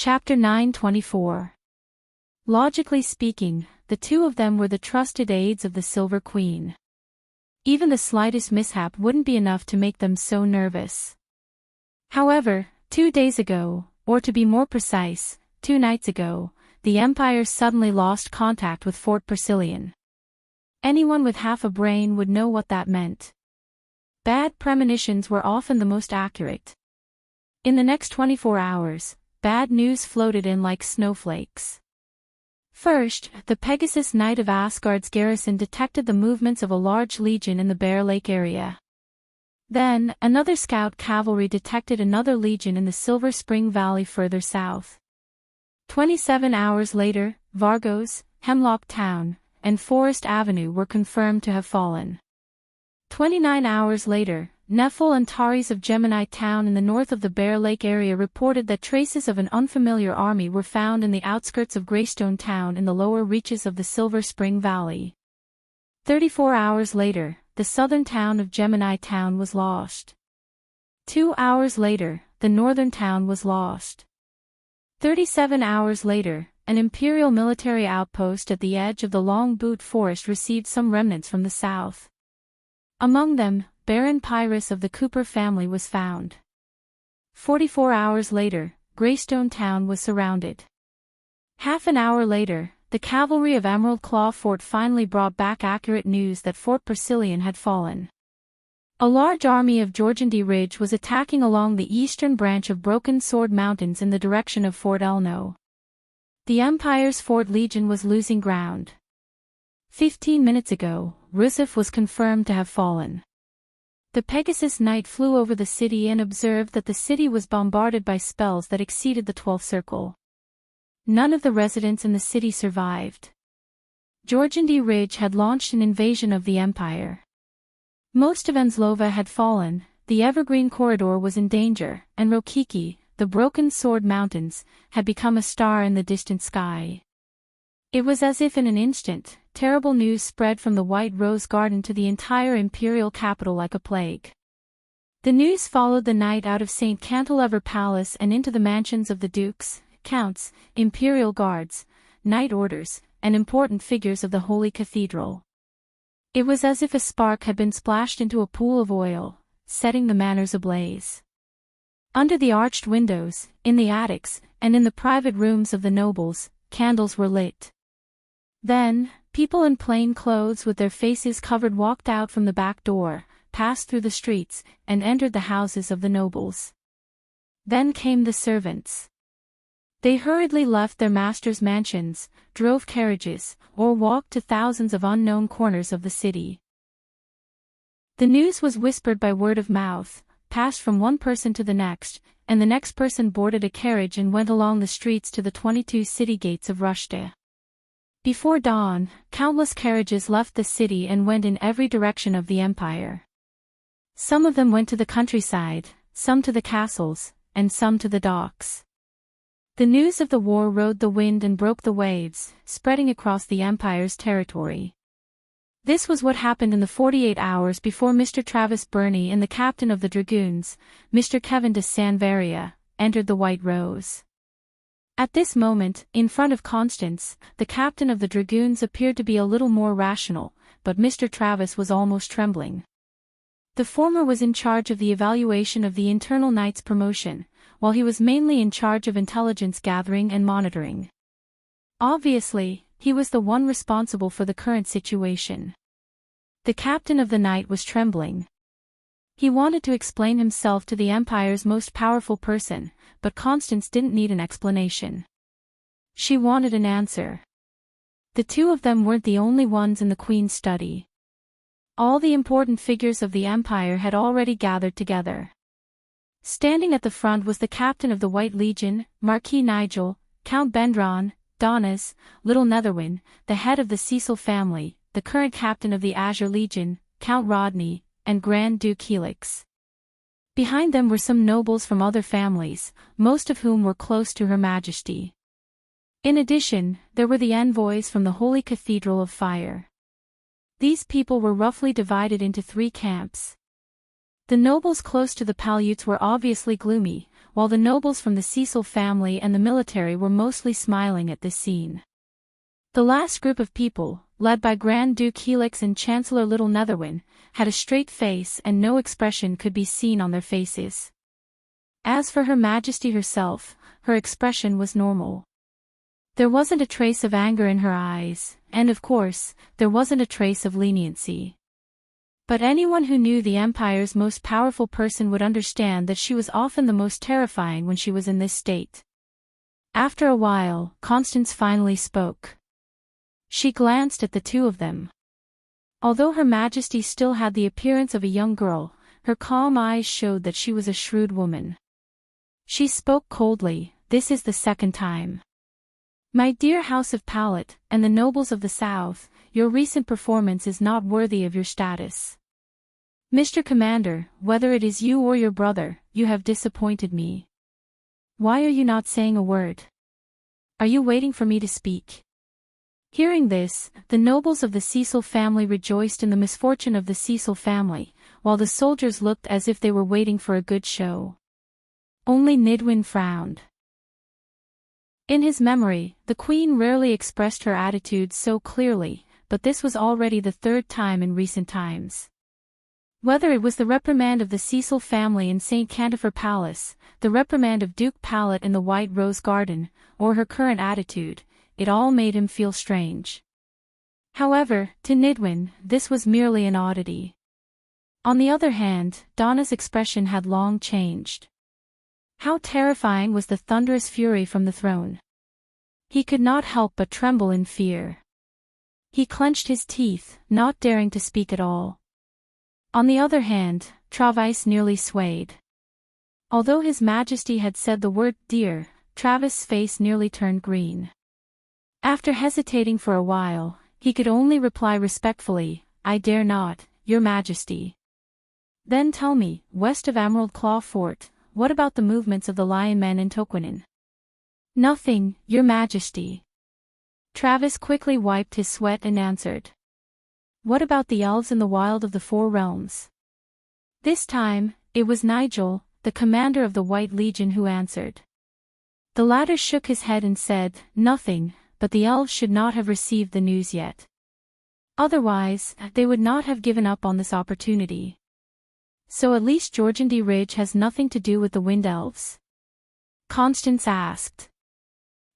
Chapter 924. Logically speaking, the two of them were the trusted aides of the Silver Queen. Even the slightest mishap wouldn't be enough to make them so nervous. However, 2 days ago, or to be more precise, 2 nights ago, the Empire suddenly lost contact with Fort Persilion. Anyone with half a brain would know what that meant. Bad premonitions were often the most accurate. In the next 24 hours, bad news floated in like snowflakes. First, the Pegasus Knight of Asgard's garrison detected the movements of a large legion in the Bear Lake area. Then, another scout cavalry detected another legion in the Silver Spring Valley further south. 27 hours later, Vargos, Hemlock Town, and Forest Avenue were confirmed to have fallen. 29 hours later, Nephil and Taris of Gemini Town in the north of the Bear Lake area reported that traces of an unfamiliar army were found in the outskirts of Greystone Town in the lower reaches of the Silver Spring Valley. 34 hours later, the southern town of Gemini Town was lost. 2 hours later, the northern town was lost. 37 hours later, an Imperial military outpost at the edge of the Long Boot Forest received some remnants from the south. Among them, Baron Pyrrhus of the Cooper family was found. 44 hours later, Greystone Town was surrounded. Half an hour later, the cavalry of Emerald Claw Fort finally brought back accurate news that Fort Persilion had fallen. A large army of Jorgendi Ridge was attacking along the eastern branch of Broken Sword Mountains in the direction of Fort Elno. The Empire's Fort Legion was losing ground. 15 minutes ago, Russif was confirmed to have fallen. The Pegasus Knight flew over the city and observed that the city was bombarded by spells that exceeded the 12th circle. None of the residents in the city survived. Jorgendi Ridge had launched an invasion of the Empire. Most of Enslova had fallen, the Evergreen Corridor was in danger, and Rokiki, the Broken Sword Mountains, had become a star in the distant sky. It was as if in an instant, terrible news spread from the White Rose Garden to the entire imperial capital like a plague. The news followed the knight out of St. Cantilever Palace and into the mansions of the dukes, counts, imperial guards, knight orders, and important figures of the Holy Cathedral. It was as if a spark had been splashed into a pool of oil, setting the manors ablaze. Under the arched windows, in the attics, and in the private rooms of the nobles, candles were lit. Then, people in plain clothes with their faces covered walked out from the back door, passed through the streets, and entered the houses of the nobles. Then came the servants. They hurriedly left their masters' mansions, drove carriages, or walked to thousands of unknown corners of the city. The news was whispered by word of mouth, passed from one person to the next, and the next person boarded a carriage and went along the streets to the 22 city gates of Rushta. Before dawn, countless carriages left the city and went in every direction of the Empire. Some of them went to the countryside, some to the castles, and some to the docks. The news of the war rode the wind and broke the waves, spreading across the Empire's territory. This was what happened in the 48 hours before Mr. Travis Burney and the captain of the Dragoons, Mr. Kevin de Sanvaria, entered the White Rose. At this moment, in front of Constance, the captain of the Dragoons appeared to be a little more rational, but Mr. Travis was almost trembling. The former was in charge of the evaluation of the internal knight's promotion, while he was mainly in charge of intelligence gathering and monitoring. Obviously, he was the one responsible for the current situation. The captain of the knight was trembling. He wanted to explain himself to the Empire's most powerful person, but Constance didn't need an explanation. She wanted an answer. The two of them weren't the only ones in the Queen's study. All the important figures of the Empire had already gathered together. Standing at the front was the captain of the White Legion, Marquis Nigel, Count Bendron, Donis, Little Netherwin, the head of the Cecil family, the current captain of the Azure Legion, Count Rodney, and Grand Duke Helix. Behind them were some nobles from other families, most of whom were close to Her Majesty. In addition, there were the envoys from the Holy Cathedral of Fire. These people were roughly divided into 3 camps. The nobles close to the Palutes were obviously gloomy, while the nobles from the Cecil family and the military were mostly smiling at this scene. The last group of people, led by Grand Duke Helix and Chancellor Little Netherwin, had a straight face and no expression could be seen on their faces. As for Her Majesty herself, her expression was normal. There wasn't a trace of anger in her eyes, and of course, there wasn't a trace of leniency. But anyone who knew the Empire's most powerful person would understand that she was often the most terrifying when she was in this state. After a while, Constance finally spoke. She glanced at the two of them. Although Her Majesty still had the appearance of a young girl, her calm eyes showed that she was a shrewd woman. She spoke coldly, "This is the second time. My dear House of Pallet, and the nobles of the South, your recent performance is not worthy of your status. Mr. Commander, whether it is you or your brother, you have disappointed me. Why are you not saying a word? Are you waiting for me to speak?" Hearing this, the nobles of the Cecil family rejoiced in the misfortune of the Cecil family, while the soldiers looked as if they were waiting for a good show. Only Nidwin frowned. In his memory, the Queen rarely expressed her attitudes so clearly, but this was already the third time in recent times. Whether it was the reprimand of the Cecil family in St. Cantifer Palace, the reprimand of Duke Pallet in the White Rose Garden, or her current attitude, it all made him feel strange. However, to Nidwin, this was merely an oddity. On the other hand, Donna's expression had long changed. How terrifying was the thunderous fury from the throne! He could not help but tremble in fear. He clenched his teeth, not daring to speak at all. On the other hand, Travis nearly swayed. Although His Majesty had said the word "dear," Travis' face nearly turned green. After hesitating for a while, he could only reply respectfully, "I dare not, Your Majesty." "Then tell me, west of Emerald Claw Fort, what about the movements of the Lion Men in Toquinin?" "Nothing, Your Majesty." Travis quickly wiped his sweat and answered. "What about the elves in the Wild of the Four Realms?" This time, it was Nigel, the commander of the White Legion, who answered. The latter shook his head and said, "Nothing, but the elves should not have received the news yet. Otherwise, they would not have given up on this opportunity. So at least Georgandy Ridge has nothing to do with the Wind Elves?" Constance asked.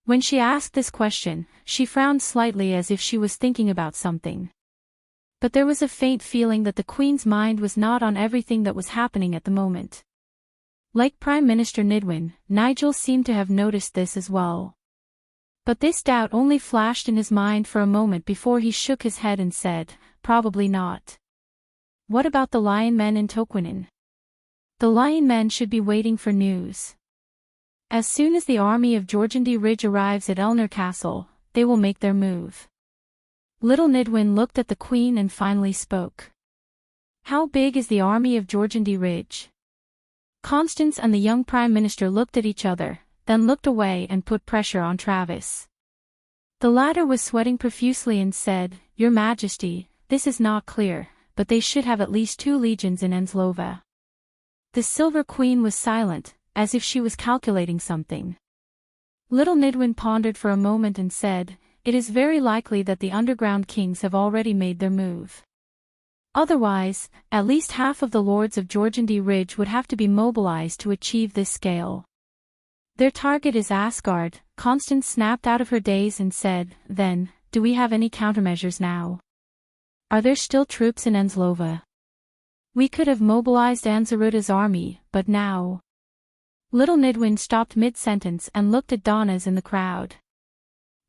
When she asked this question, she frowned slightly as if she was thinking about something. But there was a faint feeling that the Queen's mind was not on everything that was happening at the moment. Like Prime Minister Nidwin, Nigel seemed to have noticed this as well. But this doubt only flashed in his mind for a moment before he shook his head and said, "Probably not." "What about the Lion Men in Toquinin?" "The Lion Men should be waiting for news. As soon as the army of Georgandy Ridge arrives at Elner Castle, they will make their move." Little Nidwin looked at the Queen and finally spoke. "How big is the army of Georgandy Ridge?" Constance and the young Prime Minister looked at each other, then looked away and put pressure on Travis. The latter was sweating profusely and said, "Your Majesty, this is not clear, but they should have at least 2 legions in Enslova." The Silver Queen was silent, as if she was calculating something. Little Nidwin pondered for a moment and said, "It is very likely that the underground kings have already made their move. Otherwise, at least half of the lords of Georgandy Ridge would have to be mobilized to achieve this scale. Their target is Asgard." Constance snapped out of her daze and said, "Then, do we have any countermeasures now? Are there still troops in Enslova? We could have mobilized Anzaruda's army, but now..." Little Nidwin stopped mid-sentence and looked at Donna's in the crowd.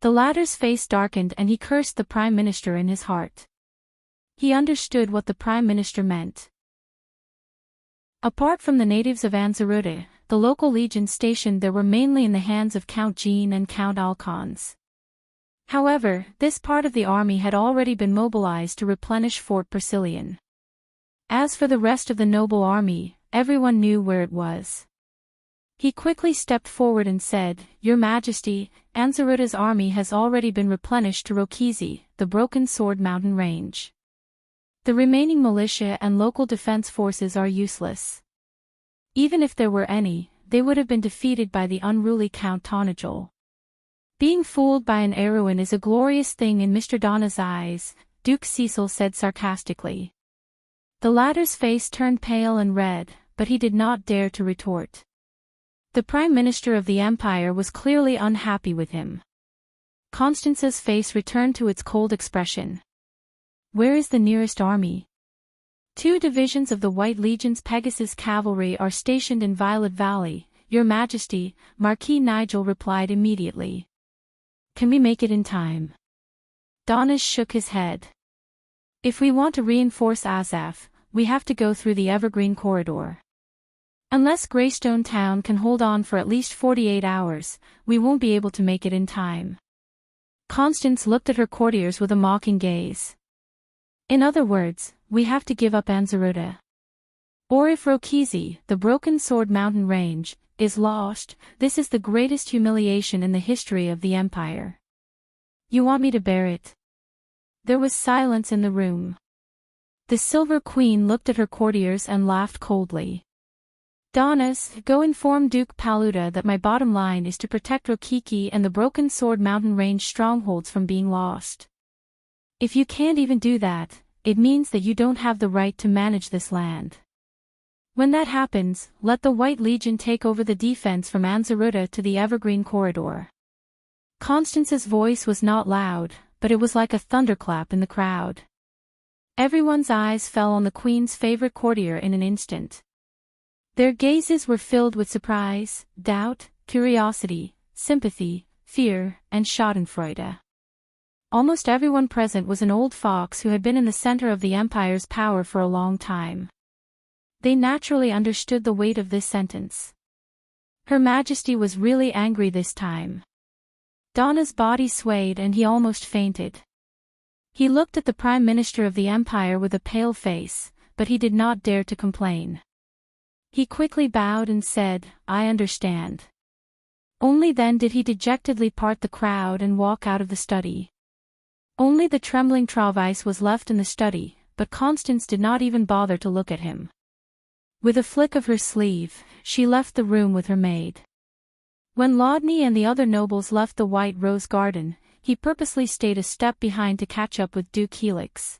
The latter's face darkened and he cursed the Prime Minister in his heart. He understood what the Prime Minister meant. Apart from the natives of Anzaruda, the local legions stationed there were mainly in the hands of Count Jean and Count Alcons. However, this part of the army had already been mobilized to replenish Fort Persilian. As for the rest of the noble army, everyone knew where it was. He quickly stepped forward and said, "Your Majesty, Anzaruda's army has already been replenished to Rokizi, the Broken Sword mountain range. The remaining militia and local defense forces are useless. Even if there were any, they would have been defeated by the unruly Count Tonagel. Being fooled by an heroine is a glorious thing in Mr. Donna's eyes, Duke Cecil said sarcastically. The latter's face turned pale and red, but he did not dare to retort. The Prime Minister of the Empire was clearly unhappy with him. Constance's face returned to its cold expression. Where is the nearest army? 2 divisions of the White Legion's Pegasus Cavalry are stationed in Violet Valley, Your Majesty, Marquis Nigel replied immediately. Can we make it in time? Donnas shook his head. If we want to reinforce Azaph, we have to go through the Evergreen Corridor. Unless Greystone Town can hold on for at least 48 hours, we won't be able to make it in time. Constance looked at her courtiers with a mocking gaze. In other words, we have to give up Anzaruta. Or if Rokizi, the Broken Sword Mountain Range, is lost, this is the greatest humiliation in the history of the Empire. You want me to bear it? There was silence in the room. The Silver Queen looked at her courtiers and laughed coldly. Donnas, go inform Duke Paluda that my bottom line is to protect Rokiki and the Broken Sword Mountain Range strongholds from being lost. If you can't even do that, it means that you don't have the right to manage this land. When that happens, let the White Legion take over the defense from Anzaruta to the Evergreen Corridor. Constance's voice was not loud, but it was like a thunderclap in the crowd. Everyone's eyes fell on the Queen's favorite courtier in an instant. Their gazes were filled with surprise, doubt, curiosity, sympathy, fear, and schadenfreude. Almost everyone present was an old fox who had been in the center of the Empire's power for a long time. They naturally understood the weight of this sentence. Her Majesty was really angry this time. Donna's body swayed and he almost fainted. He looked at the Prime Minister of the Empire with a pale face, but he did not dare to complain. He quickly bowed and said, I understand. Only then did he dejectedly part the crowd and walk out of the study. Only the trembling Travice was left in the study, but Constance did not even bother to look at him. With a flick of her sleeve, she left the room with her maid. When Laudney and the other nobles left the White Rose Garden, he purposely stayed a step behind to catch up with Duke Helix.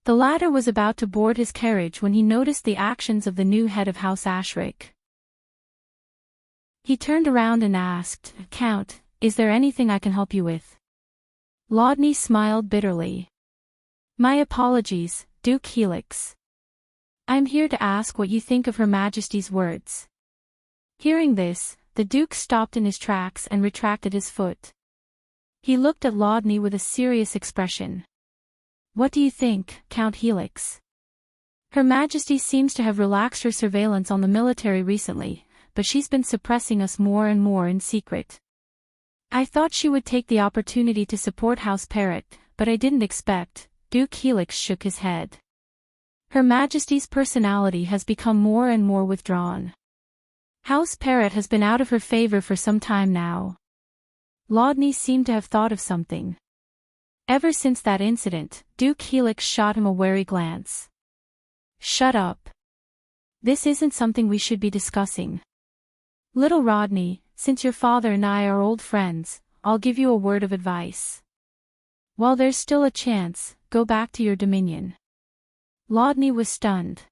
The latter was about to board his carriage when he noticed the actions of the new head of House Ashric. He turned around and asked, Count, is there anything I can help you with? Laudney smiled bitterly. My apologies, Duke Helix. I'm here to ask what you think of Her Majesty's words. Hearing this, the Duke stopped in his tracks and retracted his foot. He looked at Laudney with a serious expression. What do you think, Count Helix? Her Majesty seems to have relaxed her surveillance on the military recently, but she's been suppressing us more and more in secret. I thought she would take the opportunity to support House Parrot, but I didn't expect. Duke Helix shook his head. Her Majesty's personality has become more and more withdrawn. House Parrot has been out of her favor for some time now. Laudney seemed to have thought of something. Ever since that incident, Duke Helix shot him a wary glance. Shut up. This isn't something we should be discussing. Little Rodney, since your father and I are old friends, I'll give you a word of advice. While there's still a chance, go back to your dominion. Laudney was stunned.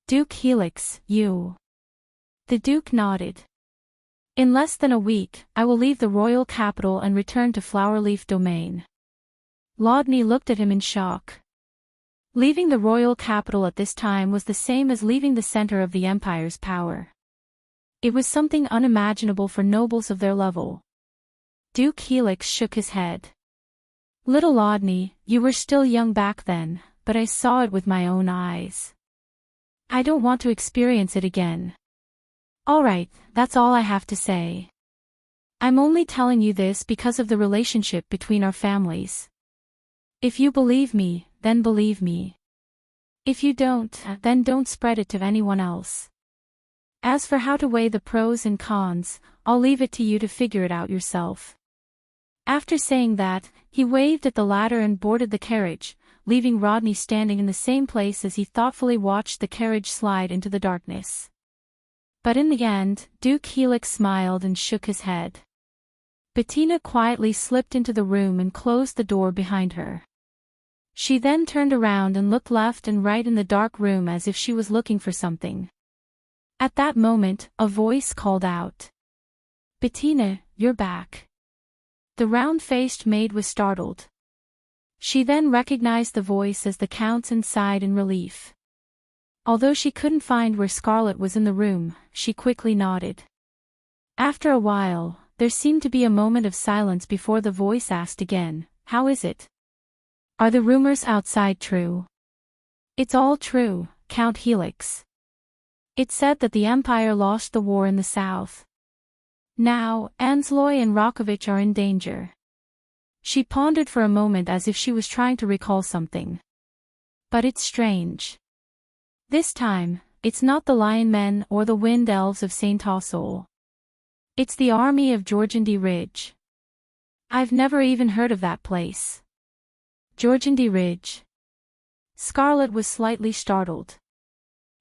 Duke Helix, you. The Duke nodded. In less than a week, I will leave the royal capital and return to Flowerleaf Domain. Laudney looked at him in shock. Leaving the royal capital at this time was the same as leaving the center of the Empire's power. It was something unimaginable for nobles of their level. Duke Helix shook his head. Little Laudney, you were still young back then, but I saw it with my own eyes. I don't want to experience it again. All right, that's all I have to say. I'm only telling you this because of the relationship between our families. If you believe me, then believe me. If you don't, then don't spread it to anyone else. As for how to weigh the pros and cons, I'll leave it to you to figure it out yourself. After saying that, he waved at the ladder and boarded the carriage, leaving Rodney standing in the same place as he thoughtfully watched the carriage slide into the darkness. But in the end, Duke Helix smiled and shook his head. Bettina quietly slipped into the room and closed the door behind her. She then turned around and looked left and right in the dark room as if she was looking for something. At that moment, a voice called out. "Bettina, you're back." The round-faced maid was startled. She then recognized the voice as the Count's and sighed in relief. Although she couldn't find where Scarlet was in the room, she quickly nodded. After a while, there seemed to be a moment of silence before the voice asked again, "How is it? Are the rumors outside true?" "It's all true, Count Helix. It said that the Empire lost the war in the south. Now, Ansloy and Rokovich are in danger." She pondered for a moment as if she was trying to recall something. "But it's strange. This time, it's not the Lion Men or the Wind Elves of St. Ossol. It's the army of Jorgendy Ridge. I've never even heard of that place." Jorgendy Ridge. Scarlet was slightly startled.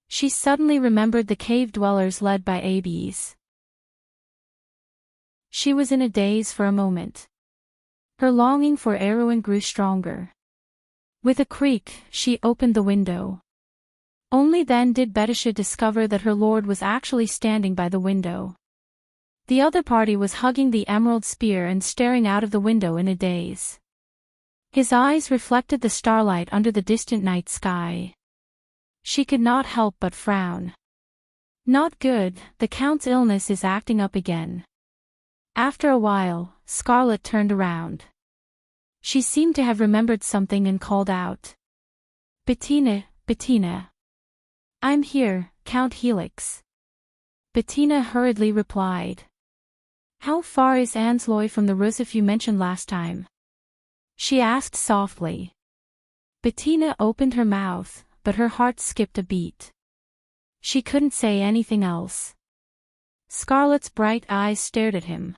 She suddenly remembered the cave dwellers led by Abes. She was in a daze for a moment. Her longing for Erwin grew stronger. With a creak, she opened the window. Only then did Betisha discover that her lord was actually standing by the window. The other party was hugging the emerald spear and staring out of the window in a daze. His eyes reflected the starlight under the distant night sky. She could not help but frown. Not good, the Count's illness is acting up again. After a while, Scarlet turned around. She seemed to have remembered something and called out. "Bettina, Bettina." "I'm here, Count Helix." Bettina hurriedly replied. "How far is Ansloy from the Rusif you mentioned last time?" she asked softly. Bettina opened her mouth, but her heart skipped a beat. She couldn't say anything else. Scarlet's bright eyes stared at him.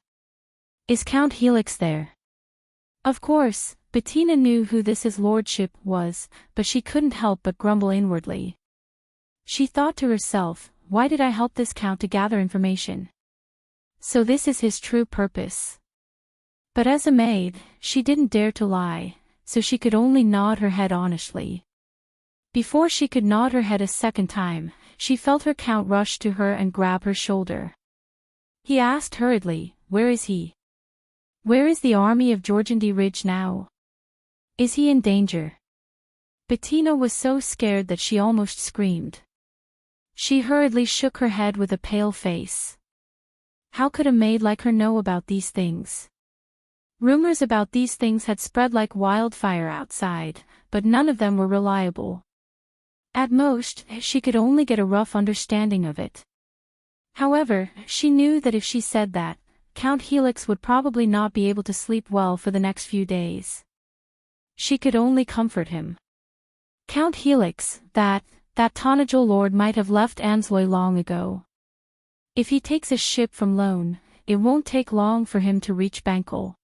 "Is Count Helix there?" Of course, Bettina knew who this his lordship was, but she couldn't help but grumble inwardly. She thought to herself, why did I help this Count to gather information? So this is his true purpose. But as a maid, she didn't dare to lie, so she could only nod her head honestly. Before she could nod her head a second time, she felt her Count rush to her and grab her shoulder. He asked hurriedly, "Where is he? Where is the army of Jorgendy Ridge now? Is he in danger?" Bettina was so scared that she almost screamed. She hurriedly shook her head with a pale face. How could a maid like her know about these things? Rumors about these things had spread like wildfire outside, but none of them were reliable. At most, she could only get a rough understanding of it. However, she knew that if she said that, Count Helix would probably not be able to sleep well for the next few days. She could only comfort him. Count Helix, that Tonajol lord might have left Ansloy long ago. If he takes a ship from Lone, it won't take long for him to reach Bankel.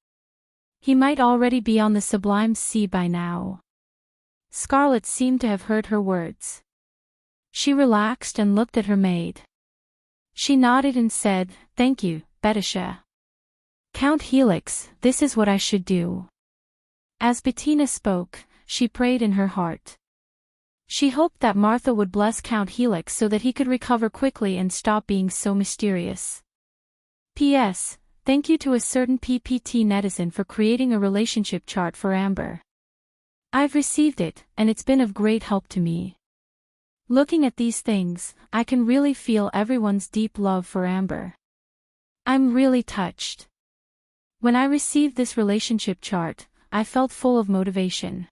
He might already be on the Sublime Sea by now. Scarlet seemed to have heard her words. She relaxed and looked at her maid. She nodded and said, "Thank you, Betisha. Count Helix, this is what I should do." As Bettina spoke, she prayed in her heart. She hoped that Martha would bless Count Helix so that he could recover quickly and stop being so mysterious. P.S. Thank you to a certain PPT netizen for creating a relationship chart for Amber. I've received it, and it's been of great help to me. Looking at these things, I can really feel everyone's deep love for Amber. I'm really touched. When I received this relationship chart, I felt full of motivation.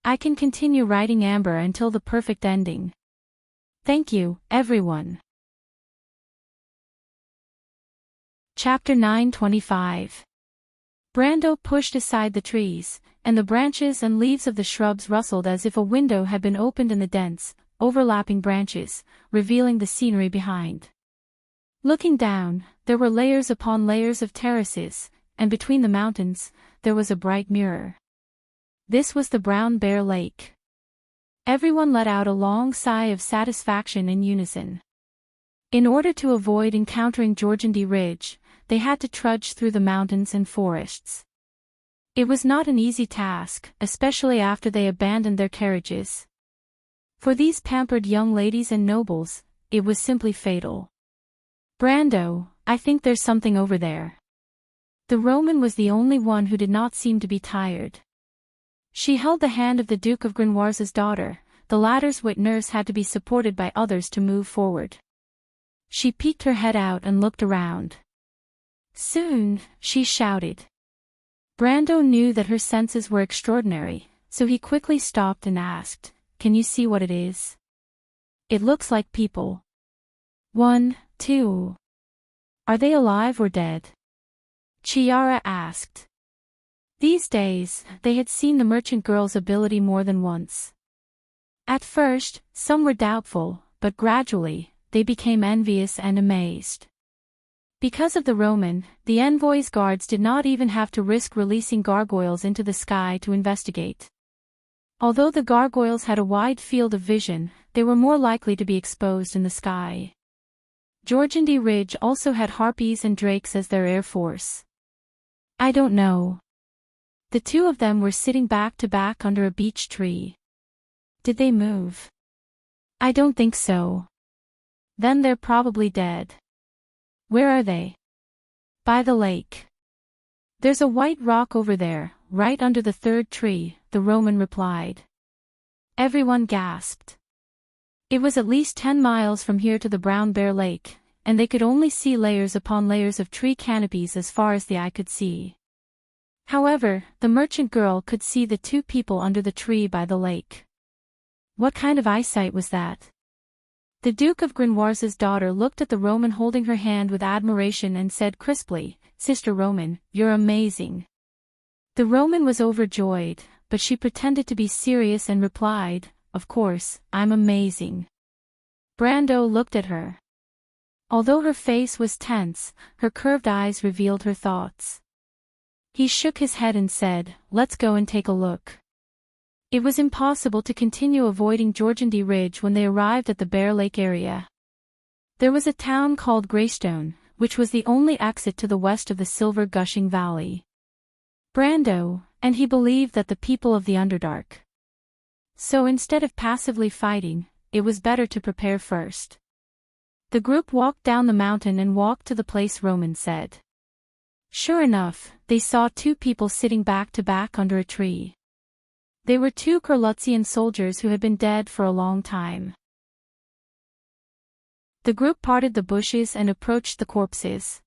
I can continue writing Amber until the perfect ending. Thank you, everyone. Chapter 925. Brando pushed aside the trees, and the branches and leaves of the shrubs rustled as if a window had been opened in the dense, overlapping branches, revealing the scenery behind. Looking down, there were layers upon layers of terraces, and between the mountains, there was a bright mirror. This was the Brown Bear Lake. Everyone let out a long sigh of satisfaction in unison. In order to avoid encountering Georgandy Ridge, they had to trudge through the mountains and forests. It was not an easy task, especially after they abandoned their carriages. For these pampered young ladies and nobles, it was simply fatal. "Brando, I think there's something over there." The Roman was the only one who did not seem to be tired. She held the hand of the Duke of Gringoire's daughter. The latter's wet nurse had to be supported by others to move forward. She peeked her head out and looked around. "Soon," she shouted. Brando knew that her senses were extraordinary, so he quickly stopped and asked, "Can you see what it is?" "It looks like people." "1, 2. Are they alive or dead?" Chiara asked. These days, they had seen the merchant girl's ability more than once. At first, some were doubtful, but gradually, they became envious and amazed. Because of the Roman, the envoy's guards did not even have to risk releasing gargoyles into the sky to investigate. Although the gargoyles had a wide field of vision, they were more likely to be exposed in the sky. Georgandy Ridge also had harpies and drakes as their air force. "I don't know." The two of them were sitting back to back under a beech tree. "Did they move?" "I don't think so." "Then they're probably dead." "Where are they?" "By the lake." "There's a white rock over there, right under the third tree," the Roman replied. Everyone gasped. It was at least 10 miles from here to the Brown Bear Lake, and they could only see layers upon layers of tree canopies as far as the eye could see. However, the merchant girl could see the two people under the tree by the lake. What kind of eyesight was that? The Duke of Gringoire's daughter looked at the Roman holding her hand with admiration and said crisply, "Sister Roman, you're amazing." The Roman was overjoyed, but she pretended to be serious and replied, "Of course, I'm amazing." Brando looked at her. Although her face was tense, her curved eyes revealed her thoughts. He shook his head and said, "Let's go and take a look." It was impossible to continue avoiding Georgandy Ridge when they arrived at the Bear Lake area. There was a town called Greystone, which was the only exit to the west of the silver gushing valley. Brando, and he believed that the people of the Underdark. So instead of passively fighting, it was better to prepare first. The group walked down the mountain and walked to the place Roman said. Sure enough, they saw two people sitting back to back under a tree. They were two Corlutzian soldiers who had been dead for a long time. The group parted the bushes and approached the corpses.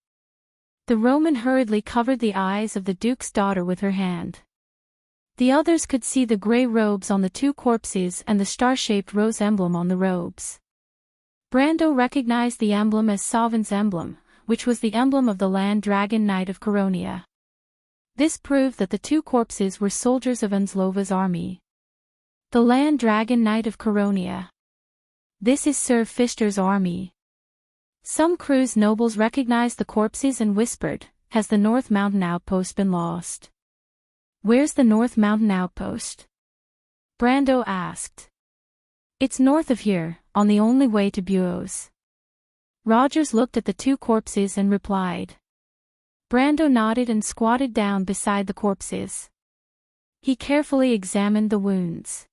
The Roman hurriedly covered the eyes of the Duke's daughter with her hand. The others could see the gray robes on the two corpses and the star-shaped rose emblem on the robes. Brando recognized the emblem as Sauvin's emblem, which was the emblem of the Land Dragon Knight of Coronia. This proved that the two corpses were soldiers of Anslova's army. The Land Dragon Knight of Coronia. This is Sir Fister's army. Some Cruz nobles recognized the corpses and whispered, "Has the North Mountain Outpost been lost?" "Where's the North Mountain Outpost?" Brando asked. "It's north of here, on the only way to Buos." Rogers looked at the two corpses and replied. Brando nodded and squatted down beside the corpses. He carefully examined the wounds.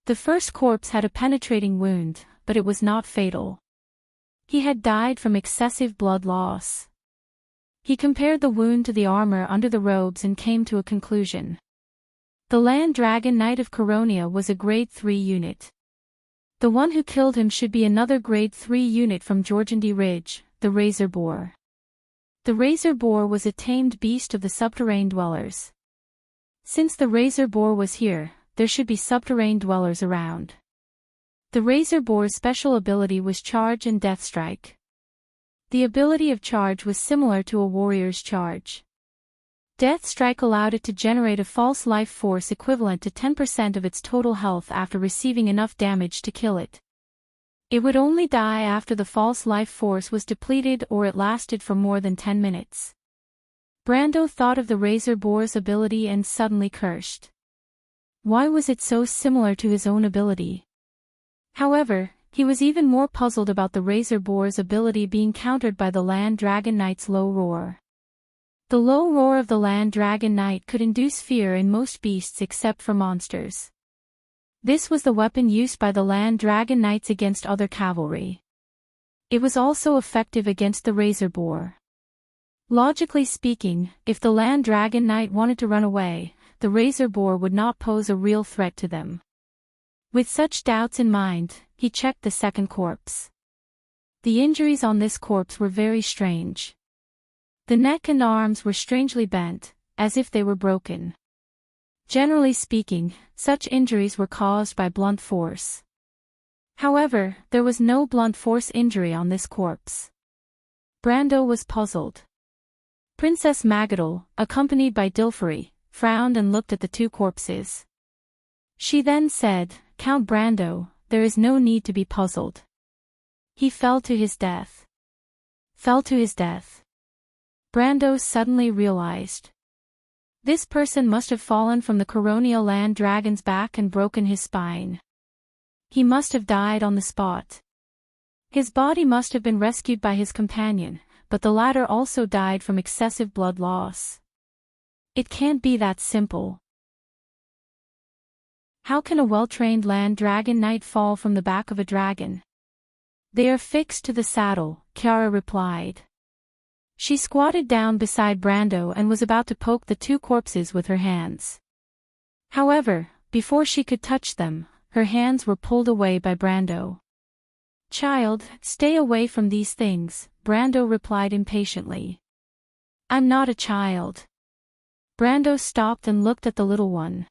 The first corpse had a penetrating wound, but it was not fatal. He had died from excessive blood loss. He compared the wound to the armor under the robes and came to a conclusion. The Land Dragon Knight of Coronia was a Grade 3 unit. The one who killed him should be another Grade 3 unit from Georgandy Ridge, the Razor Boar. The Razor Boar was a tamed beast of the subterranean dwellers. Since the Razor Boar was here, there should be subterranean dwellers around. The Razor Boar's special ability was Charge and Death Strike. The ability of Charge was similar to a warrior's charge. Death Strike allowed it to generate a false life force equivalent to 10% of its total health after receiving enough damage to kill it. It would only die after the false life force was depleted or it lasted for more than 10 minutes. Brando thought of the Razor Boar's ability and suddenly cursed. Why was it so similar to his own ability? However, He was even more puzzled about the razor boar's ability being countered by the Land Dragon Knight's low roar. The low roar of the Land Dragon Knight could induce fear in most beasts except for monsters. This was the weapon used by the Land Dragon Knights against other cavalry. It was also effective against the razor boar. Logically speaking, if the Land Dragon Knight wanted to run away, the razor boar would not pose a real threat to them. With such doubts in mind, he checked the second corpse. The injuries on this corpse were very strange. The neck and arms were strangely bent, as if they were broken. Generally speaking, such injuries were caused by blunt force. However, there was no blunt force injury on this corpse. Brando was puzzled. Princess Magadol, accompanied by Dilfari, frowned and looked at the two corpses. She then said, "Count Brando, there is no need to be puzzled. He fell to his death." Fell to his death. Brando suddenly realized. This person must have fallen from the Coronial Land Dragon's back and broken his spine. He must have died on the spot. His body must have been rescued by his companion, but the latter also died from excessive blood loss. It can't be that simple. How can a well-trained Land Dragon Knight fall from the back of a dragon? They are fixed to the saddle, Kiara replied. She squatted down beside Brando and was about to poke the two corpses with her hands. However, before she could touch them, her hands were pulled away by Brando. "Child, stay away from these things," Brando replied impatiently. "I'm not a child." Brando stopped and looked at the little one.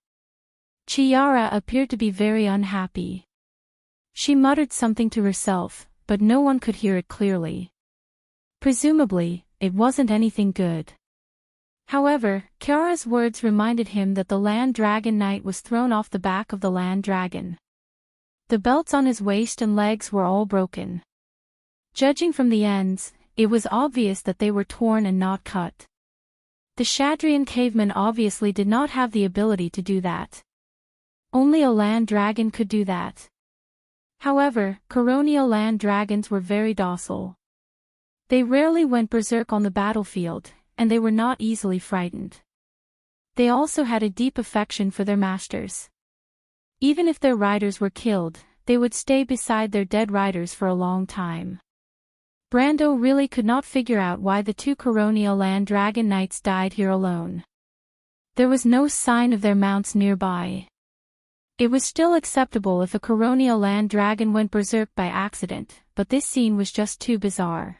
Chiara appeared to be very unhappy. She muttered something to herself, but no one could hear it clearly. Presumably, it wasn't anything good. However, Kiara's words reminded him that the Land Dragon Knight was thrown off the back of the Land Dragon. The belts on his waist and legs were all broken. Judging from the ends, it was obvious that they were torn and not cut. The Shadrian caveman obviously did not have the ability to do that. Only a land dragon could do that. However, Coronial land dragons were very docile. They rarely went berserk on the battlefield, and they were not easily frightened. They also had a deep affection for their masters. Even if their riders were killed, they would stay beside their dead riders for a long time. Brando really could not figure out why the two Coronial land dragon knights died here alone. There was no sign of their mounts nearby. It was still acceptable if a Coronial land dragon went berserk by accident, but this scene was just too bizarre.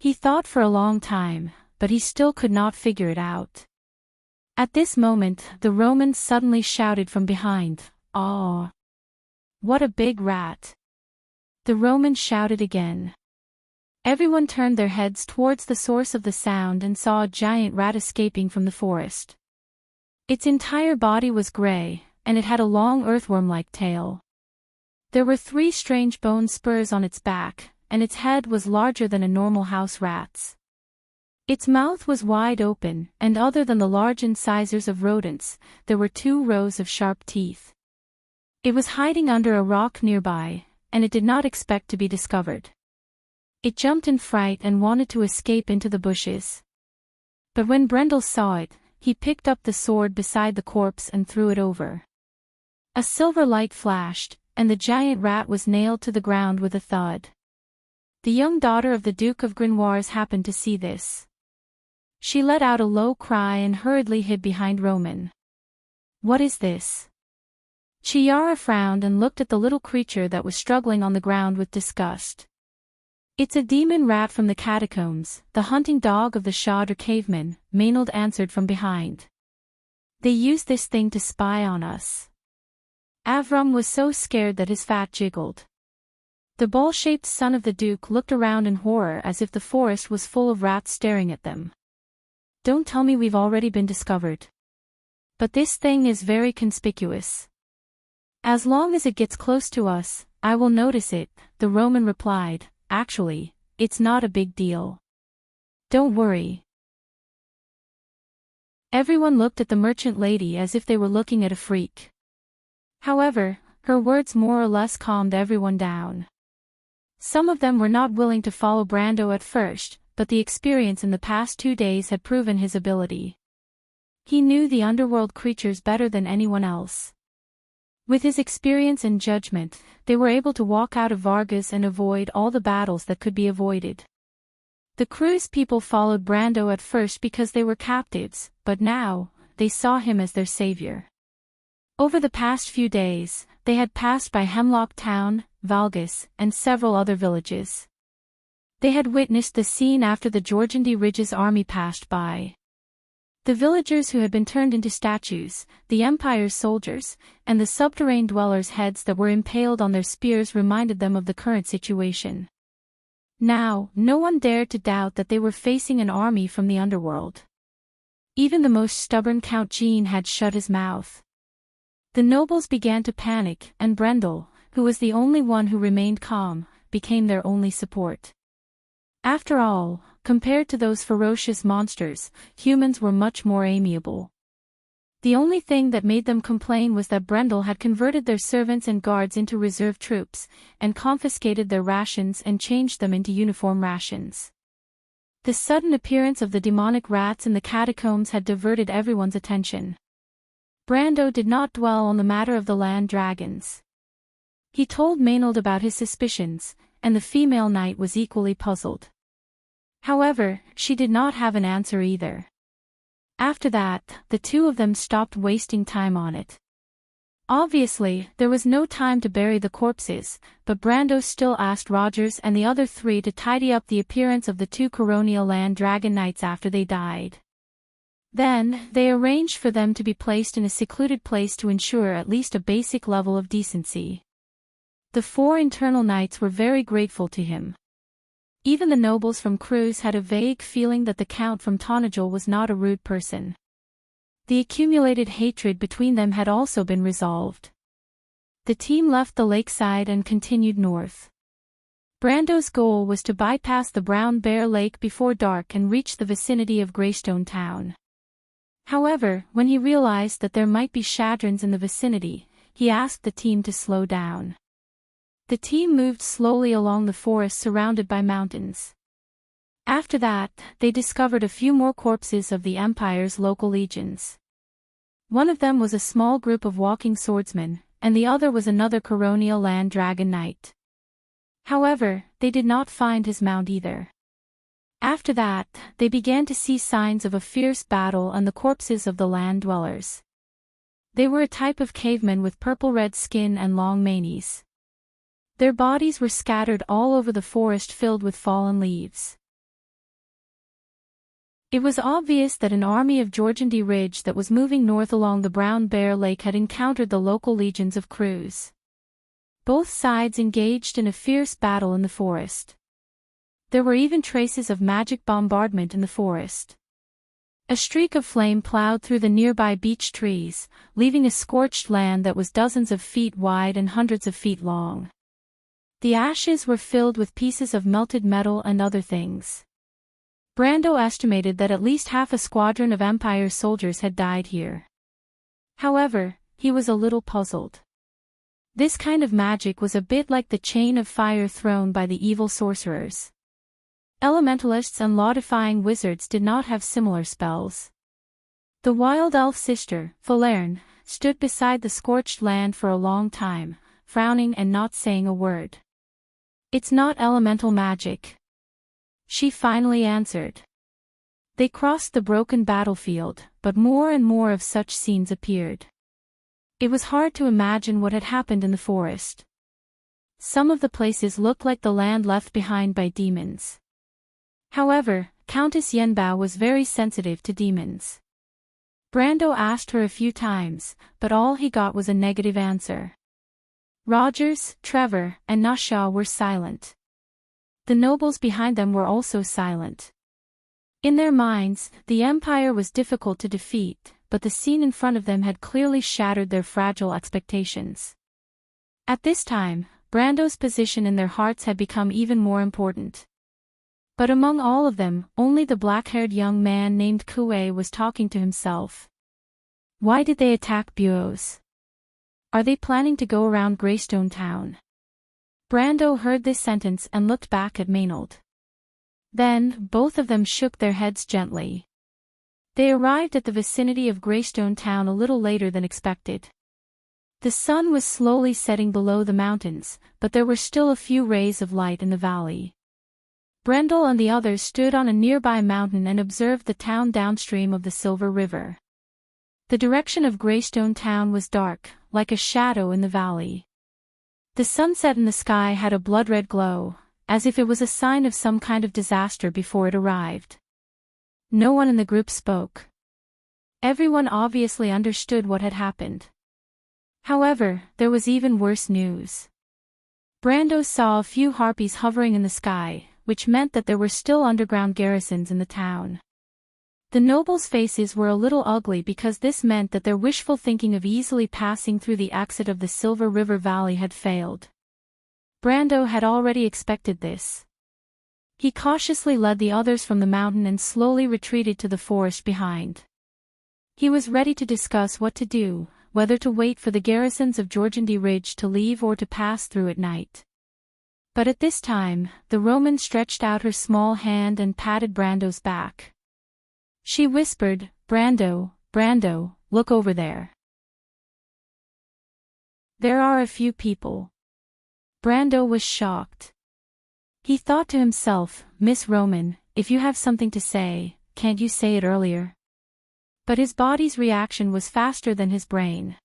He thought for a long time, but he still could not figure it out. At this moment, the Romans suddenly shouted from behind, "Aw! What a big rat!" The Romans shouted again. Everyone turned their heads towards the source of the sound and saw a giant rat escaping from the forest. Its entire body was gray, and it had a long earthworm-like tail. There were 3 strange bone spurs on its back, and its head was larger than a normal house rat's. Its mouth was wide open, and other than the large incisors of rodents, there were 2 rows of sharp teeth. It was hiding under a rock nearby, and it did not expect to be discovered. It jumped in fright and wanted to escape into the bushes. But when Brendel saw it, he picked up the sword beside the corpse and threw it over. A silver light flashed, and the giant rat was nailed to the ground with a thud. The young daughter of the Duke of Grenoires happened to see this. She let out a low cry and hurriedly hid behind Roman. "What is this?" Chiara frowned and looked at the little creature that was struggling on the ground with disgust. "It's a demon rat from the catacombs, the hunting dog of the Shadr cavemen," Maynard answered from behind. "They used this thing to spy on us." Avram was so scared that his fat jiggled. The ball-shaped son of the Duke looked around in horror as if the forest was full of rats staring at them. "Don't tell me we've already been discovered. But this thing is very conspicuous." "As long as it gets close to us, I will notice it," the Roman replied. "Actually, it's not a big deal. Don't worry." Everyone looked at the merchant lady as if they were looking at a freak. However, Her words more or less calmed everyone down. Some of them were not willing to follow Brando at first, but the experience in the past 2 days had proven his ability. He knew the underworld creatures better than anyone else. With his experience and judgment, they were able to walk out of Vargas and avoid all the battles that could be avoided. The crew's people followed Brando at first because they were captives, but now, they saw him as their savior. Over the past few days, they had passed by Hemlock Town, Valgas, and several other villages. They had witnessed the scene after the Georgian Ridge's army passed by. The villagers who had been turned into statues, the Empire's soldiers, and the subterranean dwellers' heads that were impaled on their spears reminded them of the current situation. Now, no one dared to doubt that they were facing an army from the underworld. Even the most stubborn Count Jean had shut his mouth. The nobles began to panic, and Brendel, who was the only one who remained calm, became their only support. After all, compared to those ferocious monsters, humans were much more amiable. The only thing that made them complain was that Brendel had converted their servants and guards into reserve troops, and confiscated their rations and changed them into uniform rations. The sudden appearance of the demonic rats in the catacombs had diverted everyone's attention. Brando did not dwell on the matter of the land dragons. He told Maynard about his suspicions, and the female knight was equally puzzled. However, she did not have an answer either. After that, the two of them stopped wasting time on it. Obviously, there was no time to bury the corpses, but Brando still asked Rogers and the other three to tidy up the appearance of the 2 Coronial land dragon knights after they died. Then, they arranged for them to be placed in a secluded place to ensure at least a basic level of decency. The 4 internal knights were very grateful to him. Even the nobles from Cruz had a vague feeling that the Count from Tonajol was not a rude person. The accumulated hatred between them had also been resolved. The team left the lakeside and continued north. Brando's goal was to bypass the Brown Bear Lake before dark and reach the vicinity of Greystone Town. However, when he realized that there might be Shadrons in the vicinity, he asked the team to slow down. The team moved slowly along the forest surrounded by mountains. After that, they discovered a few more corpses of the Empire's local legions. One of them was a small group of walking swordsmen, and the other was another Coronial land dragon knight. However, they did not find his mount either. After that, they began to see signs of a fierce battle and the corpses of the land dwellers. They were a type of cavemen with purple-red skin and long manes. Their bodies were scattered all over the forest filled with fallen leaves. It was obvious that an army of Georgian Ridge that was moving north along the Brown Bear Lake had encountered the local legions of Cruz. Both sides engaged in a fierce battle in the forest. There were even traces of magic bombardment in the forest. A streak of flame plowed through the nearby beech trees, leaving a scorched land that was dozens of feet wide and hundreds of feet long. The ashes were filled with pieces of melted metal and other things. Brando estimated that at least half a squadron of Empire soldiers had died here. However, he was a little puzzled. This kind of magic was a bit like the chain of fire thrown by the evil sorcerers. Elementalists and law-defying wizards did not have similar spells. The wild elf sister, Falerne, stood beside the scorched land for a long time, frowning and not saying a word. "It's not elemental magic," she finally answered. They crossed the broken battlefield, but more and more of such scenes appeared. It was hard to imagine what had happened in the forest. Some of the places looked like the land left behind by demons. However, Countess Yenbao was very sensitive to demons. Brando asked her a few times, but all he got was a negative answer. Rogers, Trevor, and Nashaw were silent. The nobles behind them were also silent. In their minds, the Empire was difficult to defeat, but the scene in front of them had clearly shattered their fragile expectations. At this time, Brando's position in their hearts had become even more important. But among all of them, only the black-haired young man named Kuei was talking to himself. Why did they attack Buos? Are they planning to go around Greystone Town? Brando heard this sentence and looked back at Maynard. Then, both of them shook their heads gently. They arrived at the vicinity of Greystone Town a little later than expected. The sun was slowly setting below the mountains, but there were still a few rays of light in the valley. Brendel and the others stood on a nearby mountain and observed the town downstream of the Silver River. The direction of Greystone Town was dark, like a shadow in the valley. The sunset in the sky had a blood-red glow, as if it was a sign of some kind of disaster before it arrived. No one in the group spoke. Everyone obviously understood what had happened. However, there was even worse news. Brando saw a few harpies hovering in the sky, which meant that there were still underground garrisons in the town. The nobles' faces were a little ugly because this meant that their wishful thinking of easily passing through the exit of the Silver River Valley had failed. Brando had already expected this. He cautiously led the others from the mountain and slowly retreated to the forest behind. He was ready to discuss what to do, whether to wait for the garrisons of Jorgendy Ridge to leave or to pass through at night. But at this time, the Roman stretched out her small hand and patted Brando's back. She whispered, "Brando, Brando, look over there. There are a few people." Brando was shocked. He thought to himself, "Miss Roman, if you have something to say, can't you say it earlier?" But his body's reaction was faster than his brain.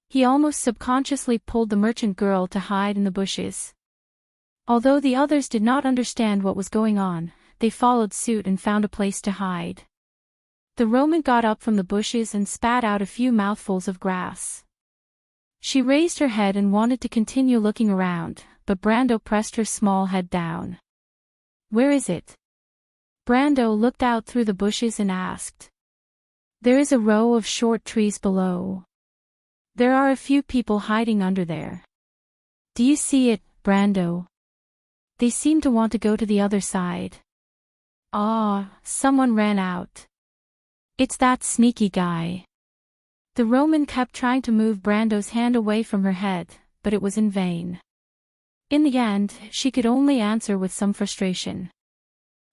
He almost subconsciously pulled the merchant girl to hide in the bushes. Although the others did not understand what was going on, they followed suit and found a place to hide. The Roman got up from the bushes and spat out a few mouthfuls of grass. She raised her head and wanted to continue looking around, but Brando pressed her small head down. "Where is it?" Brando looked out through the bushes and asked. "There is a row of short trees below. There are a few people hiding under there. Do you see it, Brando? They seem to want to go to the other side." "Ah, someone ran out. It's that sneaky guy." The Roman kept trying to move Brando's hand away from her head, but it was in vain. In the end, she could only answer with some frustration.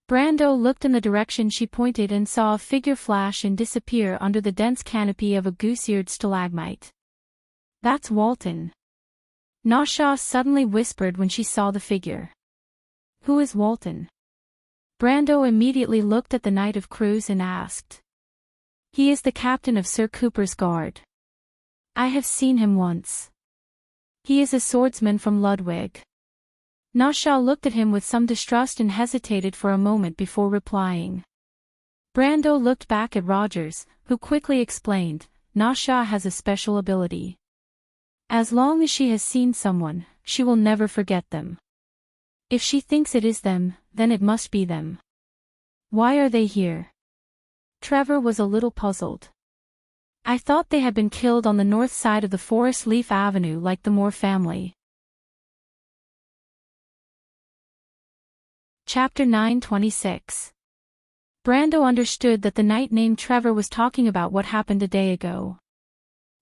Brando looked in the direction she pointed and saw a figure flash and disappear under the dense canopy of a goose-eared stalagmite. "That's Walton," Nasha suddenly whispered when she saw the figure. "Who is Walton?" Brando immediately looked at the Knight of Cruz and asked. "He is the captain of Sir Cooper's guard. I have seen him once. He is a swordsman from Ludwig." Nasha looked at him with some distrust and hesitated for a moment before replying. Brando looked back at Rogers, who quickly explained, "Nasha has a special ability. As long as she has seen someone, she will never forget them. If she thinks it is them, then it must be them. Why are they here?" Trevor was a little puzzled. "I thought they had been killed on the north side of the Forest Leaf Avenue like the Moore family." Chapter 9:26. Brando understood that the knight named Trevor was talking about what happened a day ago.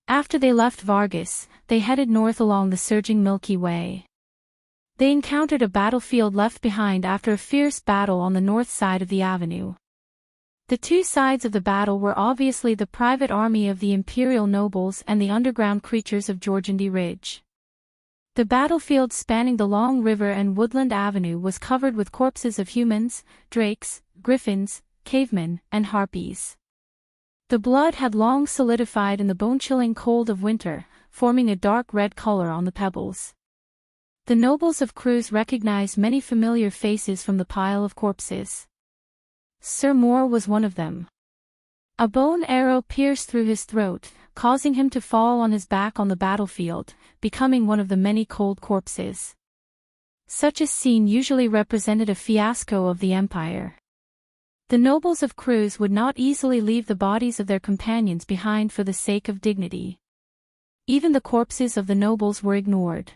After they left Vargas, they headed north along the surging Milky Way. They encountered a battlefield left behind after a fierce battle on the north side of the avenue. The two sides of the battle were obviously the private army of the imperial nobles and the underground creatures of Jorgendy Ridge. The battlefield spanning the long river and woodland avenue was covered with corpses of humans, drakes, griffins, cavemen, and harpies. The blood had long solidified in the bone-chilling cold of winter, forming a dark red color on the pebbles. The nobles of Cruz recognized many familiar faces from the pile of corpses. Sir Moore was one of them. A bone arrow pierced through his throat, causing him to fall on his back on the battlefield, becoming one of the many cold corpses. Such a scene usually represented a fiasco of the empire. The nobles of Cruz would not easily leave the bodies of their companions behind for the sake of dignity. Even the corpses of the nobles were ignored.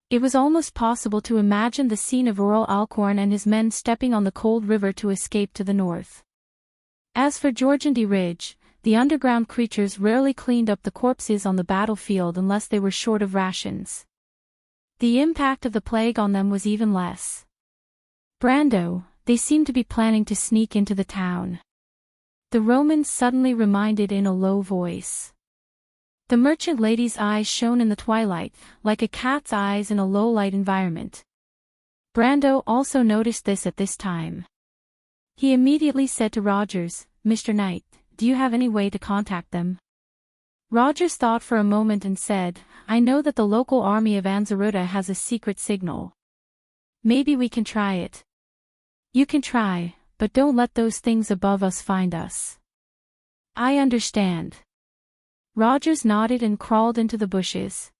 It was almost possible to imagine the scene of Earl Alcorn and his men stepping on the cold river to escape to the north. As for Jorgendy Ridge, the underground creatures rarely cleaned up the corpses on the battlefield unless they were short of rations. The impact of the plague on them was even less. Brando, they seemed to be planning to sneak into the town. The Romans suddenly reminded in a low voice. The merchant lady's eyes shone in the twilight, like a cat's eyes in a low-light environment. Brando also noticed this at this time. He immediately said to Rogers, "Mr. Knight, do you have any way to contact them?" Rogers thought for a moment and said, "I know that the local army of Anzaruta has a secret signal. Maybe we can try it." "You can try, but don't let those things above us find us." "I understand." Rogers nodded and crawled into the bushes.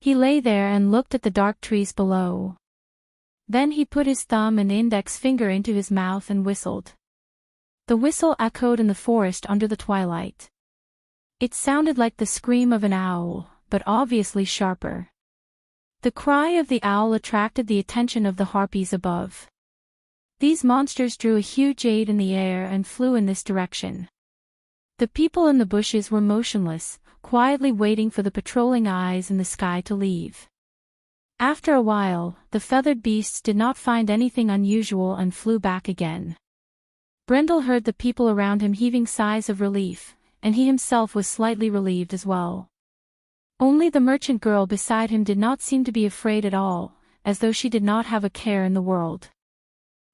He lay there and looked at the dark trees below. Then he put his thumb and index finger into his mouth and whistled. The whistle echoed in the forest under the twilight. It sounded like the scream of an owl, but obviously sharper. The cry of the owl attracted the attention of the harpies above. These monsters drew a huge jade in the air and flew in this direction. The people in the bushes were motionless, quietly waiting for the patrolling eyes in the sky to leave. After a while, the feathered beasts did not find anything unusual and flew back again. Brendel heard the people around him heaving sighs of relief, and he himself was slightly relieved as well. Only the merchant girl beside him did not seem to be afraid at all, as though she did not have a care in the world.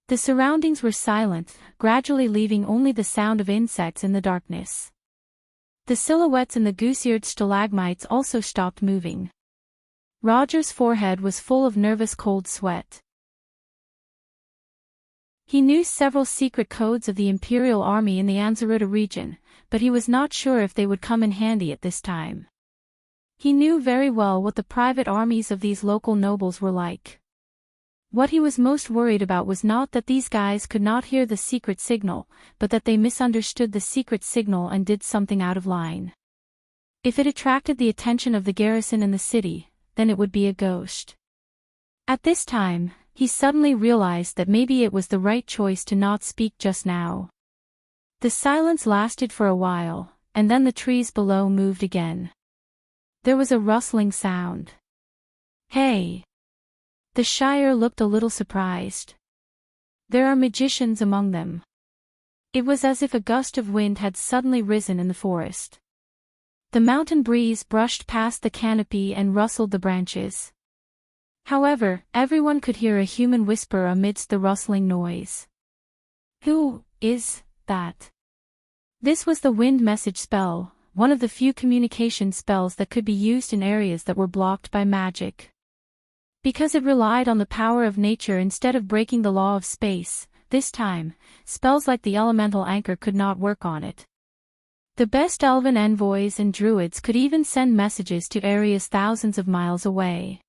The surroundings were silent, gradually leaving only the sound of insects in the darkness. The silhouettes in the goose-eared stalagmites also stopped moving. Roger's forehead was full of nervous cold sweat. He knew several secret codes of the Imperial Army in the Anzaruta region, but he was not sure if they would come in handy at this time. He knew very well what the private armies of these local nobles were like. What he was most worried about was not that these guys could not hear the secret signal, but that they misunderstood the secret signal and did something out of line. If it attracted the attention of the garrison in the city, then it would be a ghost. At this time, he suddenly realized that maybe it was the right choice to not speak just now. The silence lasted for a while, and then the trees below moved again. There was a rustling sound. "Hey!" The Shire looked a little surprised. "There are magicians among them." It was as if a gust of wind had suddenly risen in the forest. The mountain breeze brushed past the canopy and rustled the branches. However, everyone could hear a human whisper amidst the rustling noise. "Who is that?" This was the wind message spell, one of the few communication spells that could be used in areas that were blocked by magic. Because it relied on the power of nature instead of breaking the law of space, this time, spells like the elemental anchor could not work on it. The best elven envoys and druids could even send messages to areas thousands of miles away.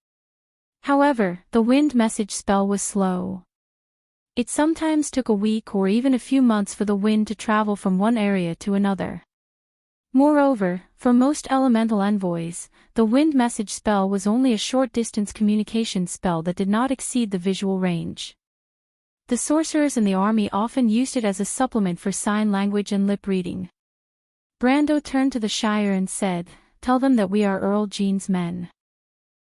However, the wind message spell was slow. It sometimes took a week or even a few months for the wind to travel from one area to another. Moreover, for most elemental envoys, the wind message spell was only a short-distance communication spell that did not exceed the visual range. The sorcerers in the army often used it as a supplement for sign language and lip reading. Brando turned to the Shire and said, "Tell them that we are Earl Jean's men."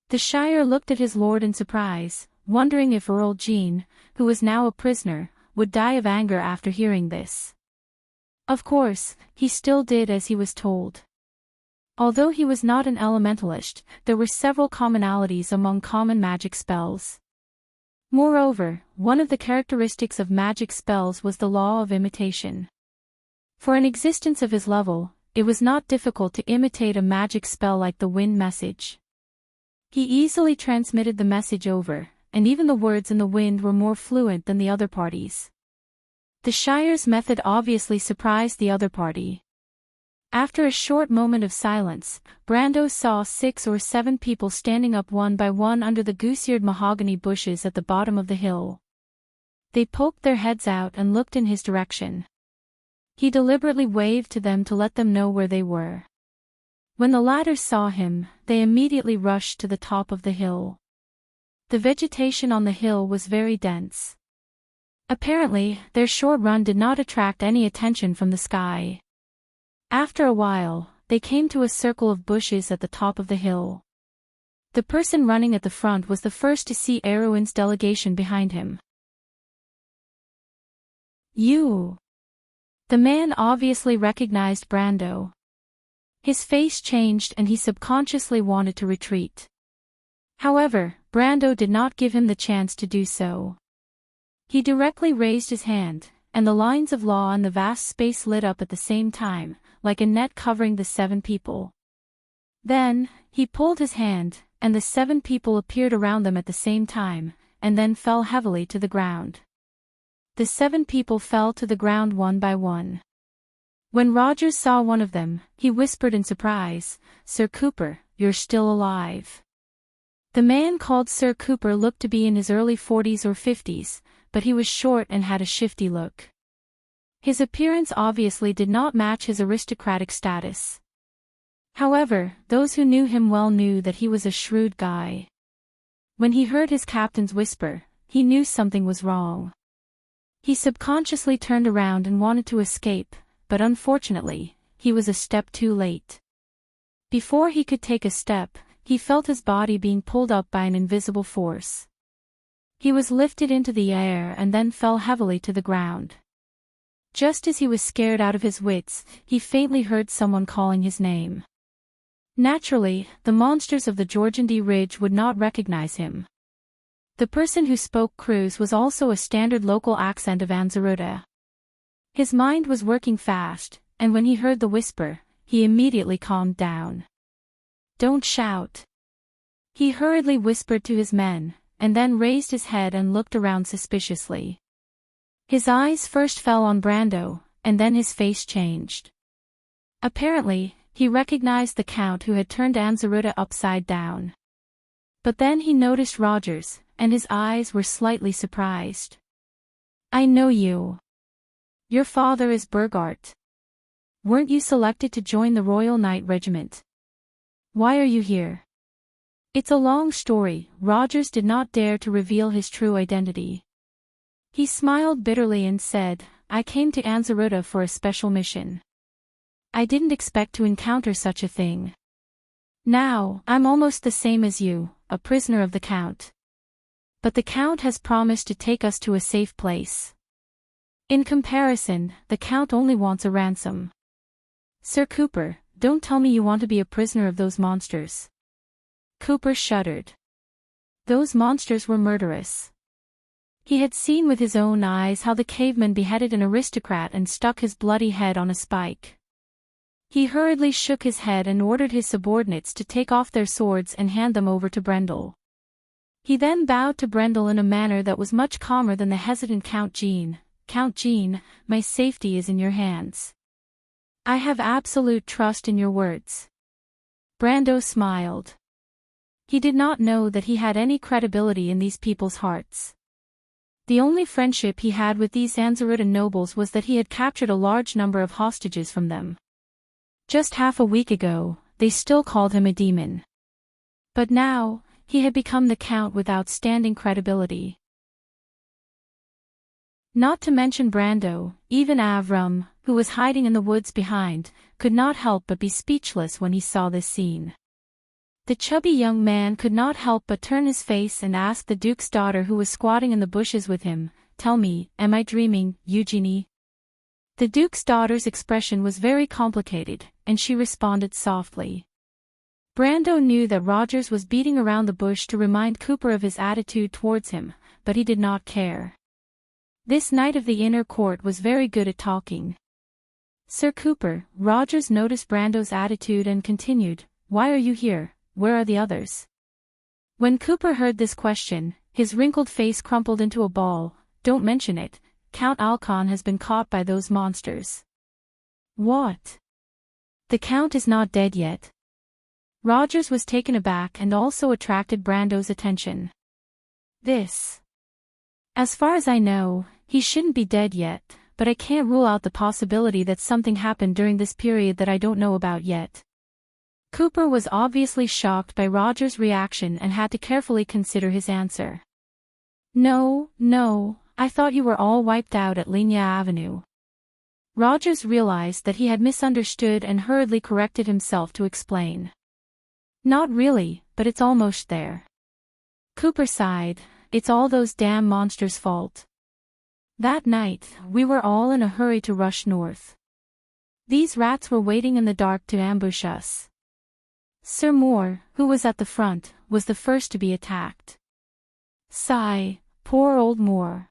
The Shire looked at his lord in surprise, wondering if Earl Jean, who was now a prisoner, would die of anger after hearing this. Of course, he still did as he was told. Although he was not an elementalist, there were several commonalities among common magic spells. Moreover, one of the characteristics of magic spells was the law of imitation. For an existence of his level, it was not difficult to imitate a magic spell like the wind message. He easily transmitted the message over, and even the words in the wind were more fluent than the other parties. The Shire's method obviously surprised the other party. After a short moment of silence, Brando saw 6 or 7 people standing up one by one under the goose-eared mahogany bushes at the bottom of the hill. They poked their heads out and looked in his direction. He deliberately waved to them to let them know where they were. When the latter saw him, they immediately rushed to the top of the hill. The vegetation on the hill was very dense. Apparently, their short run did not attract any attention from the sky. After a while, they came to a circle of bushes at the top of the hill. The person running at the front was the first to see Erwin's delegation behind him. "You!" The man obviously recognized Brando. His face changed and he subconsciously wanted to retreat. However, Brando did not give him the chance to do so. He directly raised his hand, and the lines of law in the vast space lit up at the same time, like a net covering the 7 people. Then, he pulled his hand, and the 7 people appeared around them at the same time, and then fell heavily to the ground. The 7 people fell to the ground one by one. When Rogers saw one of them, he whispered in surprise, "Sir Cooper, you're still alive." The man called Sir Cooper looked to be in his early 40s or 50s, but he was short and had a shifty look. His appearance obviously did not match his aristocratic status. However, those who knew him well knew that he was a shrewd guy. When he heard his captain's whisper, he knew something was wrong. He subconsciously turned around and wanted to escape, but unfortunately, he was a step too late. Before he could take a step, he felt his body being pulled up by an invisible force. He was lifted into the air and then fell heavily to the ground. Just as he was scared out of his wits, he faintly heard someone calling his name. Naturally, the monsters of the Georgandy Ridge would not recognize him. The person who spoke Cruz was also a standard local accent of Anzaruta. His mind was working fast, and when he heard the whisper, he immediately calmed down. "Don't shout." He hurriedly whispered to his men, and then raised his head and looked around suspiciously. His eyes first fell on Brando, and then his face changed. Apparently, he recognized the Count who had turned Anzaruta upside down. But then he noticed Rogers, and his eyes were slightly surprised. "I know you. Your father is Burgart. Weren't you selected to join the Royal Knight Regiment? Why are you here?" It's a long story. Rogers did not dare to reveal his true identity. He smiled bitterly and said, "I came to Anzaruta for a special mission. I didn't expect to encounter such a thing. Now, I'm almost the same as you, a prisoner of the Count. But the Count has promised to take us to a safe place. In comparison, the Count only wants a ransom. Sir Cooper, don't tell me you want to be a prisoner of those monsters." Cooper shuddered. Those monsters were murderous. He had seen with his own eyes how the caveman beheaded an aristocrat and stuck his bloody head on a spike. He hurriedly shook his head and ordered his subordinates to take off their swords and hand them over to Brendel. He then bowed to Brendel in a manner that was much calmer than the hesitant Count Jean. "Count Jean, my safety is in your hands. I have absolute trust in your words." Brando smiled. He did not know that he had any credibility in these people's hearts. The only friendship he had with these Anzaruta nobles was that he had captured a large number of hostages from them. Just half a week ago, they still called him a demon. But now, he had become the Count with outstanding credibility. Not to mention Brando, even Avram, who was hiding in the woods behind, could not help but be speechless when he saw this scene. The chubby young man could not help but turn his face and ask the Duke's daughter who was squatting in the bushes with him, "Tell me, am I dreaming, Eugenie?" The Duke's daughter's expression was very complicated, and she responded softly. Brando knew that Rogers was beating around the bush to remind Cooper of his attitude towards him, but he did not care. This knight of the inner court was very good at talking. "Sir Cooper," Rogers noticed Brando's attitude and continued, "Why are you here? Where are the others?" When Cooper heard this question, his wrinkled face crumpled into a ball. "Don't mention it. Count Alcon has been caught by those monsters." "What? The Count is not dead yet?" Rogers was taken aback and also attracted Brando's attention. As far as I know, he shouldn't be dead yet, but I can't rule out the possibility that something happened during this period that I don't know about yet." Cooper was obviously shocked by Rogers' reaction and had to carefully consider his answer. No, I thought you were all wiped out at Linya Avenue." Rogers realized that he had misunderstood and hurriedly corrected himself to explain. Not really, but it's almost there. Cooper sighed, it's all those damn monsters' fault. That night, we were all in a hurry to rush north. These rats were waiting in the dark to ambush us. Sir Moore, who was at the front, was the first to be attacked. Sigh, poor old Moore.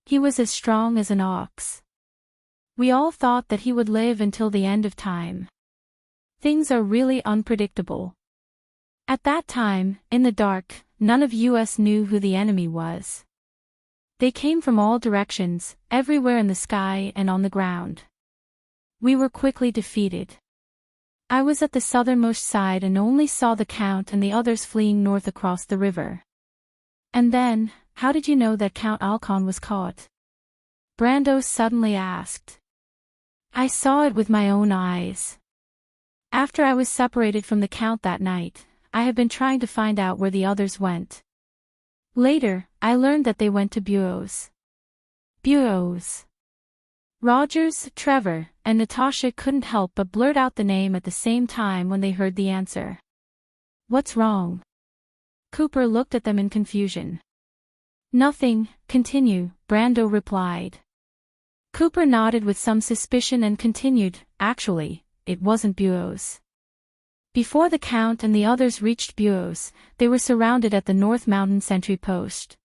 He was as strong as an ox. We all thought that he would live until the end of time. Things are really unpredictable. At that time, in the dark, none of us knew who the enemy was. They came from all directions, everywhere in the sky and on the ground. We were quickly defeated. I was at the southernmost side and only saw the Count and the others fleeing north across the river. And then, how did you know that Count Alcon was caught? Brando suddenly asked. I saw it with my own eyes. After I was separated from the Count that night, I have been trying to find out where the others went. Later, I learned that they went to Bureau's. Bureau's. Rogers, Trevor, and Natasha couldn't help but blurt out the name at the same time when they heard the answer. What's wrong? Cooper looked at them in confusion. Nothing, continue, Brando replied. Cooper nodded with some suspicion and continued, actually, it wasn't Bureau's. Before the Count and the others reached Bureau's, they were surrounded at the North Mountain sentry post.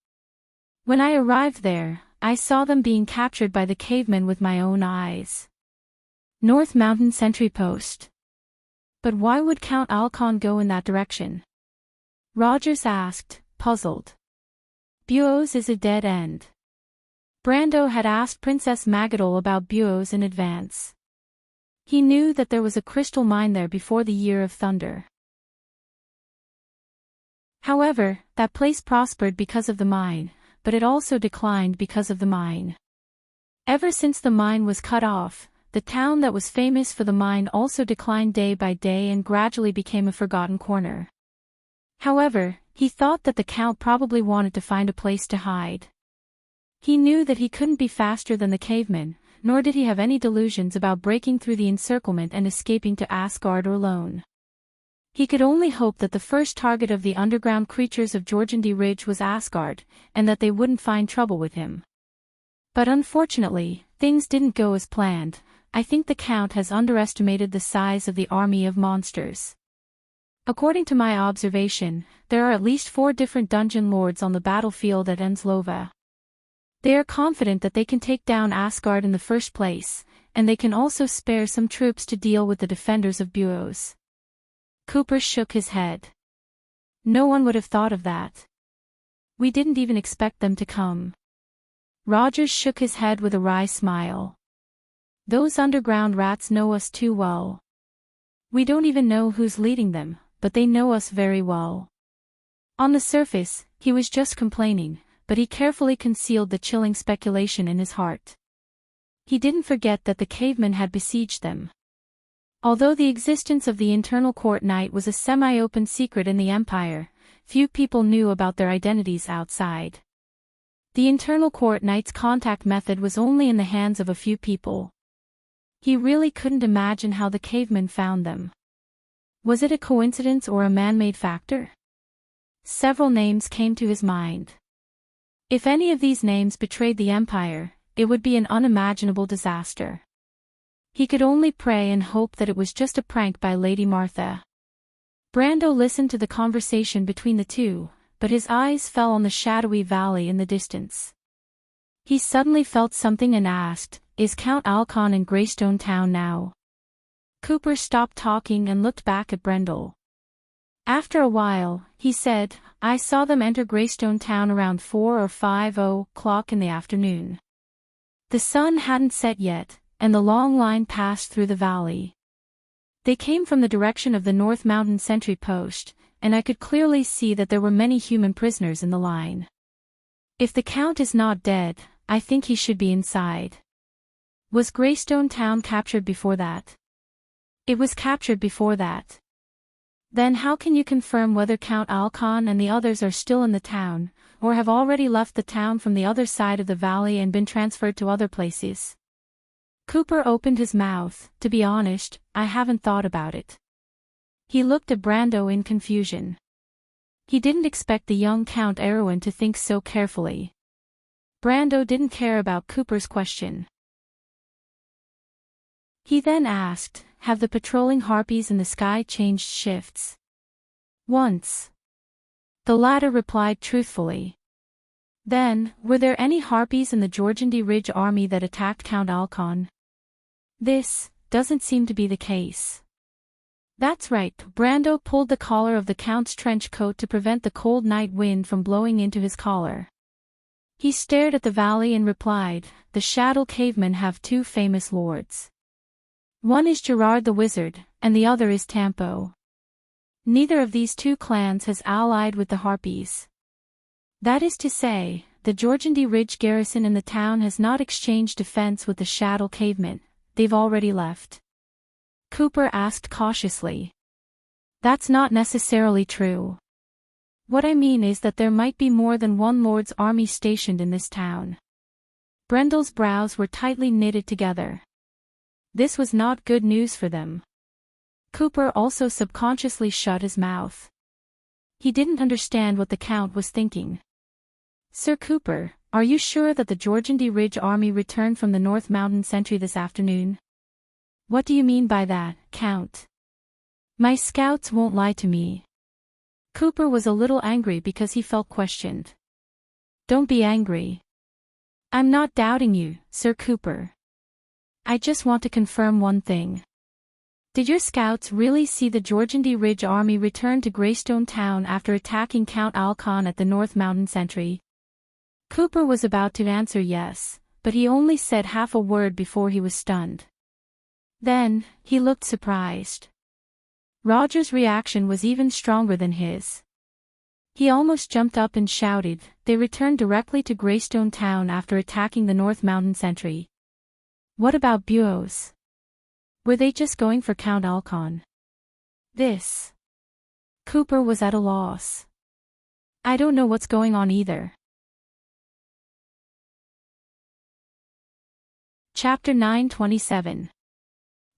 When I arrived there, I saw them being captured by the cavemen with my own eyes. North Mountain sentry post. But why would Count Alcon go in that direction? Rogers asked, puzzled. Bureau's is a dead end. Brando had asked Princess Magadol about Bureau's in advance. He knew that there was a crystal mine there before the Year of Thunder. However, that place prospered because of the mine, but it also declined because of the mine. Ever since the mine was cut off, the town that was famous for the mine also declined day by day and gradually became a forgotten corner. However, he thought that the Count probably wanted to find a place to hide. He knew that he couldn't be faster than the cavemen, nor did he have any delusions about breaking through the encirclement and escaping to Asgard alone. He could only hope that the first target of the underground creatures of Jorgendy Ridge was Asgard, and that they wouldn't find trouble with him. But unfortunately, things didn't go as planned. I think the Count has underestimated the size of the army of monsters. According to my observation, there are at least 4 different dungeon lords on the battlefield at Ensslova. They are confident that they can take down Asgard in the first place, and they can also spare some troops to deal with the defenders of Bureau's. Cooper shook his head. No one would have thought of that. We didn't even expect them to come. Rogers shook his head with a wry smile. Those underground rats know us too well. We don't even know who's leading them, but they know us very well. On the surface, he was just complaining, but he carefully concealed the chilling speculation in his heart. He didn't forget that the cavemen had besieged them. Although the existence of the internal court knight was a semi-open secret in the Empire, few people knew about their identities outside. The internal court knight's contact method was only in the hands of a few people. He really couldn't imagine how the cavemen found them. Was it a coincidence or a man-made factor? Several names came to his mind. If any of these names betrayed the Empire, it would be an unimaginable disaster. He could only pray and hope that it was just a prank by Lady Martha. Brando listened to the conversation between the two, but his eyes fell on the shadowy valley in the distance. He suddenly felt something and asked, "Is Count Alcon in Greystone Town now?" Cooper stopped talking and looked back at Brendel. After a while, he said, "I saw them enter Greystone Town around 4 or 5 o'clock in the afternoon. The sun hadn't set yet, and the long line passed through the valley. They came from the direction of the North Mountain sentry post, and I could clearly see that there were many human prisoners in the line. If the Count is not dead, I think he should be inside." Was Greystone Town captured before that? It was captured before that. Then how can you confirm whether Count Alcon and the others are still in the town, or have already left the town from the other side of the valley and been transferred to other places? Cooper opened his mouth. To be honest, I haven't thought about it. He looked at Brando in confusion. He didn't expect the young Count Erwin to think so carefully. Brando didn't care about Cooper's question. He then asked, have the patrolling harpies in the sky changed shifts? Once. The latter replied truthfully. Then, were there any harpies in the Georgandy Ridge army that attacked Count Alcon? This doesn't seem to be the case. That's right. Brando pulled the collar of the Count's trench coat to prevent the cold night wind from blowing into his collar. He stared at the valley and replied, the Shadow Cavemen have two famous lords. One is Gerard the Wizard, and the other is Tampo. Neither of these two clans has allied with the Harpies. That is to say, the Georgandy Ridge garrison in the town has not exchanged defense with the Shadow Cavemen. They've already left. Cooper asked cautiously. That's not necessarily true. What I mean is that there might be more than one lord's army stationed in this town. Brendel's brows were tightly knitted together. This was not good news for them. Cooper also subconsciously shut his mouth. He didn't understand what the Count was thinking. Sir Cooper, are you sure that the Georgandy Ridge army returned from the North Mountain Sentry this afternoon? What do you mean by that, Count? My scouts won't lie to me. Cooper was a little angry because he felt questioned. Don't be angry. I'm not doubting you, Sir Cooper. I just want to confirm one thing. Did your scouts really see the Georgandy Ridge army return to Greystone Town after attacking Count Alcon at the North Mountain Sentry? Cooper was about to answer yes, but he only said half a word before he was stunned. Then, he looked surprised. Roger's reaction was even stronger than his. He almost jumped up and shouted, they returned directly to Greystone Town after attacking the North Mountain Sentry. What about Buos? Were they just going for Count Alcon? This. Cooper was at a loss. I don't know what's going on either. Chapter 9:27.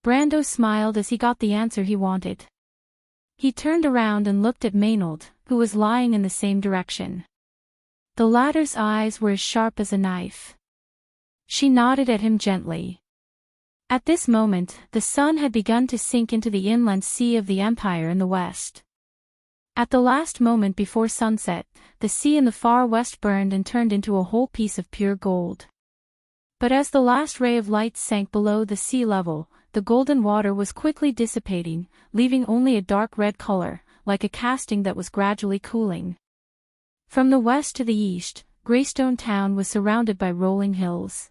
Brando smiled as he got the answer he wanted. He turned around and looked at Maynard, who was lying in the same direction. The latter's eyes were as sharp as a knife. She nodded at him gently. At this moment, the sun had begun to sink into the inland sea of the Empire in the west. At the last moment before sunset, the sea in the far west burned and turned into a whole piece of pure gold. But as the last ray of light sank below the sea level, the golden water was quickly dissipating, leaving only a dark red color, like a casting that was gradually cooling. From the west to the east, Greystone Town was surrounded by rolling hills.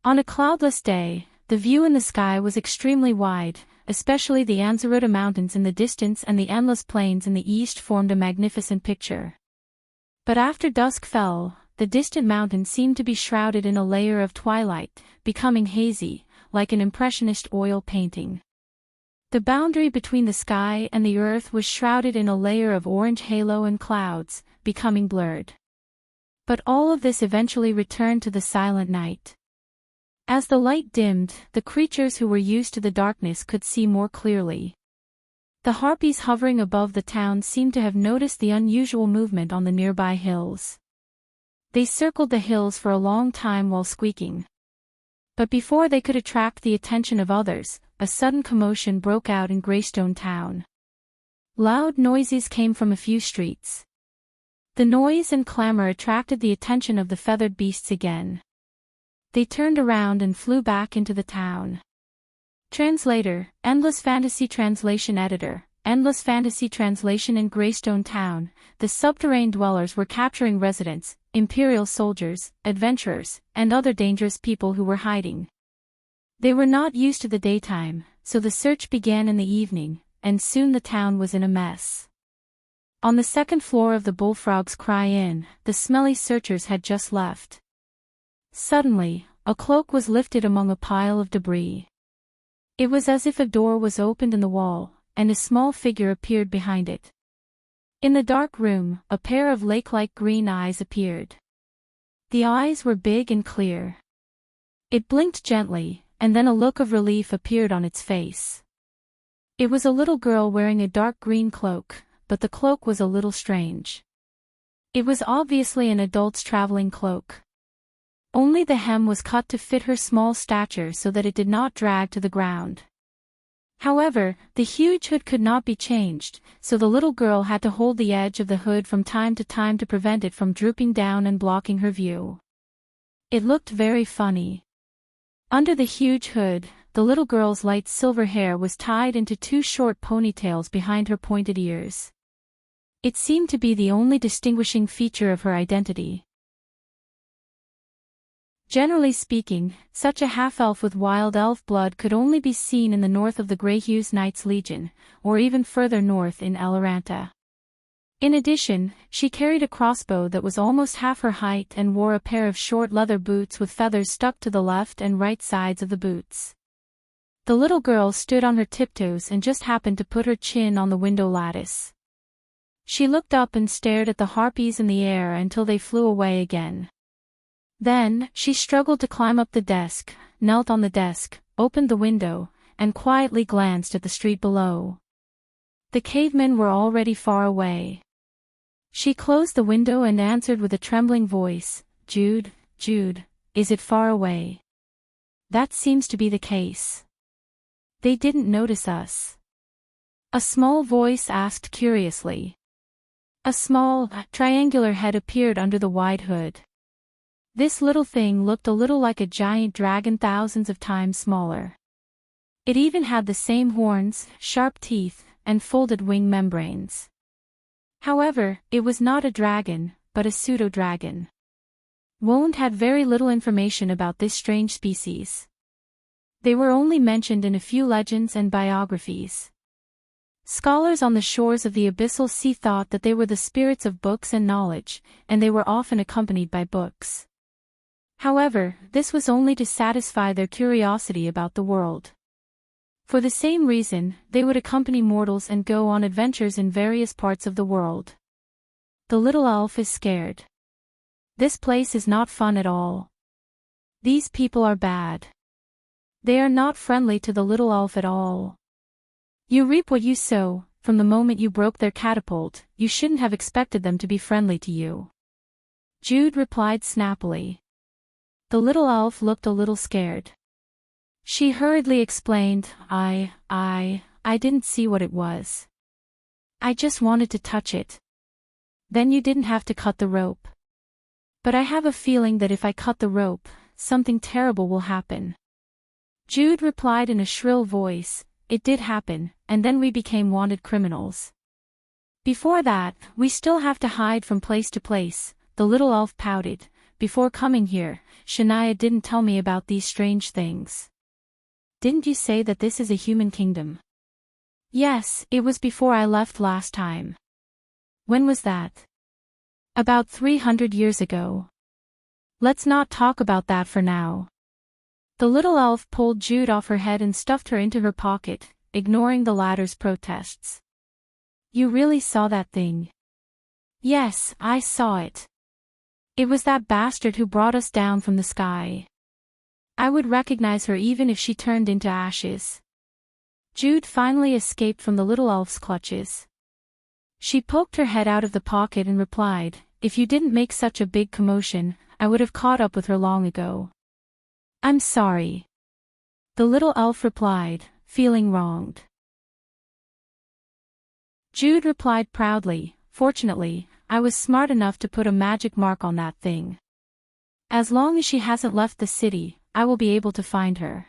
On a cloudless day, the view in the sky was extremely wide, especially the Anzaruta Mountains in the distance and the endless plains in the east formed a magnificent picture. But after dusk fell, the distant mountains seemed to be shrouded in a layer of twilight, becoming hazy, like an impressionist oil painting. The boundary between the sky and the earth was shrouded in a layer of orange halo and clouds, becoming blurred. But all of this eventually returned to the silent night. As the light dimmed, the creatures who were used to the darkness could see more clearly. The harpies hovering above the town seemed to have noticed the unusual movement on the nearby hills. They circled the hills for a long time while squeaking. But before they could attract the attention of others, a sudden commotion broke out in Greystone Town. Loud noises came from a few streets. The noise and clamor attracted the attention of the feathered beasts again. They turned around and flew back into the town. Translator, Endless Fantasy Translation Editor, Endless Fantasy Translation in Greystone Town, the subterranean dwellers were capturing residents, imperial soldiers, adventurers, and other dangerous people who were hiding. They were not used to the daytime, so the search began in the evening, and soon the town was in a mess. On the second floor of the Bullfrog's Cry Inn, the smelly searchers had just left. Suddenly, a cloak was lifted among a pile of debris. It was as if a door was opened in the wall, and a small figure appeared behind it. In the dark room, a pair of lake-like green eyes appeared. The eyes were big and clear. It blinked gently, and then a look of relief appeared on its face. It was a little girl wearing a dark green cloak, but the cloak was a little strange. It was obviously an adult's traveling cloak. Only the hem was cut to fit her small stature so that it did not drag to the ground. However, the huge hood could not be changed, so the little girl had to hold the edge of the hood from time to time to prevent it from drooping down and blocking her view. It looked very funny. Under the huge hood, the little girl's light silver hair was tied into two short ponytails behind her pointed ears. It seemed to be the only distinguishing feature of her identity. Generally speaking, such a half-elf with wild elf blood could only be seen in the north of the Greyhugh's Knights Legion, or even further north in Eloranta. In addition, she carried a crossbow that was almost half her height and wore a pair of short leather boots with feathers stuck to the left and right sides of the boots. The little girl stood on her tiptoes and just happened to put her chin on the window lattice. She looked up and stared at the harpies in the air until they flew away again. Then, she struggled to climb up the desk, knelt on the desk, opened the window, and quietly glanced at the street below. The cavemen were already far away. She closed the window and answered with a trembling voice, "Jude, Jude, is it far away?" "That seems to be the case." "They didn't notice us?" a small voice asked curiously. A small, triangular head appeared under the wide hood. This little thing looked a little like a giant dragon thousands of times smaller. It even had the same horns, sharp teeth, and folded wing membranes. However, it was not a dragon, but a pseudo-dragon. Wond had very little information about this strange species. They were only mentioned in a few legends and biographies. Scholars on the shores of the abyssal sea thought that they were the spirits of books and knowledge, and they were often accompanied by books. However, this was only to satisfy their curiosity about the world. For the same reason, they would accompany mortals and go on adventures in various parts of the world. The little elf is scared. This place is not fun at all. These people are bad. They are not friendly to the little elf at all. You reap what you sow. From the moment you broke their catapult, you shouldn't have expected them to be friendly to you. Jude replied snappily. The little elf looked a little scared. She hurriedly explained, I didn't see what it was. I just wanted to touch it. Then you didn't have to cut the rope. But I have a feeling that if I cut the rope, something terrible will happen. Jude replied in a shrill voice, It did happen, and then we became wanted criminals. Before that, we still have to hide from place to place. The little elf pouted. Before coming here, Shania didn't tell me about these strange things. Didn't you say that this is a human kingdom? Yes, it was before I left last time. When was that? About 300 years ago. Let's not talk about that for now. The little elf pulled Jude off her head and stuffed her into her pocket, ignoring the latter's protests. You really saw that thing? Yes, I saw it. It was that bastard who brought us down from the sky. I would recognize her even if she turned into ashes. Jude finally escaped from the little elf's clutches. She poked her head out of the pocket and replied, If you didn't make such a big commotion, I would have caught up with her long ago. I'm sorry. The little elf replied, feeling wronged. Jude replied proudly, Fortunately, I was smart enough to put a magic mark on that thing. As long as she hasn't left the city, I will be able to find her.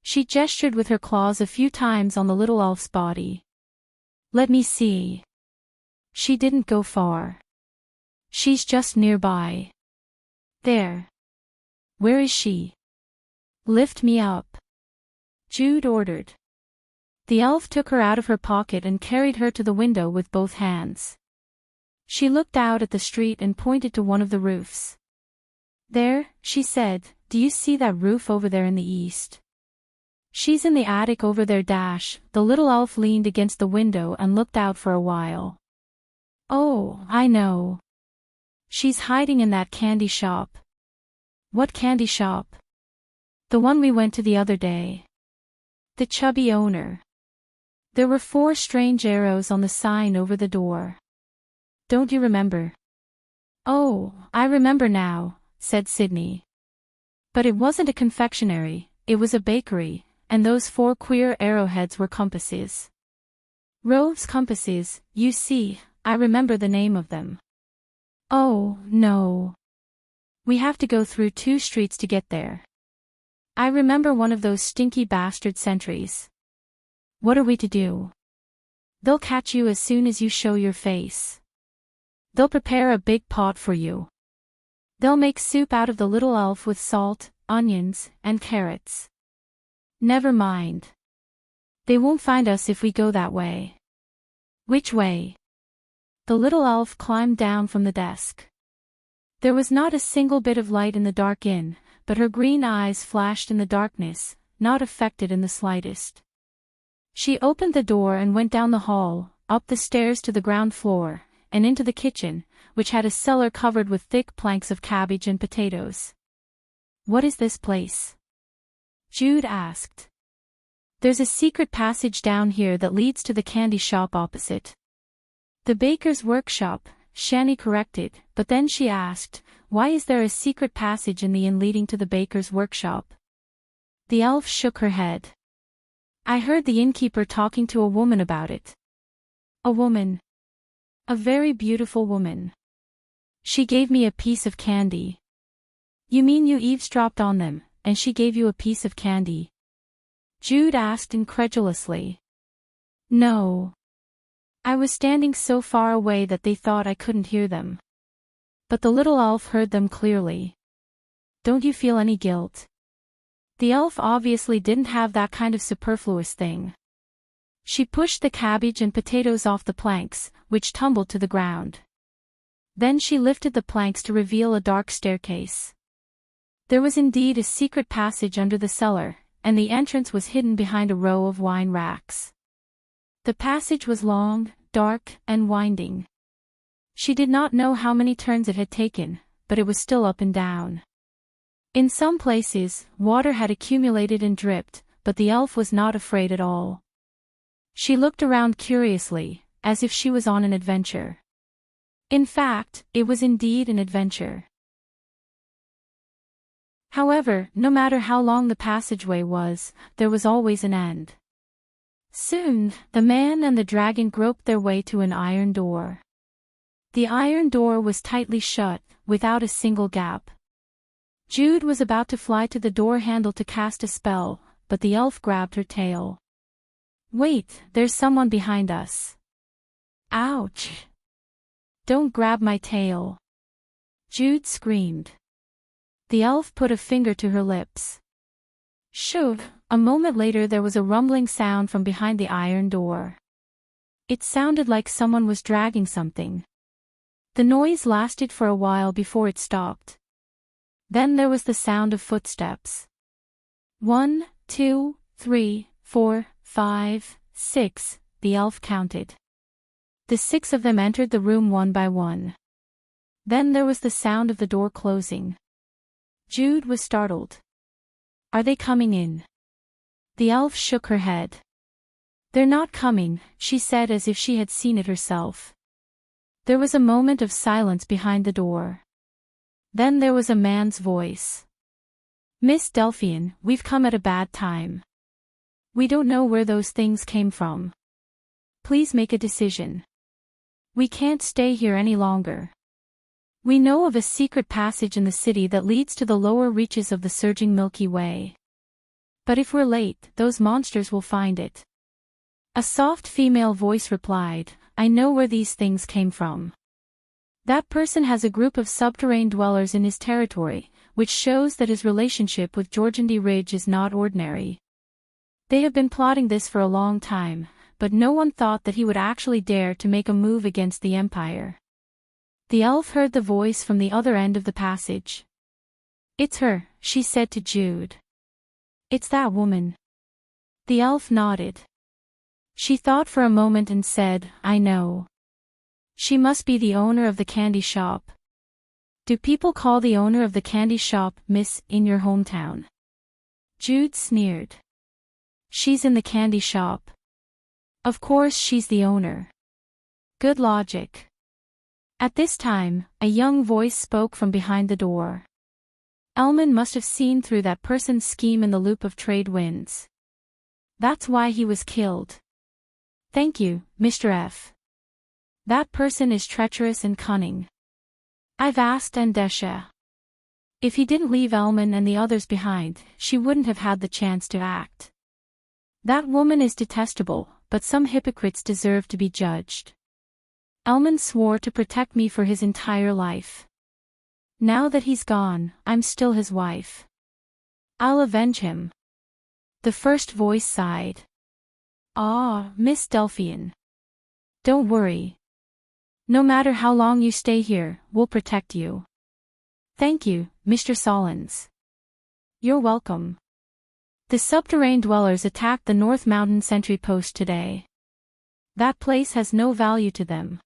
She gestured with her claws a few times on the little elf's body. Let me see. She didn't go far. She's just nearby. There. Where is she? Lift me up. Jude ordered. The elf took her out of her pocket and carried her to the window with both hands. She looked out at the street and pointed to one of the roofs. There, she said, do you see that roof over there in the east? She's in the attic over there. The little elf leaned against the window and looked out for a while. Oh, I know. She's hiding in that candy shop. What candy shop? The one we went to the other day. The chubby owner. There were 4 strange arrows on the sign over the door. Don't you remember? Oh, I remember now, said Sydney. But it wasn't a confectionery, it was a bakery, and those 4 queer arrowheads were compasses. Rove's compasses, you see, I remember the name of them. Oh, no. We have to go through 2 streets to get there. I remember one of those stinky bastard sentries. What are we to do? They'll catch you as soon as you show your face. They'll prepare a big pot for you. They'll make soup out of the little elf with salt, onions, and carrots. Never mind. They won't find us if we go that way. Which way? The little elf climbed down from the desk. There was not a single bit of light in the dark inn, but her green eyes flashed in the darkness, not affected in the slightest. She opened the door and went down the hall, up the stairs to the ground floor, and into the kitchen, which had a cellar covered with thick planks of cabbage and potatoes. What is this place? Jude asked. There's a secret passage down here that leads to the candy shop opposite. The baker's workshop, Shani corrected, but then she asked, why is there a secret passage in the inn leading to the baker's workshop? The elf shook her head. I heard the innkeeper talking to a woman about it. A woman. A very beautiful woman. She gave me a piece of candy. You mean you eavesdropped on them, and she gave you a piece of candy? Jude asked incredulously. No. I was standing so far away that they thought I couldn't hear them. But the little elf heard them clearly. Don't you feel any guilt? The elf obviously didn't have that kind of superfluous thing. She pushed the cabbage and potatoes off the planks, which tumbled to the ground. Then she lifted the planks to reveal a dark staircase. There was indeed a secret passage under the cellar, and the entrance was hidden behind a row of wine racks. The passage was long, dark, and winding. She did not know how many turns it had taken, but it was still up and down. In some places, water had accumulated and dripped, but the elf was not afraid at all. She looked around curiously, as if she was on an adventure. In fact, it was indeed an adventure. However, no matter how long the passageway was, there was always an end. Soon, the man and the dragon groped their way to an iron door. The iron door was tightly shut, without a single gap. Jude was about to fly to the door handle to cast a spell, but the elf grabbed her tail. Wait, there's someone behind us. Ouch! Don't grab my tail. Jude screamed. The elf put a finger to her lips. Shoo! A moment later there was a rumbling sound from behind the iron door. It sounded like someone was dragging something. The noise lasted for a while before it stopped. Then there was the sound of footsteps. 1, 2, 3, 4, 5, 6, the elf counted. The 6 of them entered the room one by one. Then there was the sound of the door closing. Jude was startled. Are they coming in? The elf shook her head. They're not coming, she said as if she had seen it herself. There was a moment of silence behind the door. Then there was a man's voice. Miss Delphian, we've come at a bad time. We don't know where those things came from. Please make a decision. We can't stay here any longer. We know of a secret passage in the city that leads to the lower reaches of the surging Milky Way. But if we're late, those monsters will find it. A soft female voice replied, I know where these things came from. That person has a group of subterranean dwellers in his territory, which shows that his relationship with Georgandy Ridge is not ordinary. They have been plotting this for a long time, but no one thought that he would actually dare to make a move against the Empire. The elf heard the voice from the other end of the passage. It's her, she said to Jude. It's that woman. The elf nodded. She thought for a moment and said, I know. She must be the owner of the candy shop. Do people call the owner of the candy shop Miss in your hometown? Jude sneered. She's in the candy shop. Of course she's the owner. Good logic. At this time, a young voice spoke from behind the door. Elman must have seen through that person's scheme in the loop of trade winds. That's why he was killed. Thank you, Mr. F. That person is treacherous and cunning. I've asked Andesha. If he didn't leave Elman and the others behind, she wouldn't have had the chance to act. That woman is detestable, but some hypocrites deserve to be judged. Elman swore to protect me for his entire life. Now that he's gone, I'm still his wife. I'll avenge him. The first voice sighed. Ah, Miss Delphian. Don't worry. No matter how long you stay here, we'll protect you. Thank you, Mr. Solons. You're welcome. The subterranean dwellers attacked the North Mountain sentry post today. That place has no value to them.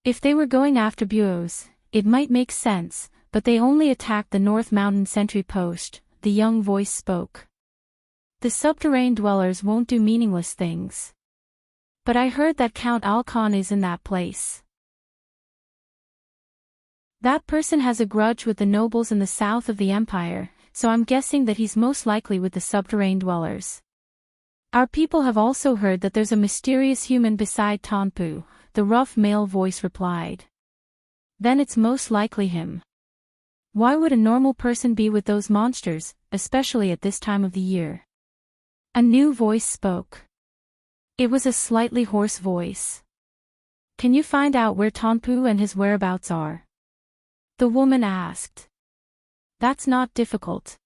If they were going after bureaus, it might make sense, but they only attacked the North Mountain sentry post, the young voice spoke. The subterranean dwellers won't do meaningless things. But I heard that Count Alcon is in that place. That person has a grudge with the nobles in the south of the empire, so I'm guessing that he's most likely with the subterranean dwellers. Our people have also heard that there's a mysterious human beside Tonpu, the rough male voice replied. Then it's most likely him. Why would a normal person be with those monsters, especially at this time of the year? A new voice spoke. It was a slightly hoarse voice. Can you find out where Tonpu and his whereabouts are? The woman asked. That's not difficult.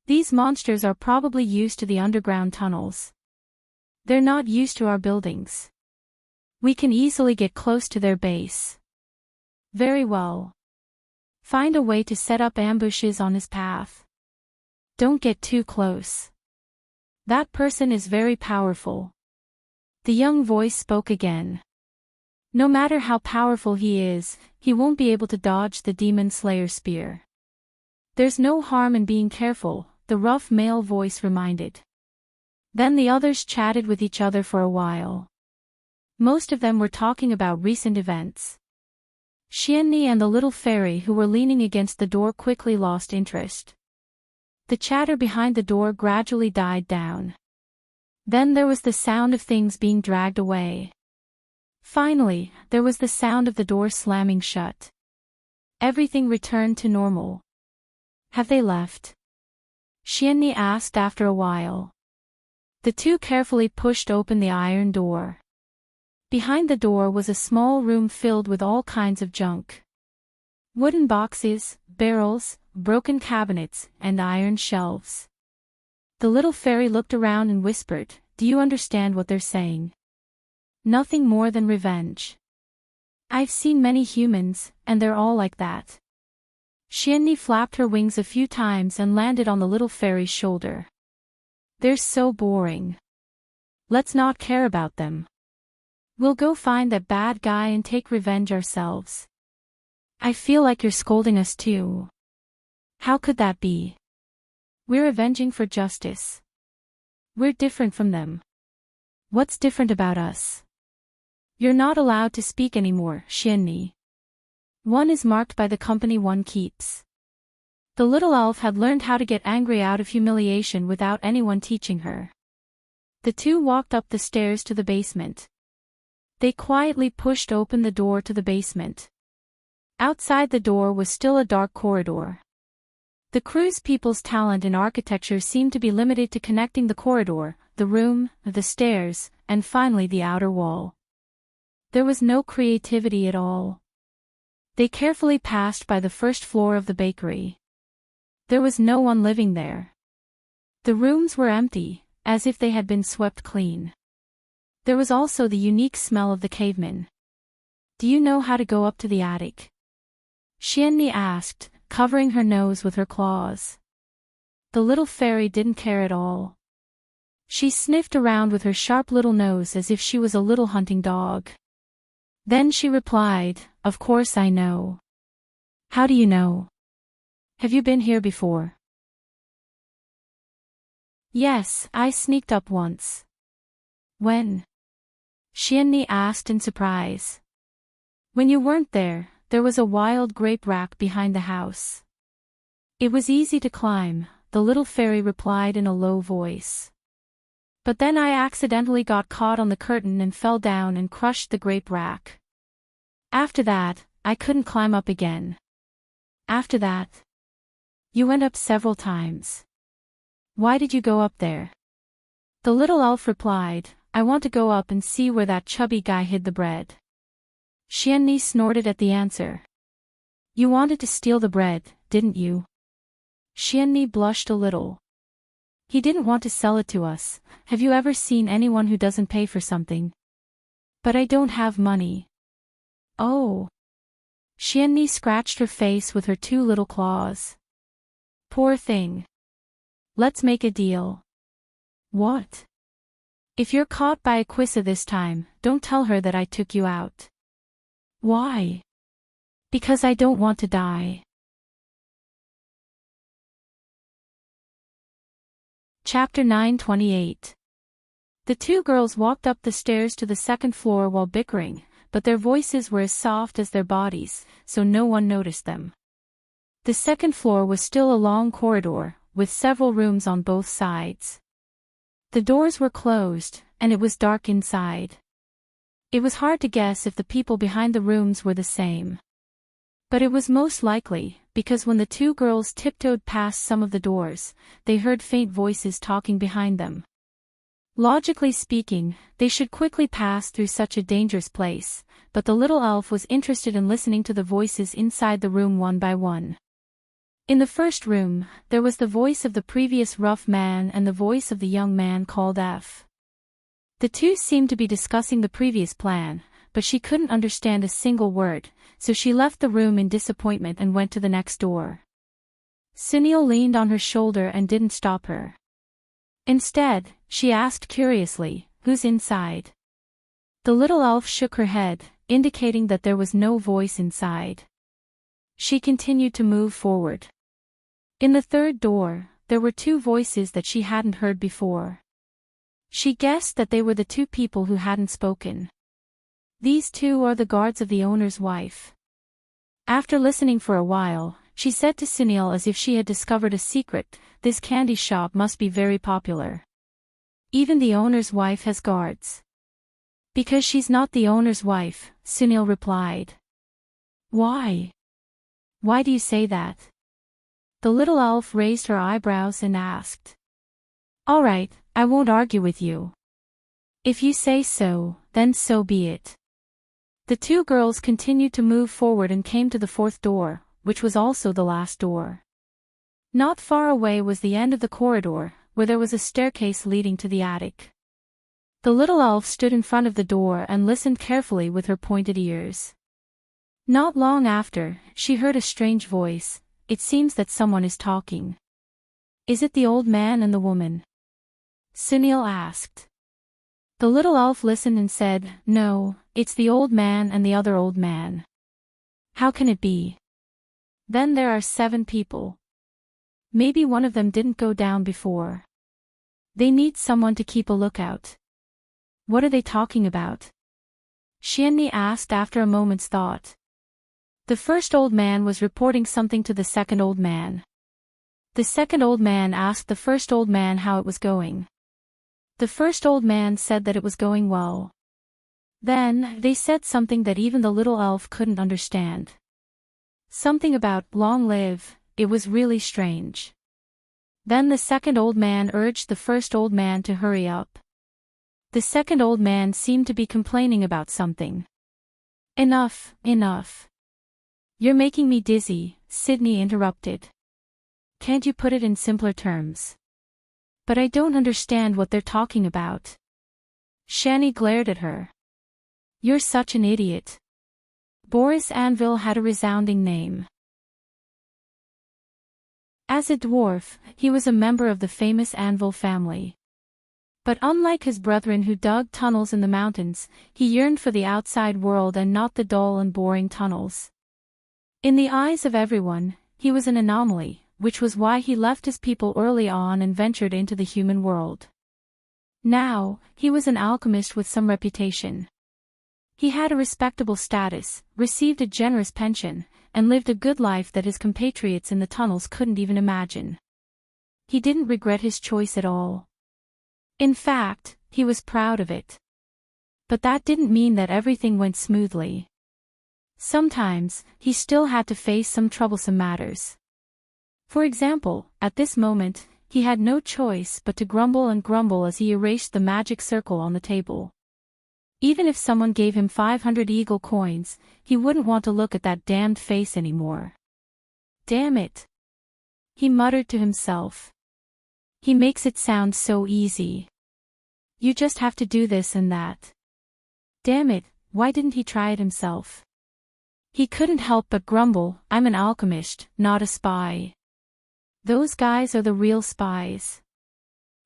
These monsters are probably used to the underground tunnels. They're not used to our buildings. We can easily get close to their base. Very well. Find a way to set up ambushes on his path. Don't get too close. That person is very powerful. The young voice spoke again. No matter how powerful he is, he won't be able to dodge the Demon Slayer spear. There's no harm in being careful, the rough male voice reminded. Then the others chatted with each other for a while. Most of them were talking about recent events. Xianni and the little fairy who were leaning against the door quickly lost interest. The chatter behind the door gradually died down. Then there was the sound of things being dragged away. Finally, there was the sound of the door slamming shut. Everything returned to normal. Have they left? Xianni asked after a while. The two carefully pushed open the iron door. Behind the door was a small room filled with all kinds of junk. Wooden boxes, barrels, broken cabinets, and iron shelves. The little fairy looked around and whispered, "Do you understand what they're saying? Nothing more than revenge. I've seen many humans, and they're all like that." Xianni flapped her wings a few times and landed on the little fairy's shoulder. "They're so boring. Let's not care about them. We'll go find that bad guy and take revenge ourselves." "I feel like you're scolding us too. How could that be? We're avenging for justice. We're different from them. What's different about us?" "You're not allowed to speak anymore, Xianni. One is marked by the company one keeps." The little elf had learned how to get angry out of humiliation without anyone teaching her. The two walked up the stairs to the basement. They quietly pushed open the door to the basement. Outside the door was still a dark corridor. The Cruise people's talent in architecture seemed to be limited to connecting the corridor, the room, the stairs, and finally the outer wall. There was no creativity at all. They carefully passed by the first floor of the bakery. There was no one living there. The rooms were empty, as if they had been swept clean. There was also the unique smell of the cavemen. "Do you know how to go up to the attic?" Xianni asked, covering her nose with her claws. The little fairy didn't care at all. She sniffed around with her sharp little nose as if she was a little hunting dog. Then she replied, "Of course I know." "How do you know? Have you been here before?" Yes, I sneaked up once. When? Xianni asked in surprise. When you weren't there, there was a wild grape rack behind the house. It was easy to climb, the little fairy replied in a low voice. But then I accidentally got caught on the curtain and fell down and crushed the grape rack. After that, I couldn't climb up again. After that? You went up several times. Why did you go up there? The little elf replied, I want to go up and see where that chubby guy hid the bread. Xianni snorted at the answer. You wanted to steal the bread, didn't you? Xianni blushed a little. He didn't want to sell it to us. Have you ever seen anyone who doesn't pay for something? But I don't have money. Oh. Xianni scratched her face with her two little claws. Poor thing. Let's make a deal. What? If you're caught by Aquisa this time, don't tell her that I took you out. Why? Because I don't want to die. Chapter 9:28. The two girls walked up the stairs to the second floor while bickering, but their voices were as soft as their bodies, so no one noticed them. The second floor was still a long corridor, with several rooms on both sides. The doors were closed, and it was dark inside. It was hard to guess if the people behind the rooms were the same. But it was most likely, because when the two girls tiptoed past some of the doors, they heard faint voices talking behind them. Logically speaking, they should quickly pass through such a dangerous place, but the little elf was interested in listening to the voices inside the room one by one. In the first room, there was the voice of the previous rough man and the voice of the young man called F. The two seemed to be discussing the previous plan, but she couldn't understand a single word, so she left the room in disappointment and went to the next door. Sunil leaned on her shoulder and didn't stop her. Instead, she asked curiously, "Who's inside?" The little elf shook her head, indicating that there was no voice inside. She continued to move forward. In the third door, there were two voices that she hadn't heard before. She guessed that they were the two people who hadn't spoken. These two are the guards of the owner's wife. After listening for a while, she said to Sunil as if she had discovered a secret, "This candy shop must be very popular. Even the owner's wife has guards." "Because she's not the owner's wife," Sunil replied. "Why? Why do you say that?" The little elf raised her eyebrows and asked. "All right, I won't argue with you. If you say so, then so be it." The two girls continued to move forward and came to the fourth door, which was also the last door. Not far away was the end of the corridor, where there was a staircase leading to the attic. The little elf stood in front of the door and listened carefully with her pointed ears. Not long after, she heard a strange voice. It seems that someone is talking. "Is it the old man and the woman?" Sunil asked. The little elf listened and said, "No, it's the old man and the other old man." "How can it be? Then there are 7 people. Maybe one of them didn't go down before. They need someone to keep a lookout." "What are they talking about?" Xianni asked after a moment's thought. The first old man was reporting something to the second old man. The second old man asked the first old man how it was going. The first old man said that it was going well. Then, they said something that even the little elf couldn't understand. Something about "long live." It was really strange. Then the second old man urged the first old man to hurry up. The second old man seemed to be complaining about something. "Enough, enough. You're making me dizzy," Sydney interrupted. "Can't you put it in simpler terms?" "But I don't understand what they're talking about." Shani glared at her. "You're such an idiot." Boris Anvil had a resounding name. As a dwarf, he was a member of the famous Anvil family. But unlike his brethren who dug tunnels in the mountains, he yearned for the outside world and not the dull and boring tunnels. In the eyes of everyone, he was an anomaly, which was why he left his people early on and ventured into the human world. Now, he was an alchemist with some reputation. He had a respectable status, received a generous pension, and lived a good life that his compatriots in the tunnels couldn't even imagine. He didn't regret his choice at all. In fact, he was proud of it. But that didn't mean that everything went smoothly. Sometimes, he still had to face some troublesome matters. For example, at this moment, he had no choice but to grumble and grumble as he erased the magic circle on the table. Even if someone gave him 500 eagle coins, he wouldn't want to look at that damned face anymore. Damn it! He muttered to himself. He makes it sound so easy. You just have to do this and that. Damn it, why didn't he try it himself? He couldn't help but grumble, I'm an alchemist, not a spy. Those guys are the real spies.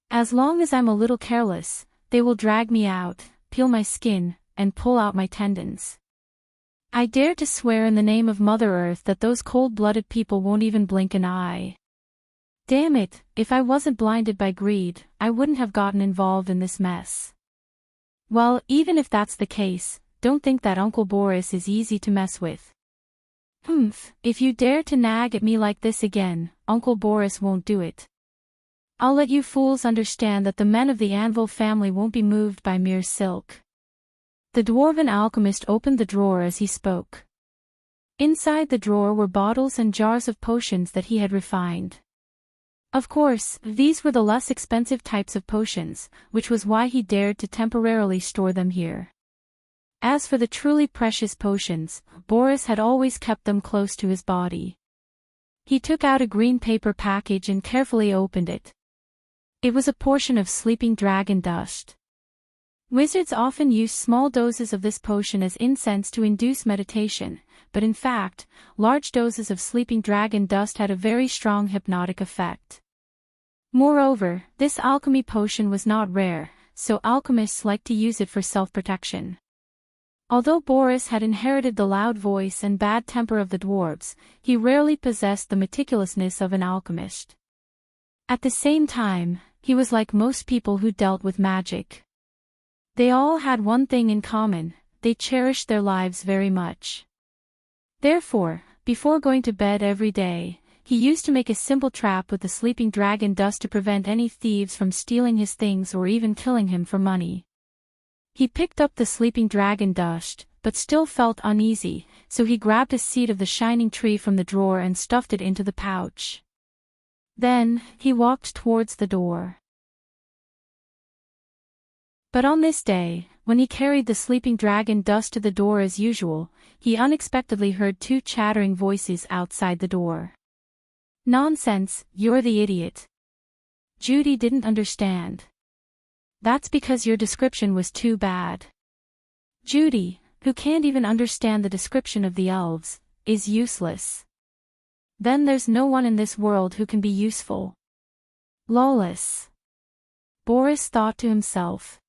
As long as I'm a little careless, they will drag me out, peel my skin, and pull out my tendons. I dare to swear in the name of Mother Earth that those cold-blooded people won't even blink an eye. Damn it, if I wasn't blinded by greed, I wouldn't have gotten involved in this mess. Well, even if that's the case, don't think that Uncle Boris is easy to mess with. If you dare to nag at me like this again, Uncle Boris won't do it. I'll let you fools understand that the men of the Anvil family won't be moved by mere silk. The dwarven alchemist opened the drawer as he spoke. Inside the drawer were bottles and jars of potions that he had refined. Of course, these were the less expensive types of potions, which was why he dared to temporarily store them here. As for the truly precious potions, Boris had always kept them close to his body. He took out a green paper package and carefully opened it. It was a portion of sleeping dragon dust. Wizards often use small doses of this potion as incense to induce meditation, but in fact, large doses of sleeping dragon dust had a very strong hypnotic effect. Moreover, this alchemy potion was not rare, so alchemists liked to use it for self-protection. Although Boris had inherited the loud voice and bad temper of the dwarves, he rarely possessed the meticulousness of an alchemist. At the same time, he was like most people who dealt with magic. They all had one thing in common, they cherished their lives very much. Therefore, before going to bed every day, he used to make a simple trap with the sleeping dragon dust to prevent any thieves from stealing his things or even killing him for money. He picked up the sleeping dragon dust, but still felt uneasy, so he grabbed a seed of the shining tree from the drawer and stuffed it into the pouch. Then, he walked towards the door. But on this day, when he carried the sleeping dragon dust to the door as usual, he unexpectedly heard two chattering voices outside the door. Nonsense, you're the idiot. Judy didn't understand. That's because your description was too bad. Judy, who can't even understand the description of the elves, is useless. Then there's no one in this world who can be useful. Lawless. Boris thought to himself.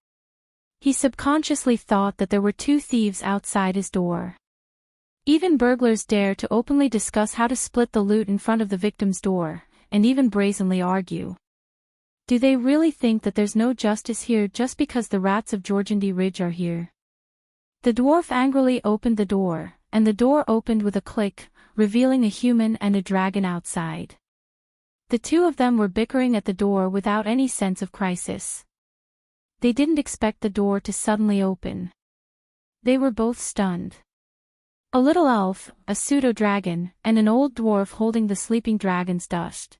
He subconsciously thought that there were two thieves outside his door. Even burglars dare to openly discuss how to split the loot in front of the victim's door, and even brazenly argue. Do they really think that there's no justice here just because the rats of Georgandy Ridge are here? The dwarf angrily opened the door, and the door opened with a click, revealing a human and a dragon outside. The two of them were bickering at the door without any sense of crisis. They didn't expect the door to suddenly open. They were both stunned. A little elf, a pseudo-dragon, and an old dwarf holding the sleeping dragon's dust.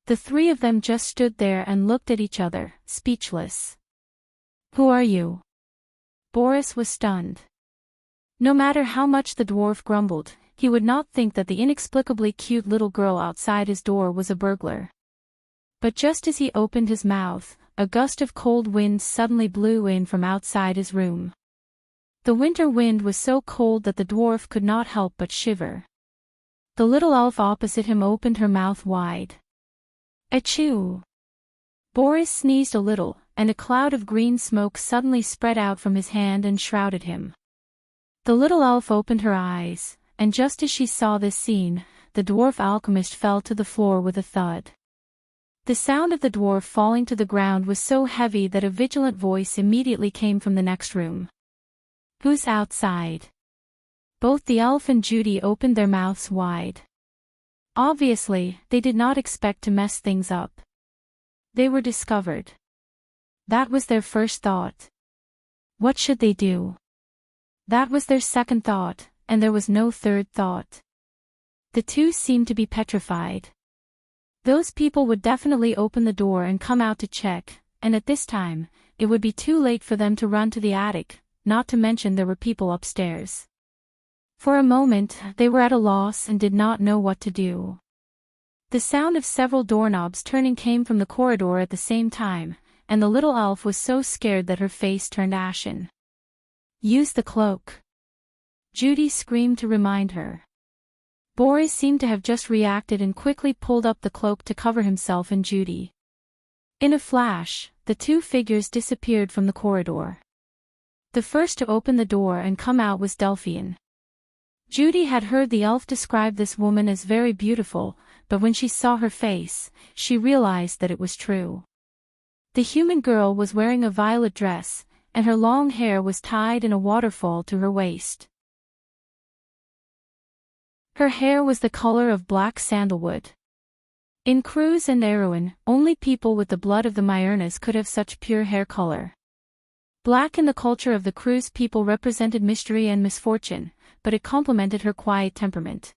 The three of them just stood there and looked at each other, speechless. Who are you? Boris was stunned. No matter how much the dwarf grumbled, he would not think that the inexplicably cute little girl outside his door was a burglar. But just as he opened his mouth, a gust of cold wind suddenly blew in from outside his room. The winter wind was so cold that the dwarf could not help but shiver. The little elf opposite him opened her mouth wide. Achoo! Boris sneezed a little, and a cloud of green smoke suddenly spread out from his hand and shrouded him. The little elf opened her eyes, and just as she saw this scene, the dwarf alchemist fell to the floor with a thud. The sound of the dwarf falling to the ground was so heavy that a vigilant voice immediately came from the next room. "Who's outside?" Both the elf and Judy opened their mouths wide. Obviously, they did not expect to mess things up. They were discovered. That was their first thought. What should they do? That was their second thought, and there was no third thought. The two seemed to be petrified. Those people would definitely open the door and come out to check, and at this time, it would be too late for them to run to the attic, not to mention there were people upstairs. For a moment, they were at a loss and did not know what to do. The sound of several doorknobs turning came from the corridor at the same time, and the little elf was so scared that her face turned ashen. "Use the cloak," Judy screamed to remind her. Boris seemed to have just reacted and quickly pulled up the cloak to cover himself and Judy. In a flash, the two figures disappeared from the corridor. The first to open the door and come out was Delphian. Judy had heard the elf describe this woman as very beautiful, but when she saw her face, she realized that it was true. The human girl was wearing a violet dress, and her long hair was tied in a waterfall to her waist. Her hair was the color of black sandalwood. In Cruz and Erwin, only people with the blood of the Myrnas could have such pure hair color. Black in the culture of the Cruz people represented mystery and misfortune, but it complemented her quiet temperament.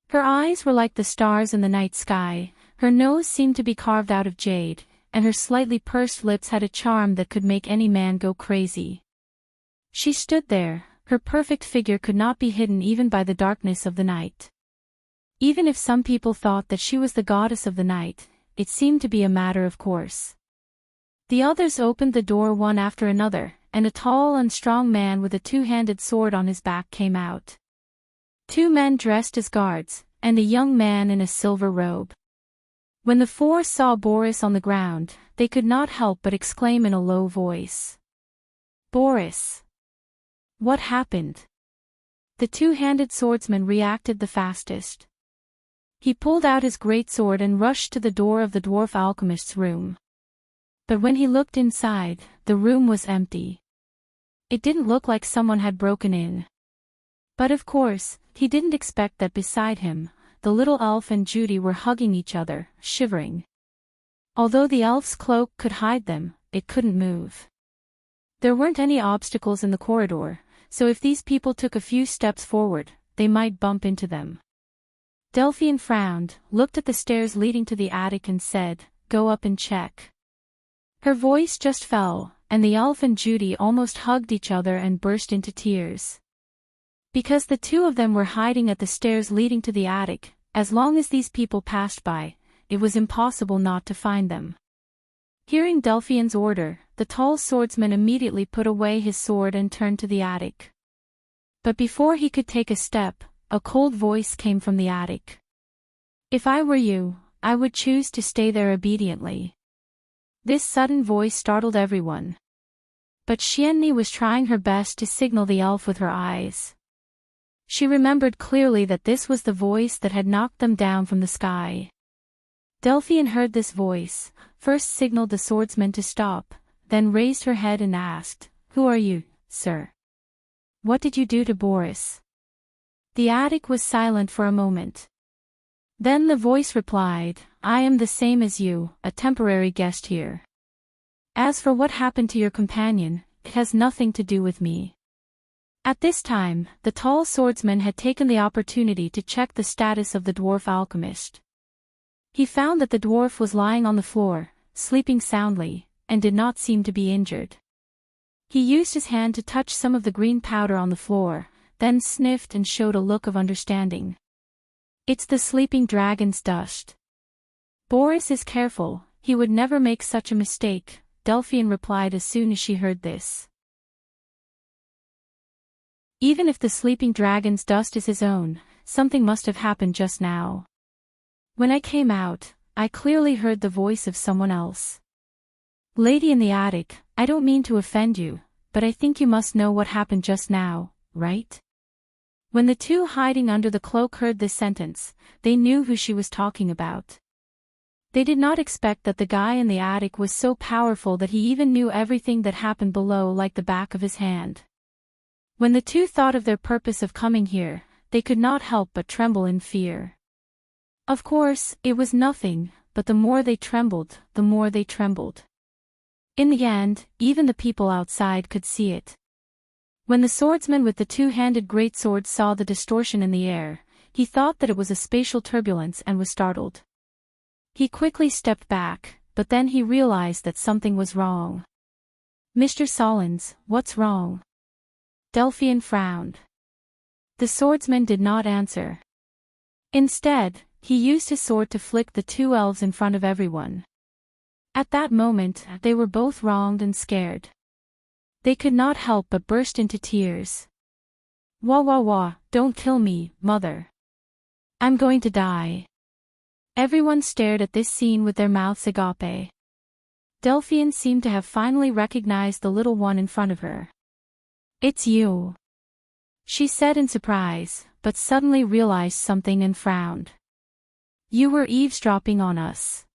Her eyes were like the stars in the night sky, her nose seemed to be carved out of jade, and her slightly pursed lips had a charm that could make any man go crazy. She stood there, her perfect figure could not be hidden even by the darkness of the night. Even if some people thought that she was the goddess of the night, it seemed to be a matter of course. The others opened the door one after another, and a tall and strong man with a two-handed sword on his back came out. Two men dressed as guards, and a young man in a silver robe. When the four saw Boris on the ground, they could not help but exclaim in a low voice. "Boris! What happened?" The two-handed swordsman reacted the fastest. He pulled out his greatsword and rushed to the door of the dwarf alchemist's room. But when he looked inside, the room was empty. It didn't look like someone had broken in. But of course, he didn't expect that beside him, the little elf and Judy were hugging each other, shivering. Although the elf's cloak could hide them, it couldn't move. There weren't any obstacles in the corridor, so if these people took a few steps forward, they might bump into them. Delphian frowned, looked at the stairs leading to the attic and said, "Go up and check." Her voice just fell, and the elf and Judy almost hugged each other and burst into tears. Because the two of them were hiding at the stairs leading to the attic, as long as these people passed by, it was impossible not to find them. Hearing Delphian's order, the tall swordsman immediately put away his sword and turned to the attic. But before he could take a step, a cold voice came from the attic. "If I were you, I would choose to stay there obediently." This sudden voice startled everyone. But Xianni was trying her best to signal the elf with her eyes. She remembered clearly that this was the voice that had knocked them down from the sky. Delphian heard this voice, first signaled the swordsman to stop, then raised her head and asked, "Who are you, sir? What did you do to Boris?" The attic was silent for a moment. Then the voice replied, "I am the same as you, a temporary guest here. As for what happened to your companion, it has nothing to do with me." At this time, the tall swordsman had taken the opportunity to check the status of the dwarf alchemist. He found that the dwarf was lying on the floor, sleeping soundly, and did not seem to be injured. He used his hand to touch some of the green powder on the floor, then sniffed and showed a look of understanding. "It's the sleeping dragon's dust." "Boris is careful, he would never make such a mistake," Delphian replied as soon as she heard this. "Even if the sleeping dragon's dust is his own, something must have happened just now. When I came out, I clearly heard the voice of someone else. Lady in the attic, I don't mean to offend you, but I think you must know what happened just now, right?" When the two hiding under the cloak heard this sentence, they knew who she was talking about. They did not expect that the guy in the attic was so powerful that he even knew everything that happened below like the back of his hand. When the two thought of their purpose of coming here, they could not help but tremble in fear. Of course, it was nothing, but the more they trembled, the more they trembled. In the end, even the people outside could see it. When the swordsman with the two-handed greatsword saw the distortion in the air, he thought that it was a spatial turbulence and was startled. He quickly stepped back, but then he realized that something was wrong. "Mr. Solons, what's wrong?" Delphian frowned. The swordsman did not answer. Instead, he used his sword to flick the two elves in front of everyone. At that moment, they were both wronged and scared. They could not help but burst into tears. "Wah wah wah, don't kill me, mother. I'm going to die." Everyone stared at this scene with their mouths agape. Delphian seemed to have finally recognized the little one in front of her. "It's you," she said in surprise, but suddenly realized something and frowned. "You were eavesdropping on us."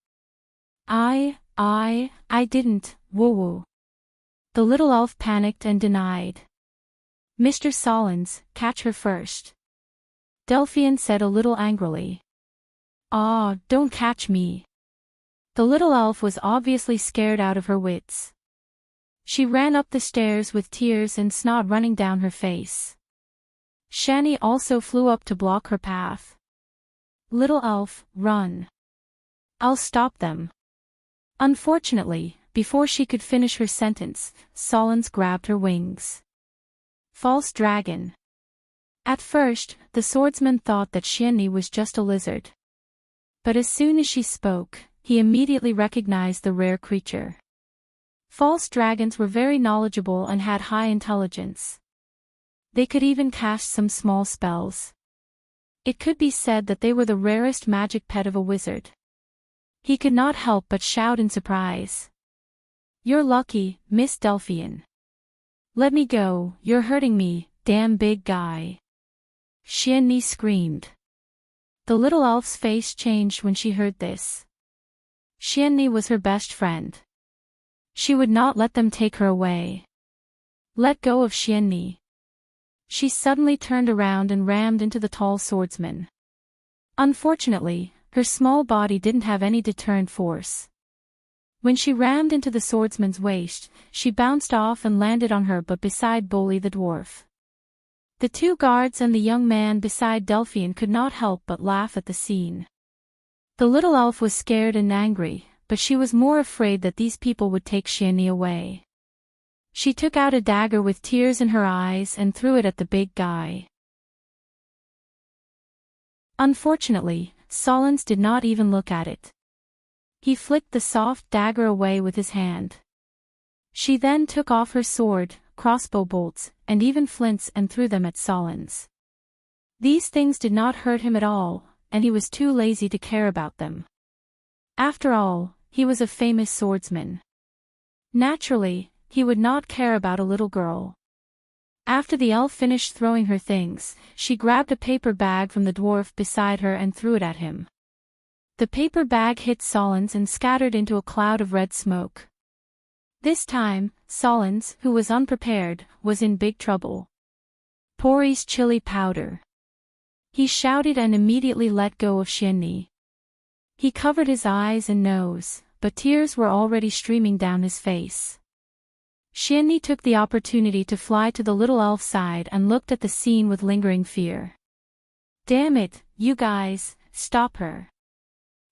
I didn't, woo-woo." The little elf panicked and denied. "Mr. Solons, catch her first," Delphian said a little angrily. "Ah, don't catch me." The little elf was obviously scared out of her wits. She ran up the stairs with tears and snot running down her face. Shani also flew up to block her path. "Little elf, run. I'll stop them." Unfortunately, before she could finish her sentence, Solons grabbed her wings. False dragon. At first, the swordsman thought that Shani was just a lizard. But as soon as she spoke, he immediately recognized the rare creature. False dragons were very knowledgeable and had high intelligence. They could even cast some small spells. It could be said that they were the rarest magic pet of a wizard. He could not help but shout in surprise. "You're lucky, Miss Delphian. Let me go, you're hurting me, damn big guy." Shani screamed. The little elf's face changed when she heard this. Shani was her best friend. She would not let them take her away. "Let go of Shani." She suddenly turned around and rammed into the tall swordsman. Unfortunately, her small body didn't have any deterrent force. When she rammed into the swordsman's waist, she bounced off and landed on her but beside Bolly the dwarf. The two guards and the young man beside Delphian could not help but laugh at the scene. The little elf was scared and angry, but she was more afraid that these people would take Shani away. She took out a dagger with tears in her eyes and threw it at the big guy. Unfortunately, Solons did not even look at it. He flicked the soft dagger away with his hand. She then took off her sword, crossbow bolts, and even flints and threw them at Solons. These things did not hurt him at all, and he was too lazy to care about them. After all, he was a famous swordsman. Naturally, he would not care about a little girl. After the elf finished throwing her things, she grabbed a paper bag from the dwarf beside her and threw it at him. The paper bag hit Solons and scattered into a cloud of red smoke. This time, Solons, who was unprepared, was in big trouble. "Pori's chili powder." He shouted and immediately let go of Shani. He covered his eyes and nose, but tears were already streaming down his face. Shani took the opportunity to fly to the little elf side and looked at the scene with lingering fear. "Damn it, you guys, stop her."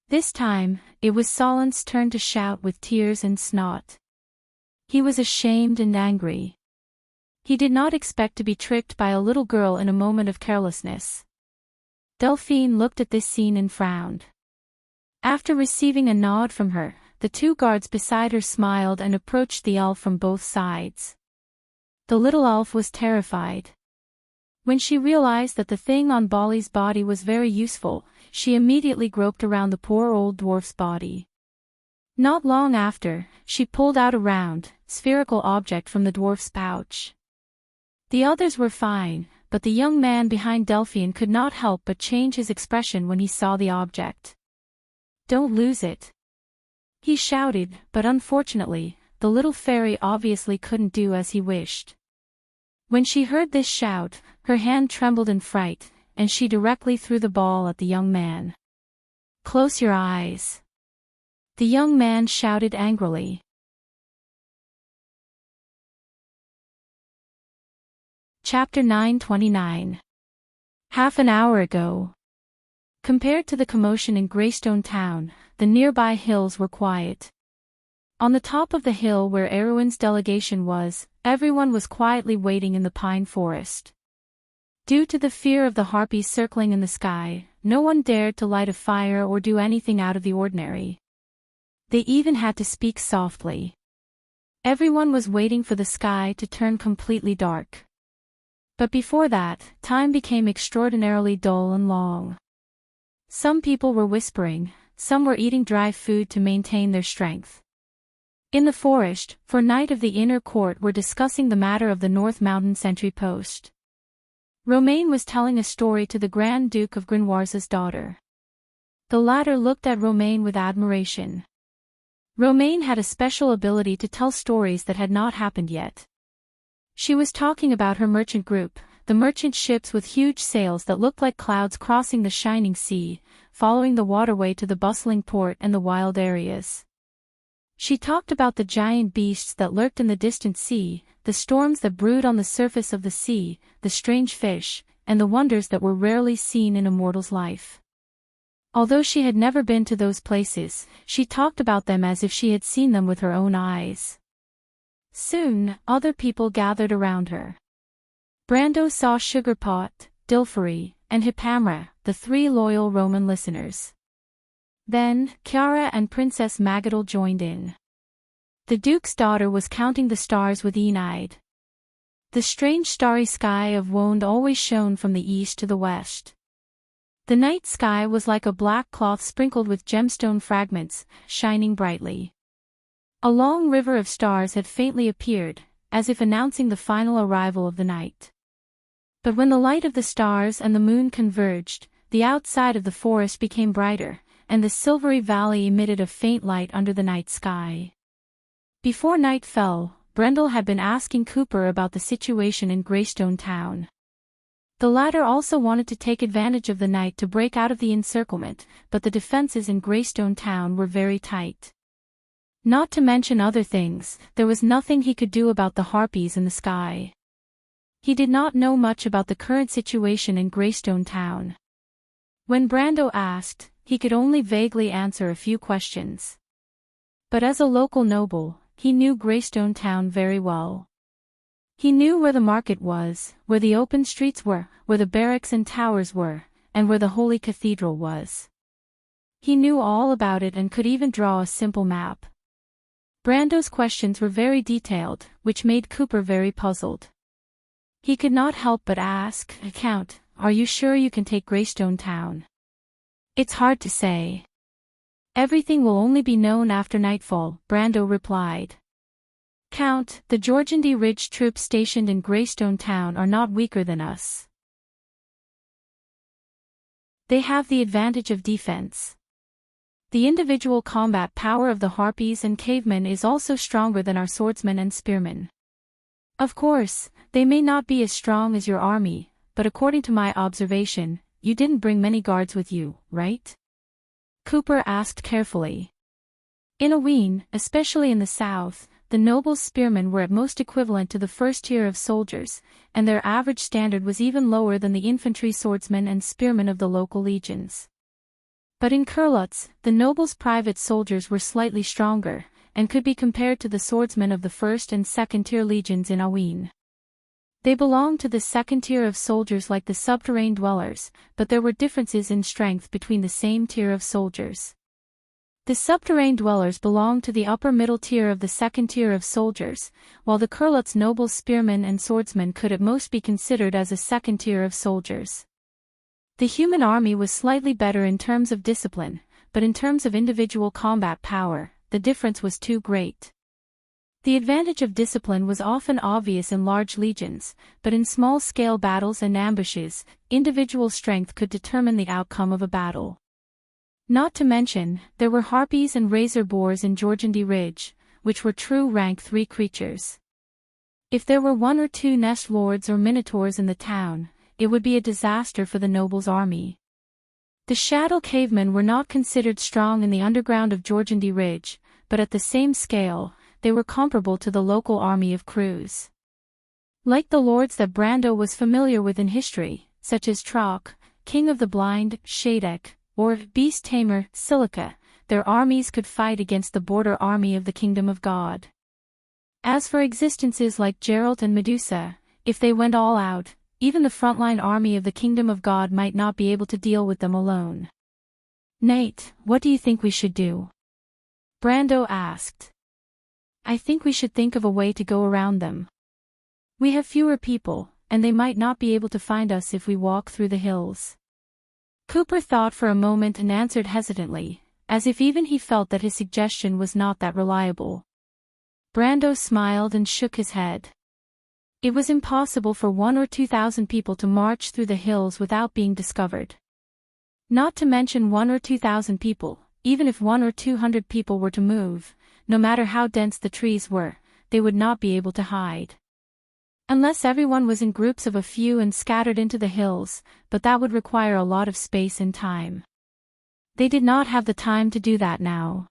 This time, it was Solons' turn to shout with tears and snot. He was ashamed and angry. He did not expect to be tricked by a little girl in a moment of carelessness. Delphine looked at this scene and frowned. After receiving a nod from her, the two guards beside her smiled and approached the elf from both sides. The little elf was terrified. When she realized that the thing on Bolly's body was very useful, she immediately groped around the poor old dwarf's body. Not long after, she pulled out a round, spherical object from the dwarf's pouch. The others were fine, but the young man behind Delphian could not help but change his expression when he saw the object. "Don't lose it!" he shouted, but unfortunately, the little fairy obviously couldn't do as he wished. When she heard this shout, her hand trembled in fright, and she directly threw the ball at the young man. "Close your eyes!" the young man shouted angrily. Chapter 929. Half an hour ago. Compared to the commotion in Greystone Town, the nearby hills were quiet. On the top of the hill where Erwin's delegation was, everyone was quietly waiting in the pine forest. Due to the fear of the harpies circling in the sky, no one dared to light a fire or do anything out of the ordinary. They even had to speak softly. Everyone was waiting for the sky to turn completely dark. But before that, time became extraordinarily dull and long. Some people were whispering, some were eating dry food to maintain their strength. In the forest, for Knight of the Inner Court were discussing the matter of the North Mountain sentry post. Romain was telling a story to the Grand Duke of Grenoir's daughter. The latter looked at Romain with admiration. Romain had a special ability to tell stories that had not happened yet. She was talking about her merchant group, the merchant ships with huge sails that looked like clouds crossing the shining sea, following the waterway to the bustling port and the wild areas. She talked about the giant beasts that lurked in the distant sea, the storms that brewed on the surface of the sea, the strange fish, and the wonders that were rarely seen in a mortal's life. Although she had never been to those places, she talked about them as if she had seen them with her own eyes. Soon, other people gathered around her. Brando saw Sugarpot, Dilfary, and Hippamra, the three loyal Roman listeners. Then, Chiara and Princess Magadal joined in. The Duke's daughter was counting the stars with een-eyed. The strange starry sky of Wonde always shone from the east to the west. The night sky was like a black cloth sprinkled with gemstone fragments, shining brightly. A long river of stars had faintly appeared, as if announcing the final arrival of the night. But when the light of the stars and the moon converged, the outside of the forest became brighter, and the silvery valley emitted a faint light under the night sky. Before night fell, Brendel had been asking Cooper about the situation in Greystone Town. The latter also wanted to take advantage of the night to break out of the encirclement, but the defenses in Greystone Town were very tight. Not to mention other things, there was nothing he could do about the harpies in the sky. He did not know much about the current situation in Greystone Town. When Brando asked, he could only vaguely answer a few questions. But as a local noble, he knew Greystone Town very well. He knew where the market was, where the open streets were, where the barracks and towers were, and where the Holy Cathedral was. He knew all about it and could even draw a simple map. Brando's questions were very detailed, which made Cooper very puzzled. He could not help but ask, "Count, are you sure you can take Greystone Town?" "It's hard to say. Everything will only be known after nightfall," Brando replied. "Count, the Jorgandi Ridge troops stationed in Greystone Town are not weaker than us. They have the advantage of defense. The individual combat power of the harpies and cavemen is also stronger than our swordsmen and spearmen. Of course, they may not be as strong as your army, but according to my observation, you didn't bring many guards with you, right?" Cooper asked carefully. In Aween, especially in the south, the noble spearmen were at most equivalent to the first tier of soldiers, and their average standard was even lower than the infantry swordsmen and spearmen of the local legions. But in Kurlutz, the nobles' private soldiers were slightly stronger, and could be compared to the swordsmen of the first and second tier legions in Aween. They belonged to the second tier of soldiers like the subterranean dwellers, but there were differences in strength between the same tier of soldiers. The subterranean dwellers belonged to the upper middle tier of the second tier of soldiers, while the Kurlutz nobles spearmen and swordsmen could at most be considered as a second tier of soldiers. The human army was slightly better in terms of discipline, but in terms of individual combat power, the difference was too great. The advantage of discipline was often obvious in large legions, but in small-scale battles and ambushes, individual strength could determine the outcome of a battle. Not to mention, there were harpies and razor boars in Jorgandi Ridge, which were true rank 3 creatures. If there were 1 or 2 nest lords or minotaurs in the town, it would be a disaster for the nobles' army. The Shadow Cavemen were not considered strong in the underground of Jorgandi Ridge, but at the same scale, they were comparable to the local army of crews. Like the lords that Brando was familiar with in history, such as Trock, King of the Blind, Shadek, or Beast Tamer, Silica, their armies could fight against the border army of the Kingdom of God. As for existences like Geralt and Medusa, if they went all out, even the frontline army of the Kingdom of God might not be able to deal with them alone. "Nate, what do you think we should do?" Brando asked. "I think we should think of a way to go around them. We have fewer people, and they might not be able to find us if we walk through the hills." Cooper thought for a moment and answered hesitantly, as if even he felt that his suggestion was not that reliable. Brando smiled and shook his head. It was impossible for 1,000 or 2,000 people to march through the hills without being discovered. Not to mention 1,000 or 2,000 people, even if 100 or 200 people were to move, no matter how dense the trees were, they would not be able to hide. Unless everyone was in groups of a few and scattered into the hills, but that would require a lot of space and time. They did not have the time to do that now.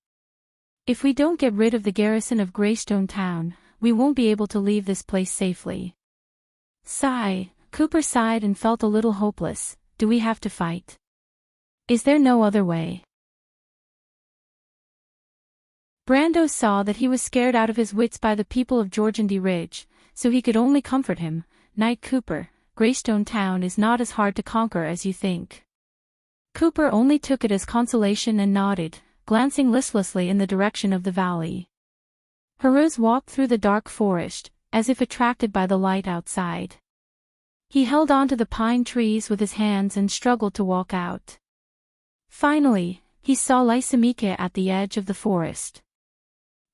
"If we don't get rid of the garrison of Greystone Town, we won't be able to leave this place safely." Cooper sighed and felt a little hopeless. "Do we have to fight? Is there no other way?" Brando saw that he was scared out of his wits by the people of Jorgandi Ridge, so he could only comfort him. "Knight Cooper, Greystone Town is not as hard to conquer as you think." Cooper only took it as consolation and nodded, glancing listlessly in the direction of the valley. Haruz walked through the dark forest, as if attracted by the light outside. He held onto the pine trees with his hands and struggled to walk out. Finally, he saw Lysimachia at the edge of the forest.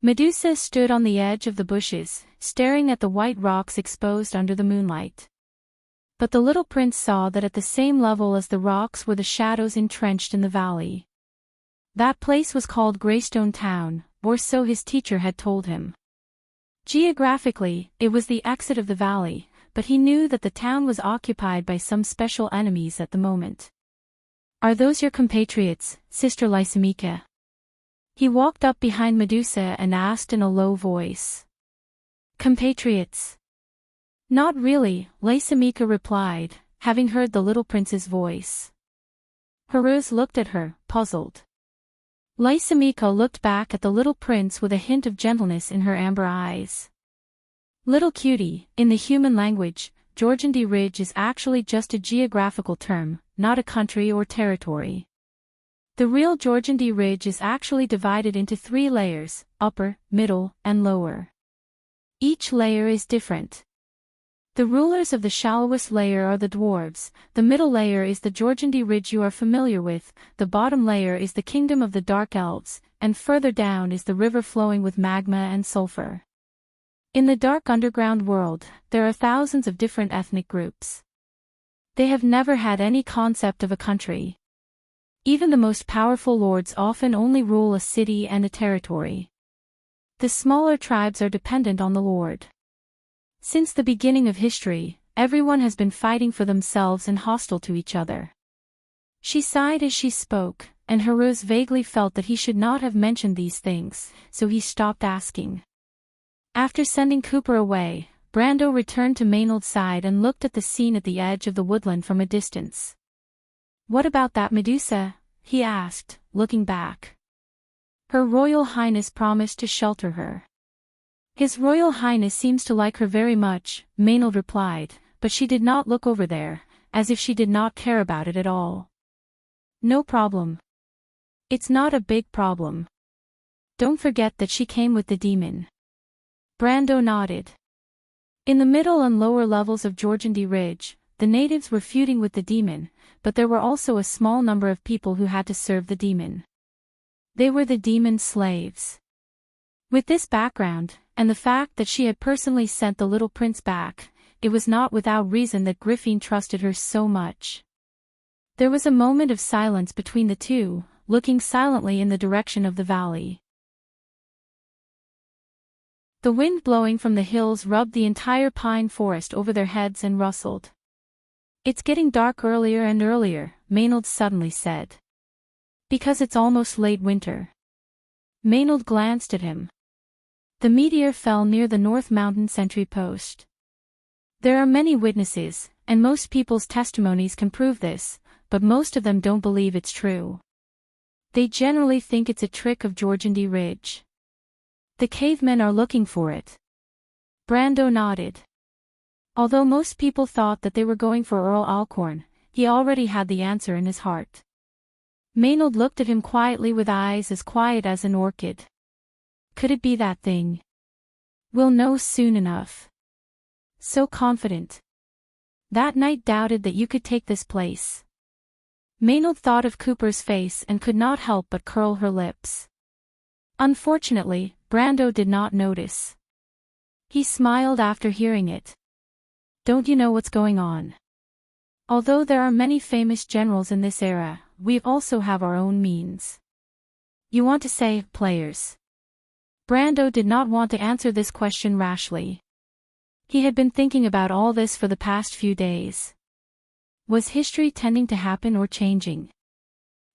Medusa stood on the edge of the bushes, staring at the white rocks exposed under the moonlight. But the little prince saw that at the same level as the rocks were the shadows entrenched in the valley. That place was called Greystone Town, or so his teacher had told him. Geographically, it was the exit of the valley, but he knew that the town was occupied by some special enemies at the moment. "Are those your compatriots, Sister Lysimachia?" He walked up behind Medusa and asked in a low voice. "Compatriots?" "Not really," Lysimachia replied, having heard the little prince's voice. Haruz looked at her, puzzled. Lysimachia looked back at the little prince with a hint of gentleness in her amber eyes. "Little cutie, in the human language, Jorgandi Ridge is actually just a geographical term, not a country or territory. The real Jorgandi Ridge is actually divided into 3 layers, upper, middle, and lower. Each layer is different. The rulers of the shallowest layer are the dwarves, the middle layer is the Jorgandi Ridge you are familiar with, the bottom layer is the kingdom of the dark elves, and further down is the river flowing with magma and sulfur. In the dark underground world, there are thousands of different ethnic groups. They have never had any concept of a country. Even the most powerful lords often only rule a city and a territory. The smaller tribes are dependent on the lord. Since the beginning of history, everyone has been fighting for themselves and hostile to each other." She sighed as she spoke, and Haruz vaguely felt that he should not have mentioned these things, so he stopped asking. After sending Cooper away, Brando returned to Maynard's side and looked at the scene at the edge of the woodland from a distance. "What about that Medusa?" he asked, looking back. "Her Royal Highness promised to shelter her." "His Royal Highness seems to like her very much," Maynard replied, but she did not look over there, as if she did not care about it at all. "No problem. It's not a big problem. Don't forget that she came with the demon." Brando nodded. In the middle and lower levels of Jorgandi Ridge, the natives were feuding with the demon, but there were also a small number of people who had to serve the demon. They were the demon's slaves. With this background, and the fact that she had personally sent the little prince back, it was not without reason that Griffin trusted her so much. There was a moment of silence between the two, looking silently in the direction of the valley. The wind blowing from the hills rubbed the entire pine forest over their heads and rustled. "It's getting dark earlier and earlier," Maynard suddenly said. "Because it's almost late winter." Maynard glanced at him. The meteor fell near the North Mountain sentry post. There are many witnesses, and most people's testimonies can prove this, but most of them don't believe it's true. They generally think it's a trick of Georgandy Ridge. The cavemen are looking for it. Brando nodded. Although most people thought that they were going for Earl Alcorn, he already had the answer in his heart. Maynard looked at him quietly with eyes as quiet as an orchid. Could it be that thing? We'll know soon enough. So confident. That night doubted that you could take this place. Maynard thought of Cooper's face and could not help but curl her lips. Unfortunately, Brando did not notice. He smiled after hearing it. "Don't you know what's going on? Although there are many famous generals in this era, we also have our own means." "You want to say, players?" Brando did not want to answer this question rashly. He had been thinking about all this for the past few days. Was history tending to happen or changing?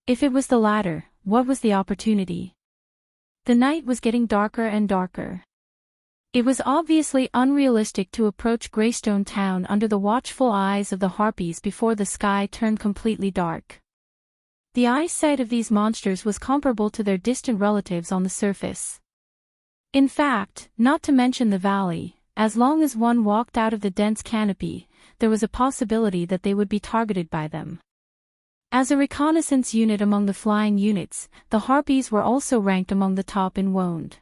If it was the latter, what was the opportunity? The night was getting darker and darker. It was obviously unrealistic to approach Greystone Town under the watchful eyes of the harpies before the sky turned completely dark. The eyesight of these monsters was comparable to their distant relatives on the surface. In fact, not to mention the valley, as long as one walked out of the dense canopy, there was a possibility that they would be targeted by them. As a reconnaissance unit among the flying units, the harpies were also ranked among the top in Wound.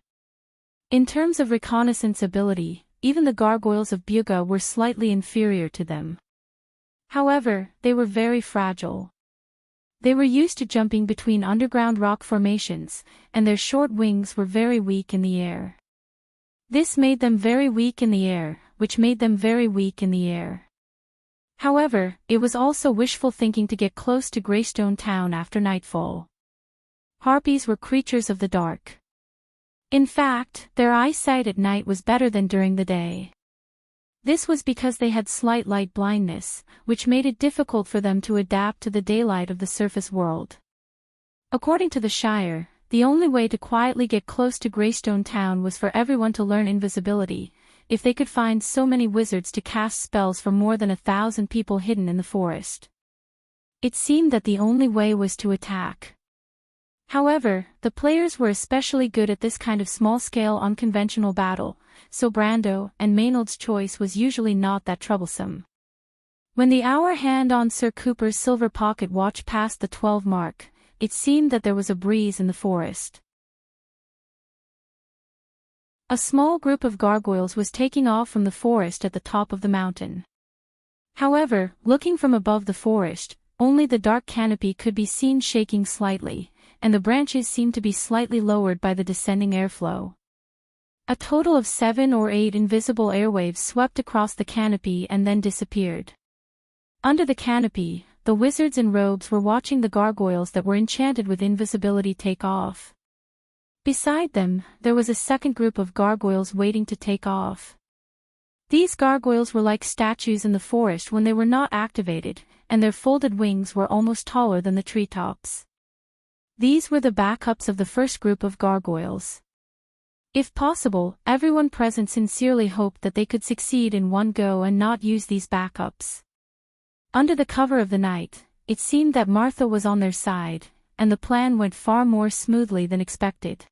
In terms of reconnaissance ability, even the gargoyles of Buga were slightly inferior to them. However, they were very fragile. They were used to jumping between underground rock formations, and their short wings were very weak in the air. This made them very weak in the air, which made them very weak in the air. However, it was also wishful thinking to get close to Greystone Town after nightfall. Harpies were creatures of the dark. In fact, their eyesight at night was better than during the day. This was because they had slight light blindness, which made it difficult for them to adapt to the daylight of the surface world. According to the Shire, the only way to quietly get close to Greystone Town was for everyone to learn invisibility, if they could find so many wizards to cast spells for more than 1,000 people hidden in the forest. It seemed that the only way was to attack. However, the players were especially good at this kind of small-scale unconventional battle, so Brando and Maynard's choice was usually not that troublesome. When the hour hand on Sir Cooper's silver pocket watch passed the 12 mark, it seemed that there was a breeze in the forest. A small group of gargoyles was taking off from the forest at the top of the mountain. However, looking from above the forest, only the dark canopy could be seen shaking slightly, and the branches seemed to be slightly lowered by the descending airflow. A total of 7 or 8 invisible airwaves swept across the canopy and then disappeared. Under the canopy, the wizards in robes were watching the gargoyles that were enchanted with invisibility take off. Beside them, there was a second group of gargoyles waiting to take off. These gargoyles were like statues in the forest when they were not activated, and their folded wings were almost taller than the treetops. These were the backups of the first group of gargoyles. If possible, everyone present sincerely hoped that they could succeed in one go and not use these backups. Under the cover of the night, it seemed that Martha was on their side, and the plan went far more smoothly than expected.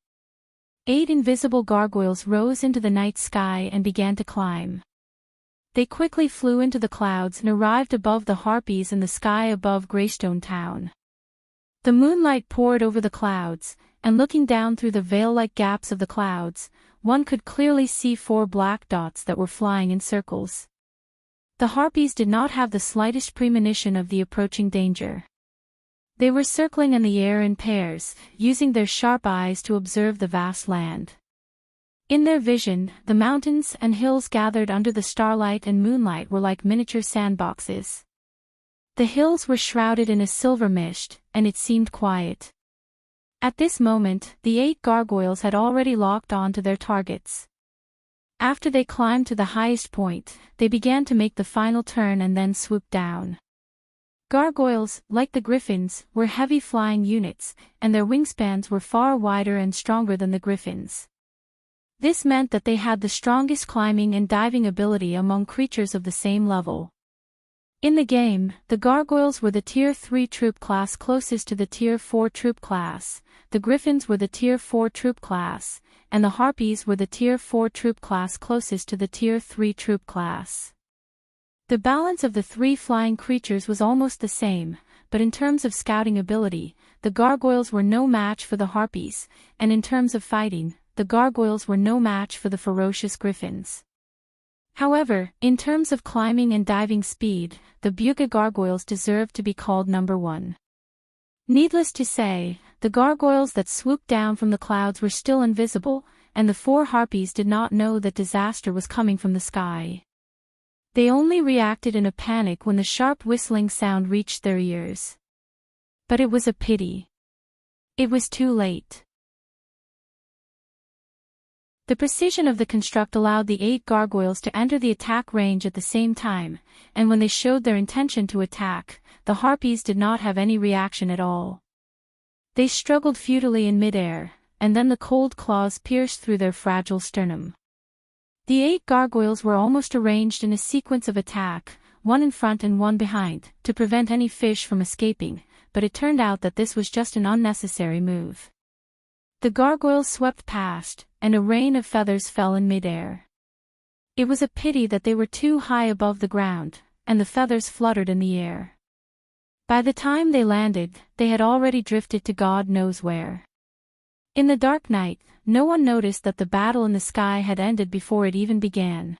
8 invisible gargoyles rose into the night sky and began to climb. They quickly flew into the clouds and arrived above the harpies in the sky above Greystone Town. The moonlight poured over the clouds, and looking down through the veil-like gaps of the clouds, one could clearly see 4 black dots that were flying in circles. The harpies did not have the slightest premonition of the approaching danger. They were circling in the air in pairs, using their sharp eyes to observe the vast land. In their vision, the mountains and hills gathered under the starlight and moonlight were like miniature sandboxes. The hills were shrouded in a silver mist, and it seemed quiet. At this moment, the 8 gargoyles had already locked on to their targets. After they climbed to the highest point, they began to make the final turn and then swoop down. Gargoyles, like the griffins, were heavy flying units, and their wingspans were far wider and stronger than the griffins. This meant that they had the strongest climbing and diving ability among creatures of the same level. In the game, the gargoyles were the Tier 3 troop class closest to the Tier 4 troop class, the griffins were the Tier 4 troop class, and the harpies were the Tier 4 troop class closest to the Tier 3 troop class. The balance of the 3 flying creatures was almost the same, but in terms of scouting ability, the gargoyles were no match for the harpies, and in terms of fighting, the gargoyles were no match for the ferocious griffins. However, in terms of climbing and diving speed, the Buga gargoyles deserved to be called number 1. Needless to say, the gargoyles that swooped down from the clouds were still invisible, and the 4 harpies did not know that disaster was coming from the sky. They only reacted in a panic when the sharp whistling sound reached their ears. But it was a pity. It was too late. The precision of the construct allowed the 8 gargoyles to enter the attack range at the same time, and when they showed their intention to attack, the harpies did not have any reaction at all. They struggled futilely in midair, and then the cold claws pierced through their fragile sternum. The 8 gargoyles were almost arranged in a sequence of attack, one in front and one behind, to prevent any fish from escaping, but it turned out that this was just an unnecessary move. The gargoyles swept past, and a rain of feathers fell in midair. It was a pity that they were too high above the ground, and the feathers fluttered in the air. By the time they landed, they had already drifted to God knows where. In the dark night, no one noticed that the battle in the sky had ended before it even began.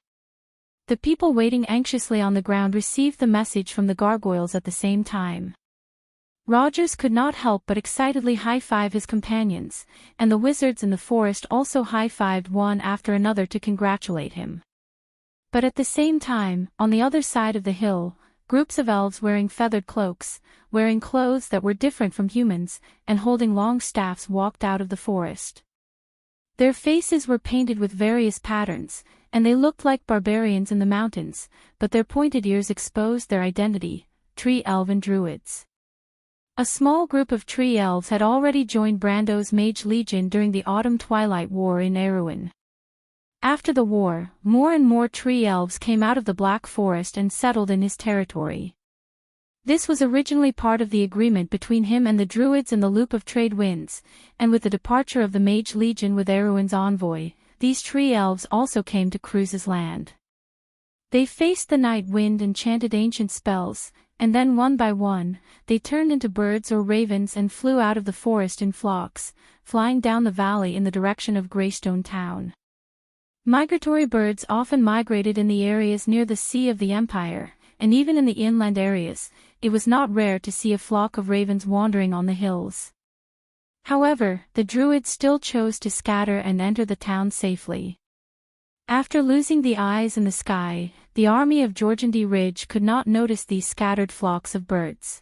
The people waiting anxiously on the ground received the message from the gargoyles at the same time. Rogers could not help but excitedly high-five his companions, and the wizards in the forest also high-fived one after another to congratulate him. But at the same time, on the other side of the hill, groups of elves wearing feathered cloaks, wearing clothes that were different from humans, and holding long staffs walked out of the forest. Their faces were painted with various patterns, and they looked like barbarians in the mountains, but their pointed ears exposed their identity, tree elven druids. A small group of tree elves had already joined Brando's Mage Legion during the Autumn Twilight War in Erewhon. After the war, more and more tree elves came out of the Black Forest and settled in his territory. This was originally part of the agreement between him and the Druids in the Loop of Trade Winds, and with the departure of the Mage Legion with Erewhon's envoy, these tree elves also came to Cruz's land. They faced the night wind and chanted ancient spells, and then one by one, they turned into birds or ravens and flew out of the forest in flocks, flying down the valley in the direction of Greystone Town. Migratory birds often migrated in the areas near the Sea of the Empire, and even in the inland areas, it was not rare to see a flock of ravens wandering on the hills. However, the Druids still chose to scatter and enter the town safely. After losing the eyes in the sky, the army of Jorgendy Ridge could not notice these scattered flocks of birds.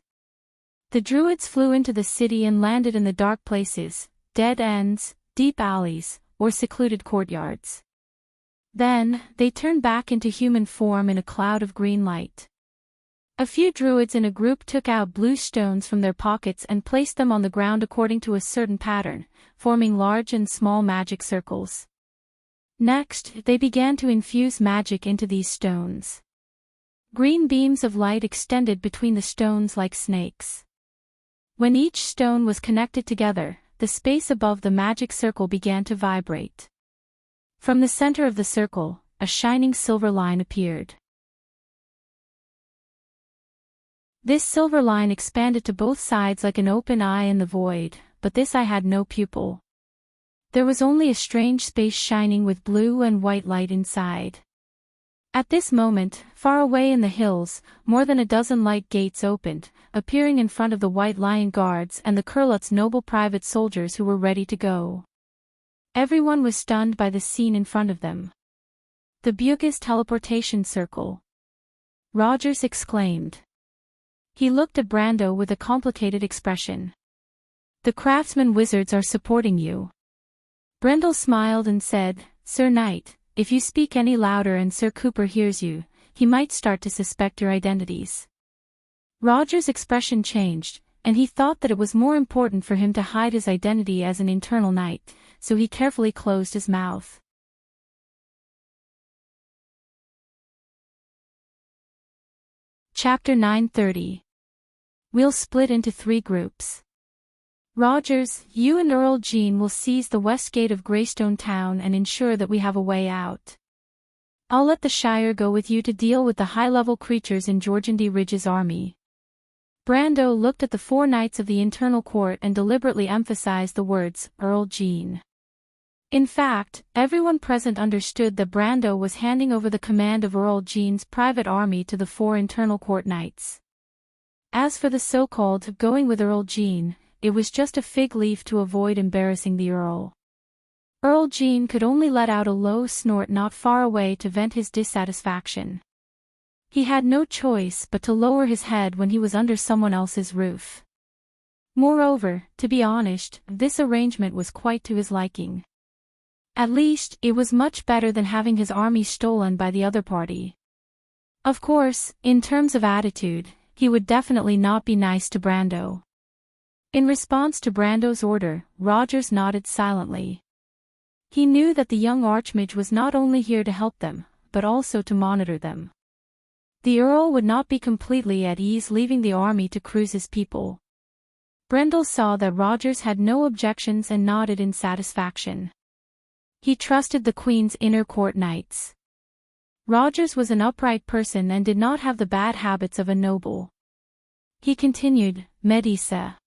The Druids flew into the city and landed in the dark places, dead ends, deep alleys, or secluded courtyards. Then, they turned back into human form in a cloud of green light. A few Druids in a group took out blue stones from their pockets and placed them on the ground according to a certain pattern, forming large and small magic circles. Next, they began to infuse magic into these stones. Green beams of light extended between the stones like snakes. When each stone was connected together, the space above the magic circle began to vibrate. From the center of the circle, a shining silver line appeared. This silver line expanded to both sides like an open eye in the void, but this eye had no pupil. There was only a strange space shining with blue and white light inside. At this moment, far away in the hills, more than a dozen light gates opened, appearing in front of the White Lion Guards and the Kurlut's noble private soldiers who were ready to go. Everyone was stunned by the scene in front of them. "The Bugis teleportation circle!" Rogers exclaimed. He looked at Brando with a complicated expression. "The craftsman wizards are supporting you." Brendel smiled and said, "Sir Knight, if you speak any louder and Sir Cooper hears you, he might start to suspect your identities." Roger's expression changed, and he thought that it was more important for him to hide his identity as an internal knight, so he carefully closed his mouth. Chapter 9:30. We'll split into 3 groups. Rogers, you and Earl Jean will seize the west gate of Greystone Town and ensure that we have a way out. I'll let the Shire go with you to deal with the high-level creatures in Jorgendy Ridge's army. Brando looked at the 4 knights of the internal court and deliberately emphasized the words, Earl Jean. In fact, everyone present understood that Brando was handing over the command of Earl Jean's private army to the 4 internal court knights. As for the so-called going with Earl Jean, it was just a fig leaf to avoid embarrassing the Earl. Earl Jean could only let out a low snort not far away to vent his dissatisfaction. He had no choice but to lower his head when he was under someone else's roof. Moreover, to be honest, this arrangement was quite to his liking. At least, it was much better than having his army stolen by the other party. Of course, in terms of attitude, he would definitely not be nice to Brando. In response to Brando's order, Rogers nodded silently. He knew that the young Archmage was not only here to help them, but also to monitor them. The Earl would not be completely at ease leaving the army to cruise his people. Brendel saw that Rogers had no objections and nodded in satisfaction. He trusted the Queen's inner court knights. Rogers was an upright person and did not have the bad habits of a noble. He continued, Medisa.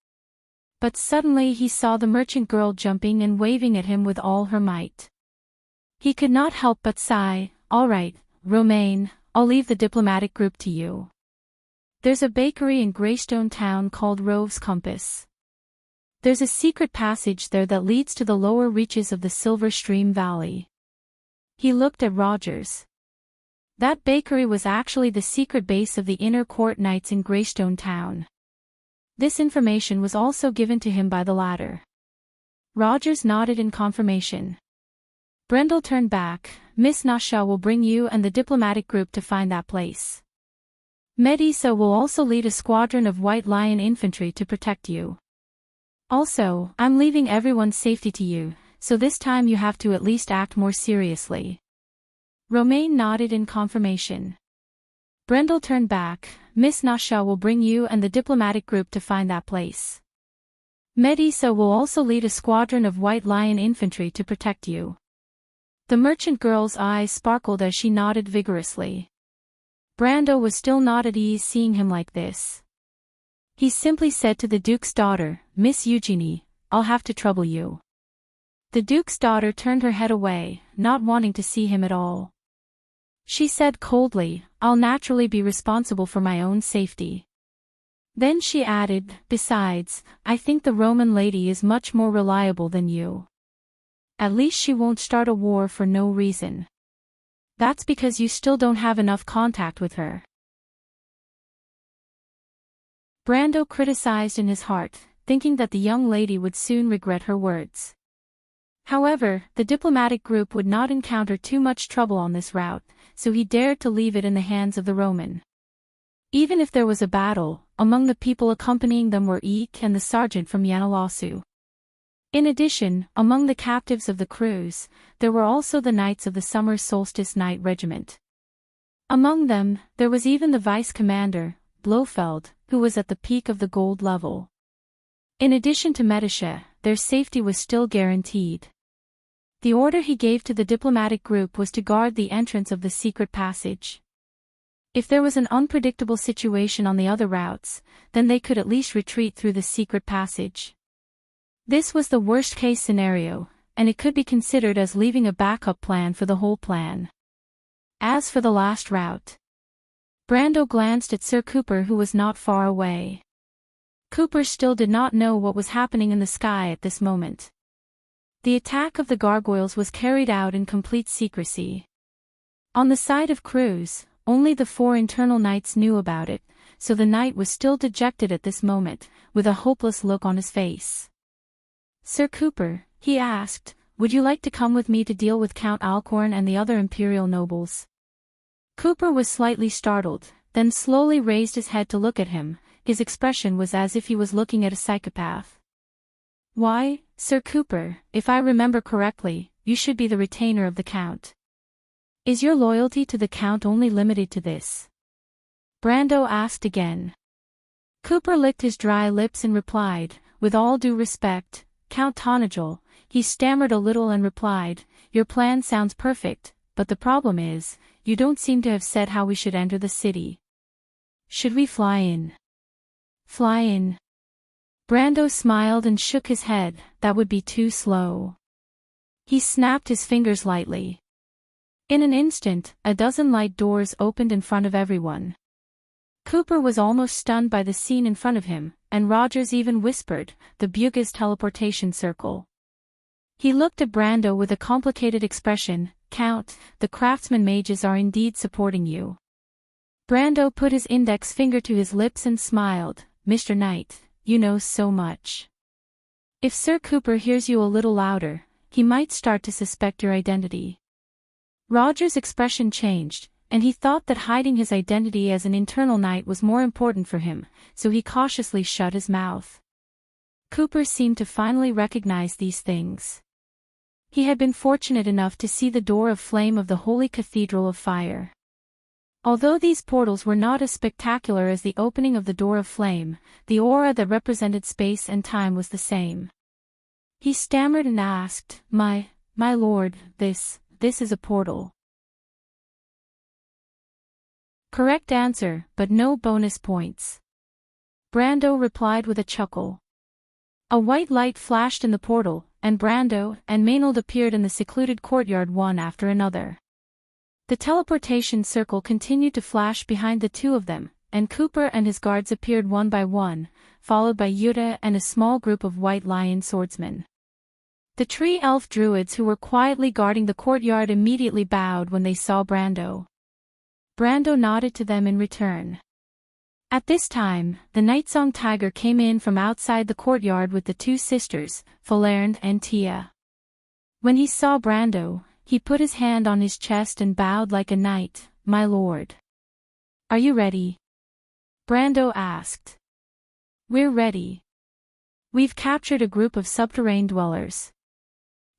But suddenly he saw the merchant girl jumping and waving at him with all her might. He could not help but sigh, all right, Romaine, I'll leave the diplomatic group to you. There's a bakery in Greystone Town called Rove's Compass. There's a secret passage there that leads to the lower reaches of the Silver Stream Valley. He looked at Rogers. That bakery was actually the secret base of the inner court knights in Greystone Town. This information was also given to him by the latter. Rogers nodded in confirmation. Brendel turned back. Miss Nasha will bring you and the diplomatic group to find that place. Medisa will also lead a squadron of White Lion infantry to protect you. Also, I'm leaving everyone's safety to you, so this time you have to at least act more seriously. Romaine nodded in confirmation. Brendel turned back. Miss Nasha will bring you and the diplomatic group to find that place. Medisa will also lead a squadron of White Lion infantry to protect you. The merchant girl's eyes sparkled as she nodded vigorously. Brando was still not at ease seeing him like this. He simply said to the Duke's daughter, Miss Eugenie, I'll have to trouble you. The Duke's daughter turned her head away, not wanting to see him at all. She said coldly, I'll naturally be responsible for my own safety. Then she added, besides, I think the Roman lady is much more reliable than you. At least she won't start a war for no reason. That's because you still don't have enough contact with her. Brando criticized in his heart, thinking that the young lady would soon regret her words. However, the diplomatic group would not encounter too much trouble on this route, so he dared to leave it in the hands of the Roman. Even if there was a battle, among the people accompanying them were Eek and the sergeant from Yanalasu. In addition, among the captives of the cruise, there were also the knights of the Summer Solstice Knight Regiment. Among them, there was even the vice-commander, Blofeld, who was at the peak of the gold level. In addition to Medisha, their safety was still guaranteed. The order he gave to the diplomatic group was to guard the entrance of the secret passage. If there was an unpredictable situation on the other routes, then they could at least retreat through the secret passage. This was the worst-case scenario, and it could be considered as leaving a backup plan for the whole plan. As for the last route, Brando glanced at Sir Cooper, who was not far away. Cooper still did not know what was happening in the sky at this moment. The attack of the gargoyles was carried out in complete secrecy. On the side of Cruz, only the 4 internal knights knew about it, so the knight was still dejected at this moment, with a hopeless look on his face. "Sir Cooper," he asked, "would you like to come with me to deal with Count Alcorn and the other imperial nobles?" Cooper was slightly startled, then slowly raised his head to look at him. His expression was as if he was looking at a psychopath. "Why, Sir Cooper, if I remember correctly, you should be the retainer of the Count. Is your loyalty to the Count only limited to this?" Brando asked again. Cooper licked his dry lips and replied, "With all due respect, Count Tonagel," he stammered a little and replied, "your plan sounds perfect, but the problem is, you don't seem to have said how we should enter the city. Should we fly in?" "Fly in?" Brando smiled and shook his head. "That would be too slow." He snapped his fingers lightly. In an instant, a dozen light doors opened in front of everyone. Cooper was almost stunned by the scene in front of him, and Rogers even whispered, "The Bugha's teleportation circle." He looked at Brando with a complicated expression. "Count, the craftsman mages are indeed supporting you." Brando put his index finger to his lips and smiled. "Mr. Knight, you know so much. If Sir Cooper hears you a little louder, he might start to suspect your identity." Roger's expression changed, and he thought that hiding his identity as an internal knight was more important for him, so he cautiously shut his mouth. Cooper seemed to finally recognize these things. He had been fortunate enough to see the door of flame of the Holy Cathedral of Fire. Although these portals were not as spectacular as the opening of the Door of Flame, the aura that represented space and time was the same. He stammered and asked, My lord, this is a portal." Correct answer, but no bonus points. Brando replied with a chuckle. A white light flashed in the portal, and Brando and Maynard appeared in the secluded courtyard one after another. The teleportation circle continued to flash behind the two of them, and Cooper and his guards appeared one by one, followed by Yuta and a small group of white lion swordsmen. The tree elf druids who were quietly guarding the courtyard immediately bowed when they saw Brando. Brando nodded to them in return. At this time, the Nightsong Tiger came in from outside the courtyard with the two sisters, Falerne and Tia. When he saw Brando, he put his hand on his chest and bowed like a knight. "My lord." "Are you ready?" Brando asked. "We're ready. We've captured a group of subterranean dwellers.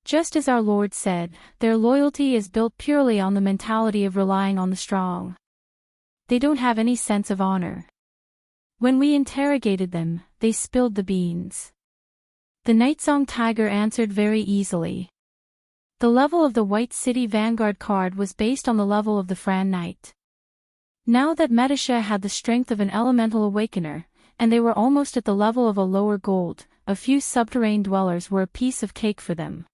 Just as our lord said, their loyalty is built purely on the mentality of relying on the strong. They don't have any sense of honor. When we interrogated them, they spilled the beans." The Nightsong Tiger answered very easily. The level of the White City Vanguard card was based on the level of the Fran Knight. Now that Metasha had the strength of an elemental awakener, and they were almost at the level of a lower gold, a few subterranean dwellers were a piece of cake for them.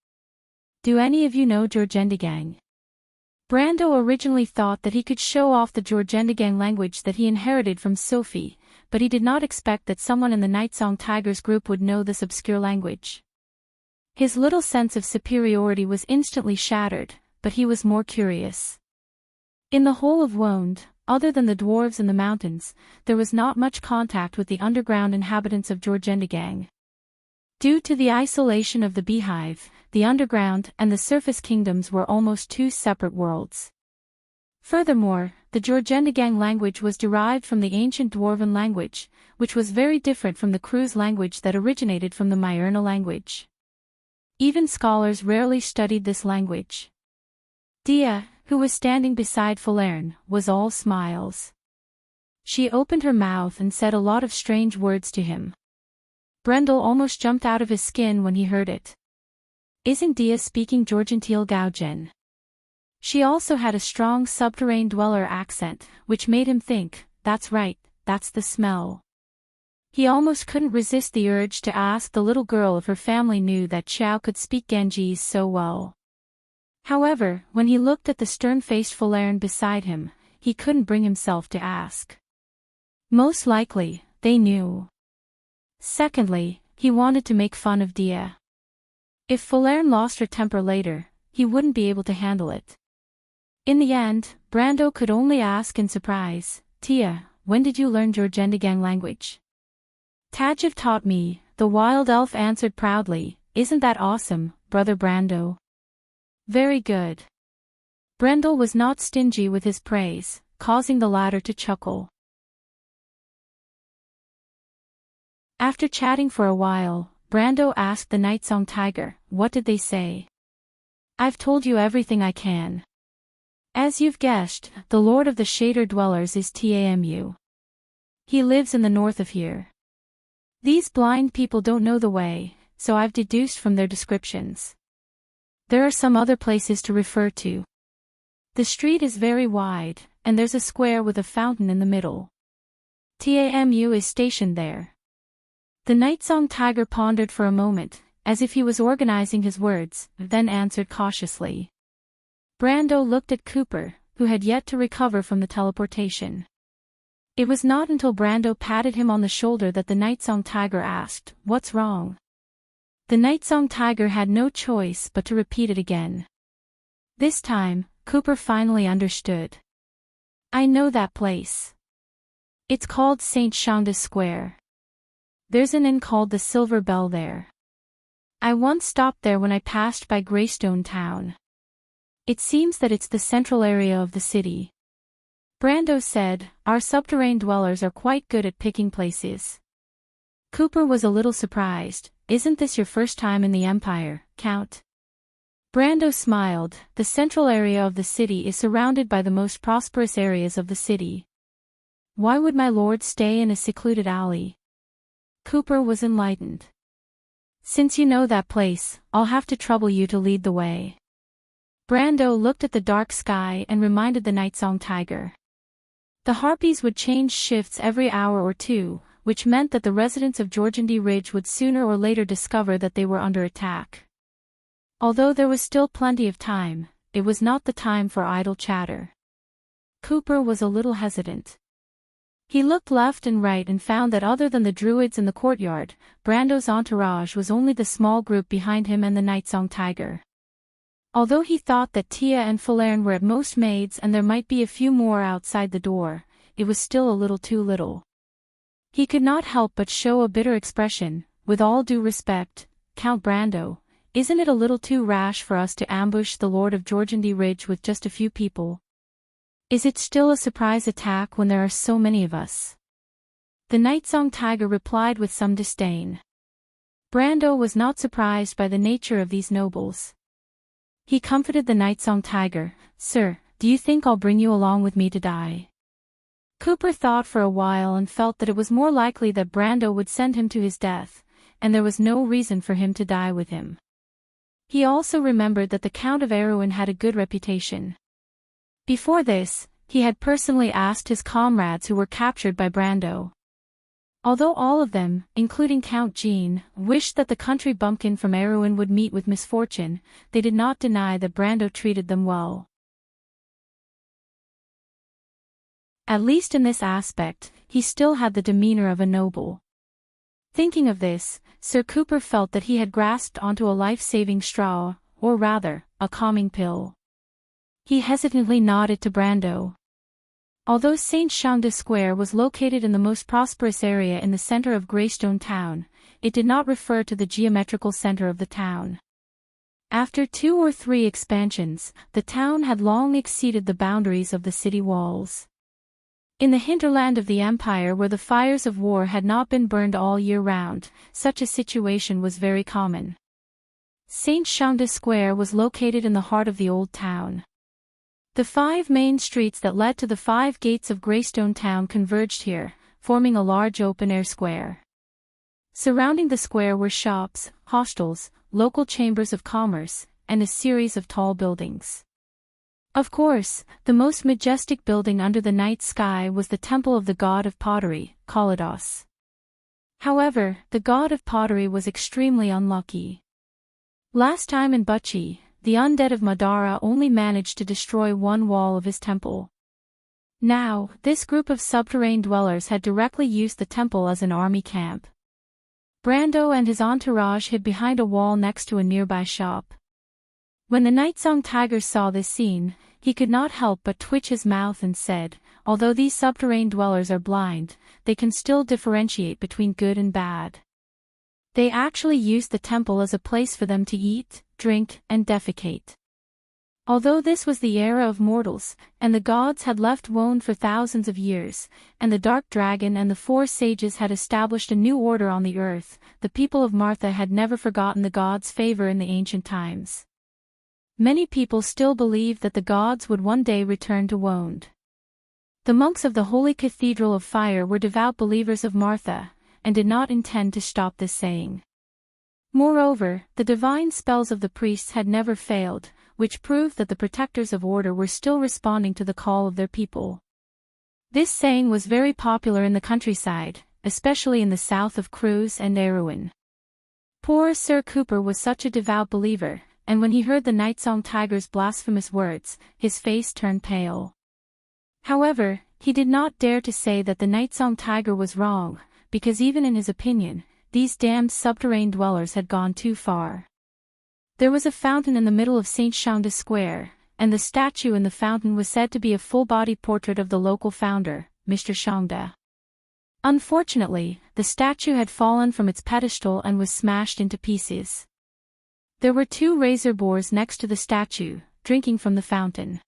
"Do any of you know Jorgendigang?" Brando originally thought that he could show off the Jorgendigang language that he inherited from Sophie, but he did not expect that someone in the Nightsong Tigers group would know this obscure language. His little sense of superiority was instantly shattered, but he was more curious. In the whole of Wonde, other than the dwarves in the mountains, there was not much contact with the underground inhabitants of Jorgendigang. Due to the isolation of the beehive, the underground and the surface kingdoms were almost two separate worlds. Furthermore, the Jorgendigang language was derived from the ancient Dwarven language, which was very different from the Cruz language that originated from the Myrna language. Even scholars rarely studied this language. Dia, who was standing beside Falerne, was all smiles. She opened her mouth and said a lot of strange words to him. Brendel almost jumped out of his skin when he heard it. Isn't Dia speaking Jorgentil Gaugen? She also had a strong subterranean dweller accent, which made him think, that's right, that's the smell. He almost couldn't resist the urge to ask the little girl if her family knew that Xiao could speak Ganjis so well. However, when he looked at the stern-faced Falerne beside him, he couldn't bring himself to ask. Most likely, they knew. Secondly, he wanted to make fun of Dia. If Falerne lost her temper later, he wouldn't be able to handle it. In the end, Brando could only ask in surprise, "Tia, when did you learn Jorgendigang language?" "Tajiv taught me," the wild elf answered proudly. "Isn't that awesome, Brother Brando?" "Very good." Brendel was not stingy with his praise, causing the latter to chuckle. After chatting for a while, Brando asked the Nightsong Tiger, "What did they say?" "I've told you everything I can. As you've guessed, the Lord of the Shader Dwellers is Tamu. He lives in the north of here. These blind people don't know the way, so I've deduced from their descriptions. There are some other places to refer to. The street is very wide, and there's a square with a fountain in the middle. Tamu is stationed there." The Nightsong Tiger pondered for a moment, as if he was organizing his words, then answered cautiously. Brando looked at Cooper, who had yet to recover from the teleportation. It was not until Brando patted him on the shoulder that the Nightsong Tiger asked, "What's wrong?" The Nightsong Tiger had no choice but to repeat it again. This time, Cooper finally understood. "I know that place. It's called St. Shonda's Square. There's an inn called the Silver Bell there. I once stopped there when I passed by Greystone Town. It seems that it's the central area of the city." Brando said, "Our subterranean dwellers are quite good at picking places." Cooper was a little surprised. "Isn't this your first time in the Empire, Count?" Brando smiled. "The central area of the city is surrounded by the most prosperous areas of the city. Why would my lord stay in a secluded alley?" Cooper was enlightened. "Since you know that place, I'll have to trouble you to lead the way." Brando looked at the dark sky and reminded the Nightsong Tiger. The harpies would change shifts every hour or two, which meant that the residents of Jorgendi Ridge would sooner or later discover that they were under attack. Although there was still plenty of time, it was not the time for idle chatter. Cooper was a little hesitant. He looked left and right and found that other than the druids in the courtyard, Brando's entourage was only the small group behind him and the Nightsong Tiger. Although he thought that Tia and Falerne were at most maids and there might be a few more outside the door, it was still a little too little. He could not help but show a bitter expression. "With all due respect, Count Brando, isn't it a little too rash for us to ambush the Lord of Jorgendi Ridge with just a few people? Is it still a surprise attack when there are so many of us?" The Nightsong Tiger replied with some disdain. Brando was not surprised by the nature of these nobles. He comforted the Nightsong Tiger. "Sir, do you think I'll bring you along with me to die?" Cooper thought for a while and felt that it was more likely that Brando would send him to his death, and there was no reason for him to die with him. He also remembered that the Count of Erewhon had a good reputation. Before this, he had personally asked his comrades who were captured by Brando. Although all of them, including Count Jean, wished that the country bumpkin from Erewhon would meet with misfortune, they did not deny that Brando treated them well. At least in this aspect, he still had the demeanor of a noble. Thinking of this, Sir Cooper felt that he had grasped onto a life-saving straw, or rather, a calming pill. He hesitantly nodded to Brando. Although St. Shonda Square was located in the most prosperous area in the center of Greystone Town, it did not refer to the geometrical center of the town. After 2 or 3 expansions, the town had long exceeded the boundaries of the city walls. In the hinterland of the empire where the fires of war had not been burned all year round, such a situation was very common. St. Shonda Square was located in the heart of the old town. The 5 main streets that led to the 5 gates of Greystone Town converged here, forming a large open-air square. Surrounding the square were shops, hostels, local chambers of commerce, and a series of tall buildings. Of course, the most majestic building under the night sky was the temple of the god of pottery, Kalidos. However, the god of pottery was extremely unlucky. Last time in Bucci, the undead of Madara only managed to destroy one wall of his temple. Now, this group of subterranean dwellers had directly used the temple as an army camp. Brando and his entourage hid behind a wall next to a nearby shop. When the Nightsong Tiger saw this scene, he could not help but twitch his mouth and said, "Although these subterranean dwellers are blind, they can still differentiate between good and bad. They actually used the temple as a place for them to eat, drink, and defecate." Although this was the era of mortals, and the gods had left Wone for thousands of years, and the Dark Dragon and the four sages had established a new order on the earth, the people of Martha had never forgotten the gods' favor in the ancient times. Many people still believed that the gods would one day return to Wone. The monks of the Holy Cathedral of Fire were devout believers of Martha, and did not intend to stop this saying. Moreover, the divine spells of the priests had never failed, which proved that the protectors of order were still responding to the call of their people. This saying was very popular in the countryside, especially in the south of Cruz and Erewhon. Poor Sir Cooper was such a devout believer, and when he heard the Nightsong Tiger's blasphemous words, his face turned pale. However, he did not dare to say that the Nightsong Tiger was wrong, because even in his opinion, these damned subterranean dwellers had gone too far. There was a fountain in the middle of St. Chanda Square, and the statue in the fountain was said to be a full-body portrait of the local founder, Mr. Chanda. Unfortunately, the statue had fallen from its pedestal and was smashed into pieces. There were two razor boars next to the statue, drinking from the fountain.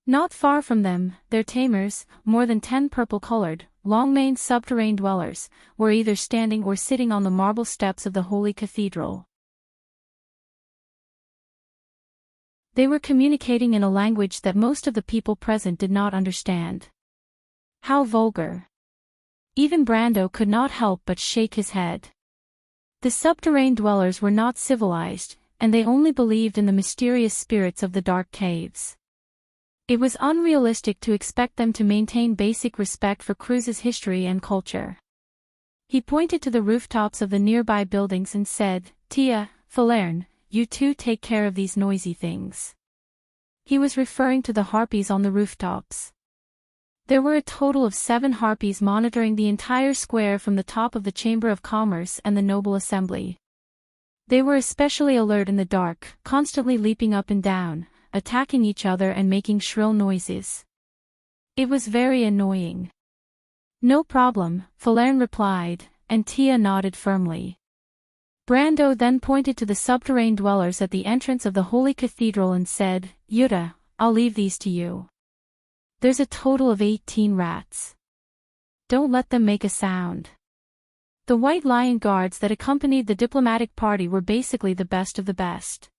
Not far from them, their tamers, more than 10 purple-colored, long-maned subterranean dwellers, were either standing or sitting on the marble steps of the Holy Cathedral. They were communicating in a language that most of the people present did not understand. How vulgar! Even Brando could not help but shake his head. The subterranean dwellers were not civilized, and they only believed in the mysterious spirits of the dark caves. It was unrealistic to expect them to maintain basic respect for Cruz's history and culture. He pointed to the rooftops of the nearby buildings and said, "Tia, Falerne, you two take care of these noisy things." He was referring to the harpies on the rooftops. There were a total of 7 harpies monitoring the entire square from the top of the Chamber of Commerce and the Noble Assembly. They were especially alert in the dark, constantly leaping up and down, attacking each other and making shrill noises. It was very annoying. "No problem," Falerne replied, and Tia nodded firmly. Brando then pointed to the subterranean dwellers at the entrance of the Holy Cathedral and said, "Yuta, I'll leave these to you. There's a total of 18 rats. Don't let them make a sound." The White Lion Guards that accompanied the diplomatic party were basically the best of the best.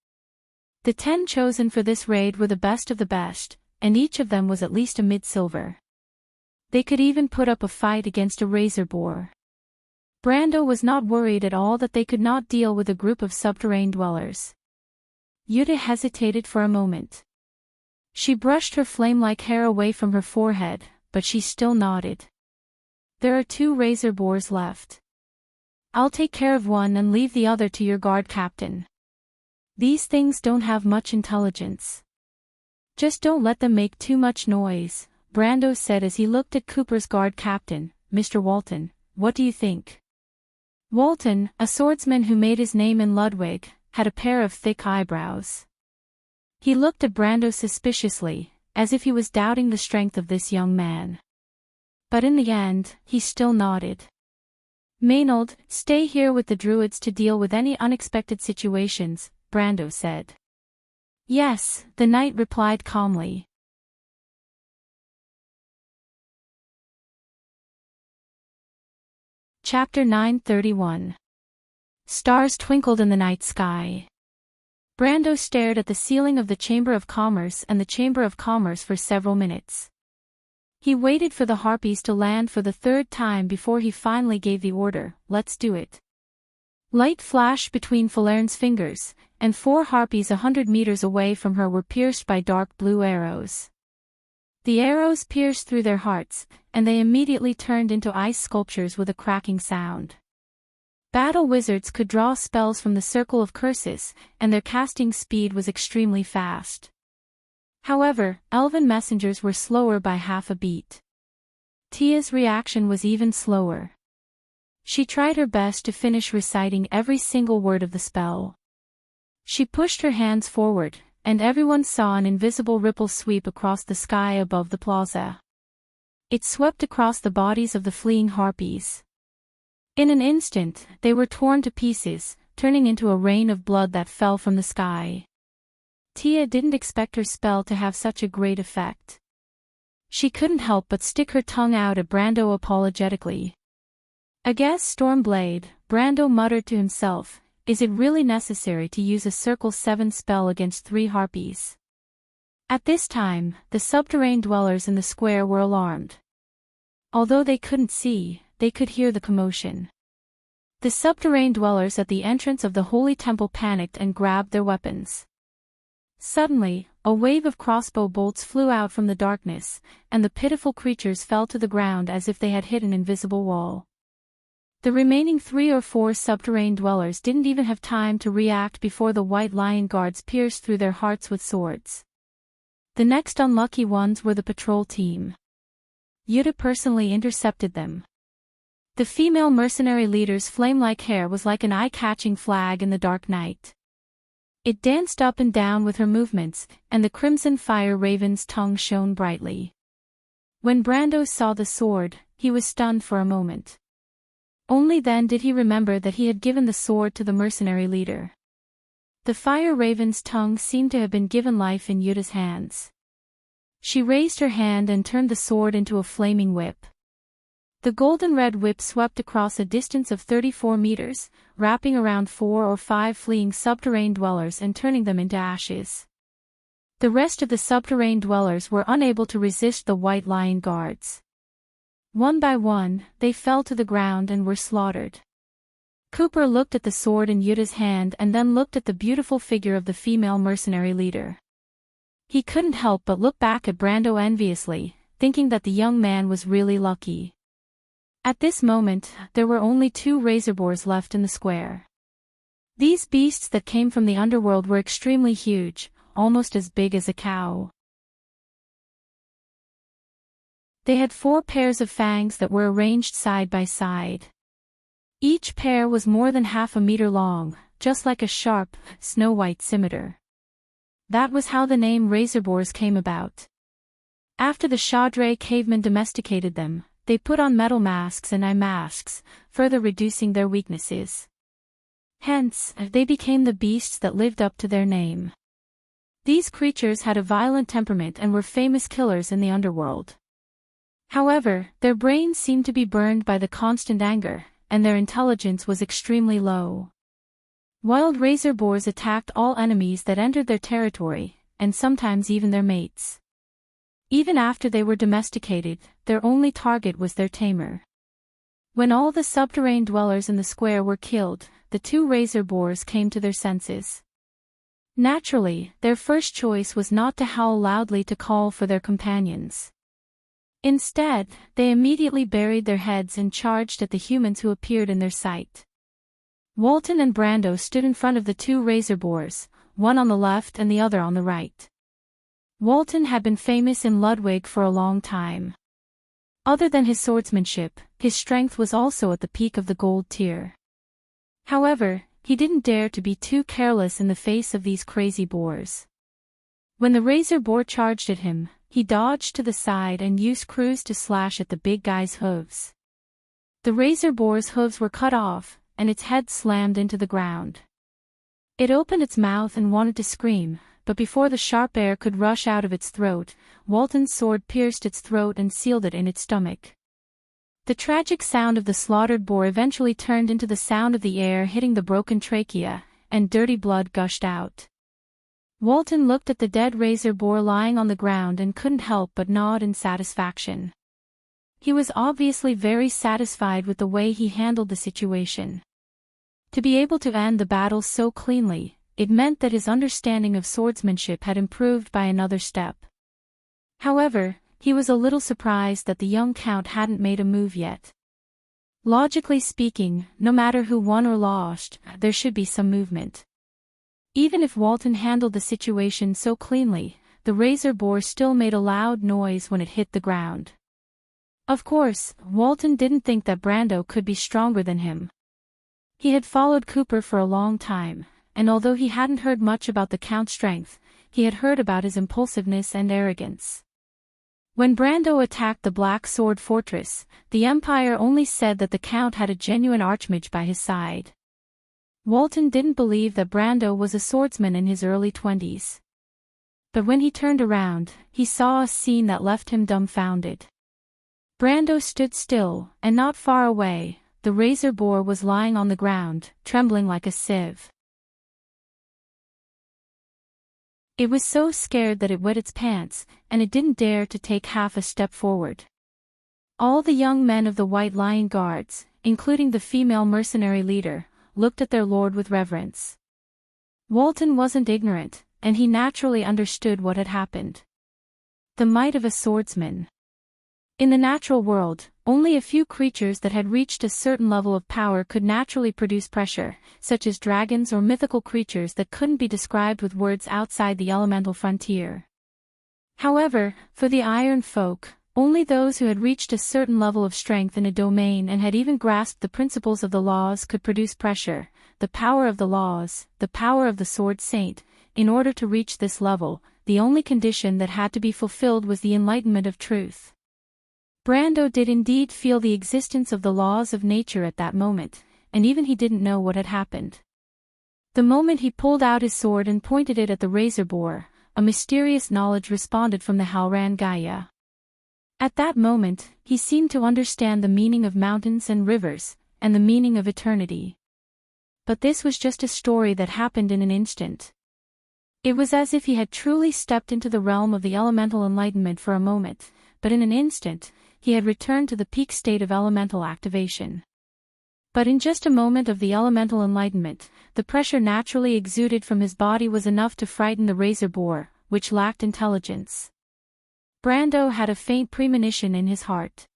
The 10 chosen for this raid were the best of the best, and each of them was at least a mid-silver. They could even put up a fight against a razor boar. Brando was not worried at all that they could not deal with a group of subterranean dwellers. Yuta hesitated for a moment. She brushed her flame-like hair away from her forehead, but she still nodded. "There are 2 razor boars left. I'll take care of one and leave the other to your guard captain. These things don't have much intelligence. Just don't let them make too much noise," Brando said as he looked at Cooper's guard captain, Mr. Walton. "What do you think?" Walton, a swordsman who made his name in Ludwig, had a pair of thick eyebrows. He looked at Brando suspiciously, as if he was doubting the strength of this young man. But in the end, he still nodded. "Maynard, stay here with the druids to deal with any unexpected situations," Brando said. "Yes," the knight replied calmly. Chapter 931. Stars twinkled in the night sky. Brando stared at the ceiling of the Chamber of Commerce and the Chamber of Commerce for several minutes. He waited for the harpies to land for the 3rd time before he finally gave the order, "Let's do it." Light flashed between Falerne's fingers, and 4 harpies 100 meters away from her were pierced by dark blue arrows. The arrows pierced through their hearts, and they immediately turned into ice sculptures with a cracking sound. Battle wizards could draw spells from the Circle of Curses, and their casting speed was extremely fast. However, elven messengers were slower by half a beat. Tia's reaction was even slower. She tried her best to finish reciting every single word of the spell. She pushed her hands forward, and everyone saw an invisible ripple sweep across the sky above the plaza. It swept across the bodies of the fleeing harpies. In an instant, they were torn to pieces, turning into a rain of blood that fell from the sky. Tia didn't expect her spell to have such a great effect. She couldn't help but stick her tongue out at Brando apologetically. "Against Stormblade," Brando muttered to himself, "is it really necessary to use a Circle 7 spell against 3 harpies?" At this time, the subterranean dwellers in the square were alarmed. Although they couldn't see, they could hear the commotion. The subterranean dwellers at the entrance of the Holy Temple panicked and grabbed their weapons. Suddenly, a wave of crossbow bolts flew out from the darkness, and the pitiful creatures fell to the ground as if they had hit an invisible wall. The remaining 3 or 4 subterranean dwellers didn't even have time to react before the White Lion guards pierced through their hearts with swords. The next unlucky ones were the patrol team. Yuta personally intercepted them. The female mercenary leader's flame-like hair was like an eye-catching flag in the dark night. It danced up and down with her movements, and the crimson fire raven's tongue shone brightly. When Brando saw the sword, he was stunned for a moment. Only then did he remember that he had given the sword to the mercenary leader. The fire raven's tongue seemed to have been given life in Yuta's hands. She raised her hand and turned the sword into a flaming whip. The golden-red whip swept across a distance of 34 meters, wrapping around 4 or 5 fleeing subterranean dwellers and turning them into ashes. The rest of the subterranean dwellers were unable to resist the White Lion guards. One by one, they fell to the ground and were slaughtered. Cooper looked at the sword in Yuta's hand and then looked at the beautiful figure of the female mercenary leader. He couldn't help but look back at Brando enviously, thinking that the young man was really lucky. At this moment, there were only 2 razorboars left in the square. These beasts that came from the underworld were extremely huge, almost as big as a cow. They had 4 pairs of fangs that were arranged side by side. Each pair was more than half a meter long, just like a sharp, snow-white scimitar. That was how the name razorboars came about. After the Shadre cavemen domesticated them, they put on metal masks and eye masks, further reducing their weaknesses. Hence, they became the beasts that lived up to their name. These creatures had a violent temperament and were famous killers in the underworld. However, their brains seemed to be burned by the constant anger, and their intelligence was extremely low. Wild razorboars attacked all enemies that entered their territory, and sometimes even their mates. Even after they were domesticated, their only target was their tamer. When all the subterranean dwellers in the square were killed, the 2 razorboars came to their senses. Naturally, their first choice was not to howl loudly to call for their companions. Instead, they immediately buried their heads and charged at the humans who appeared in their sight. Walton and Brando stood in front of the 2 razorboars, one on the left and the other on the right. Walton had been famous in Ludwig for a long time. Other than his swordsmanship, his strength was also at the peak of the gold tier. However, he didn't dare to be too careless in the face of these crazy boars. When the razorboar charged at him, he dodged to the side and used crews to slash at the big guy's hooves. The razorboar's hooves were cut off, and its head slammed into the ground. It opened its mouth and wanted to scream, but before the sharp air could rush out of its throat, Walton's sword pierced its throat and sealed it in its stomach. The tragic sound of the slaughtered boar eventually turned into the sound of the air hitting the broken trachea, and dirty blood gushed out. Walton looked at the dead razorboar lying on the ground and couldn't help but nod in satisfaction. He was obviously very satisfied with the way he handled the situation. To be able to end the battle so cleanly, it meant that his understanding of swordsmanship had improved by another step. However, he was a little surprised that the young count hadn't made a move yet. Logically speaking, no matter who won or lost, there should be some movement. Even if Walton handled the situation so cleanly, the razorboar still made a loud noise when it hit the ground. Of course, Walton didn't think that Brando could be stronger than him. He had followed Cooper for a long time, and although he hadn't heard much about the Count's strength, he had heard about his impulsiveness and arrogance. When Brando attacked the Black Sword Fortress, the Empire only said that the Count had a genuine archmage by his side. Walton didn't believe that Brando was a swordsman in his early 20s. But when he turned around, he saw a scene that left him dumbfounded. Brando stood still, and not far away, the razor boar was lying on the ground, trembling like a sieve. It was so scared that it wet its pants, and it didn't dare to take half a step forward. All the young men of the White Lion Guards, including the female mercenary leader, looked at their lord with reverence. Walton wasn't ignorant, and he naturally understood what had happened. The might of a swordsman. In the natural world, only a few creatures that had reached a certain level of power could naturally produce pressure, such as dragons or mythical creatures that couldn't be described with words outside the elemental frontier. However, for the Iron Folk, only those who had reached a certain level of strength in a domain and had even grasped the principles of the laws could produce pressure, the power of the laws, the power of the Sword Saint. In order to reach this level, the only condition that had to be fulfilled was the enlightenment of truth. Brando did indeed feel the existence of the laws of nature at that moment, and even he didn't know what had happened. The moment he pulled out his sword and pointed it at the razor boar, a mysterious knowledge responded from the Halran Gaia. At that moment, he seemed to understand the meaning of mountains and rivers, and the meaning of eternity. But this was just a story that happened in an instant. It was as if he had truly stepped into the realm of the elemental enlightenment for a moment, but in an instant, he had returned to the peak state of elemental activation. But in just a moment of the elemental enlightenment, the pressure naturally exuded from his body was enough to frighten the razor boar, which lacked intelligence. Brando had a faint premonition in his heart.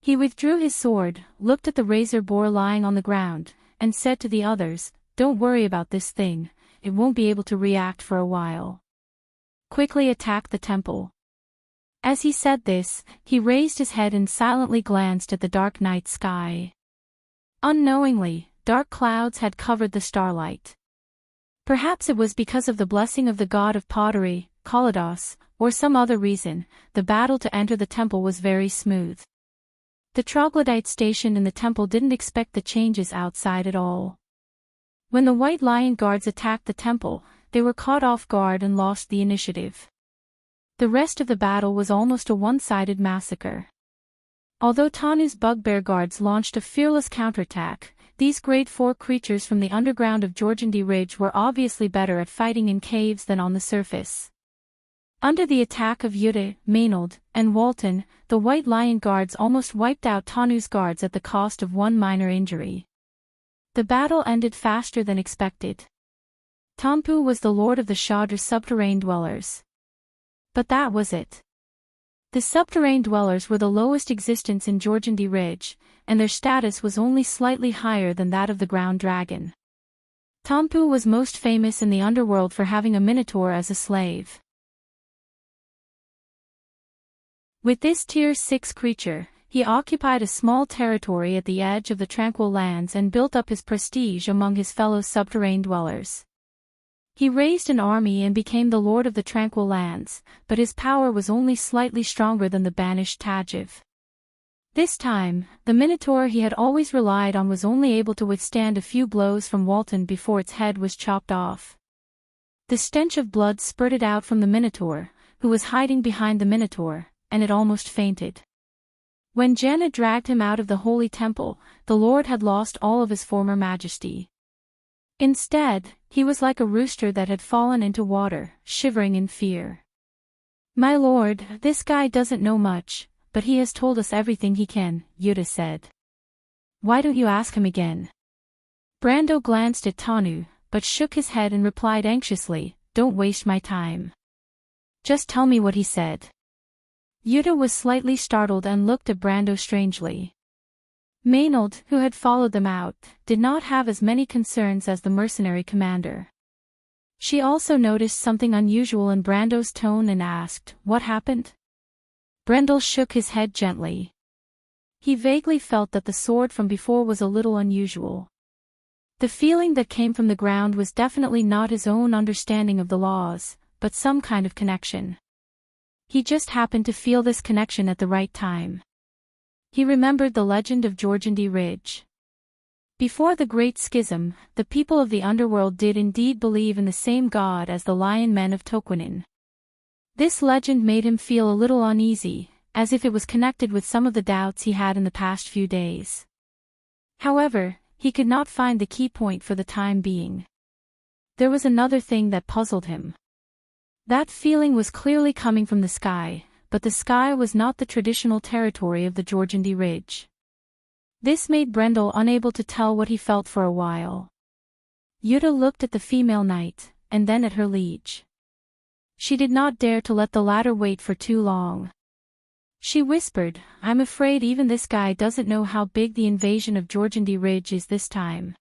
He withdrew his sword, looked at the razor boar lying on the ground, and said to the others, "Don't worry about this thing, it won't be able to react for a while. Quickly attack the temple." As he said this, he raised his head and silently glanced at the dark night sky. Unknowingly, dark clouds had covered the starlight. Perhaps it was because of the blessing of the god of pottery, Kalidos, or some other reason, the battle to enter the temple was very smooth. The troglodytes stationed in the temple didn't expect the changes outside at all. When the White Lion Guards attacked the temple, they were caught off guard and lost the initiative. The rest of the battle was almost a one-sided massacre. Although Tanu's bugbear guards launched a fearless counterattack, these Grade 4 creatures from the underground of Jorgandi Ridge were obviously better at fighting in caves than on the surface. Under the attack of Yuta, Maynard, and Walton, the White Lion Guards almost wiped out Tanu's guards at the cost of one minor injury. The battle ended faster than expected. Tampu was the lord of the Shadra subterranean dwellers. But that was it. The subterranean dwellers were the lowest existence in Jorgandi Ridge, and their status was only slightly higher than that of the ground dragon. Tampu was most famous in the underworld for having a minotaur as a slave. With this Tier 6 creature, he occupied a small territory at the edge of the Tranquil Lands and built up his prestige among his fellow subterranean dwellers. He raised an army and became the lord of the Tranquil Lands, but his power was only slightly stronger than the banished Tajiv. This time, the Minotaur he had always relied on was only able to withstand a few blows from Walton before its head was chopped off. The stench of blood spurted out from the Minotaur, who was hiding behind the Minotaur, and it almost fainted. When Janna dragged him out of the holy temple, the lord had lost all of his former majesty. Instead, he was like a rooster that had fallen into water, shivering in fear. "My lord, this guy doesn't know much, but he has told us everything he can," Yuta said. "Why don't you ask him again?" Brando glanced at Tanu, but shook his head and replied anxiously, "Don't waste my time. Just tell me what he said." Yuta was slightly startled and looked at Brando strangely. Maynard, who had followed them out, did not have as many concerns as the mercenary commander. She also noticed something unusual in Brando's tone and asked, "What happened?" Brendel shook his head gently. He vaguely felt that the sword from before was a little unusual. The feeling that came from the ground was definitely not his own understanding of the laws, but some kind of connection. He just happened to feel this connection at the right time. He remembered the legend of Georgandy Ridge. Before the Great Schism, the people of the underworld did indeed believe in the same god as the Lion Men of Toquinin. This legend made him feel a little uneasy, as if it was connected with some of the doubts he had in the past few days. However, he could not find the key point for the time being. There was another thing that puzzled him. That feeling was clearly coming from the sky, but the sky was not the traditional territory of the Georgandy Ridge. This made Brendel unable to tell what he felt for a while. Jutta looked at the female knight, and then at her liege. She did not dare to let the latter wait for too long. She whispered, "I'm afraid even this guy doesn't know how big the invasion of Georgandy Ridge is this time.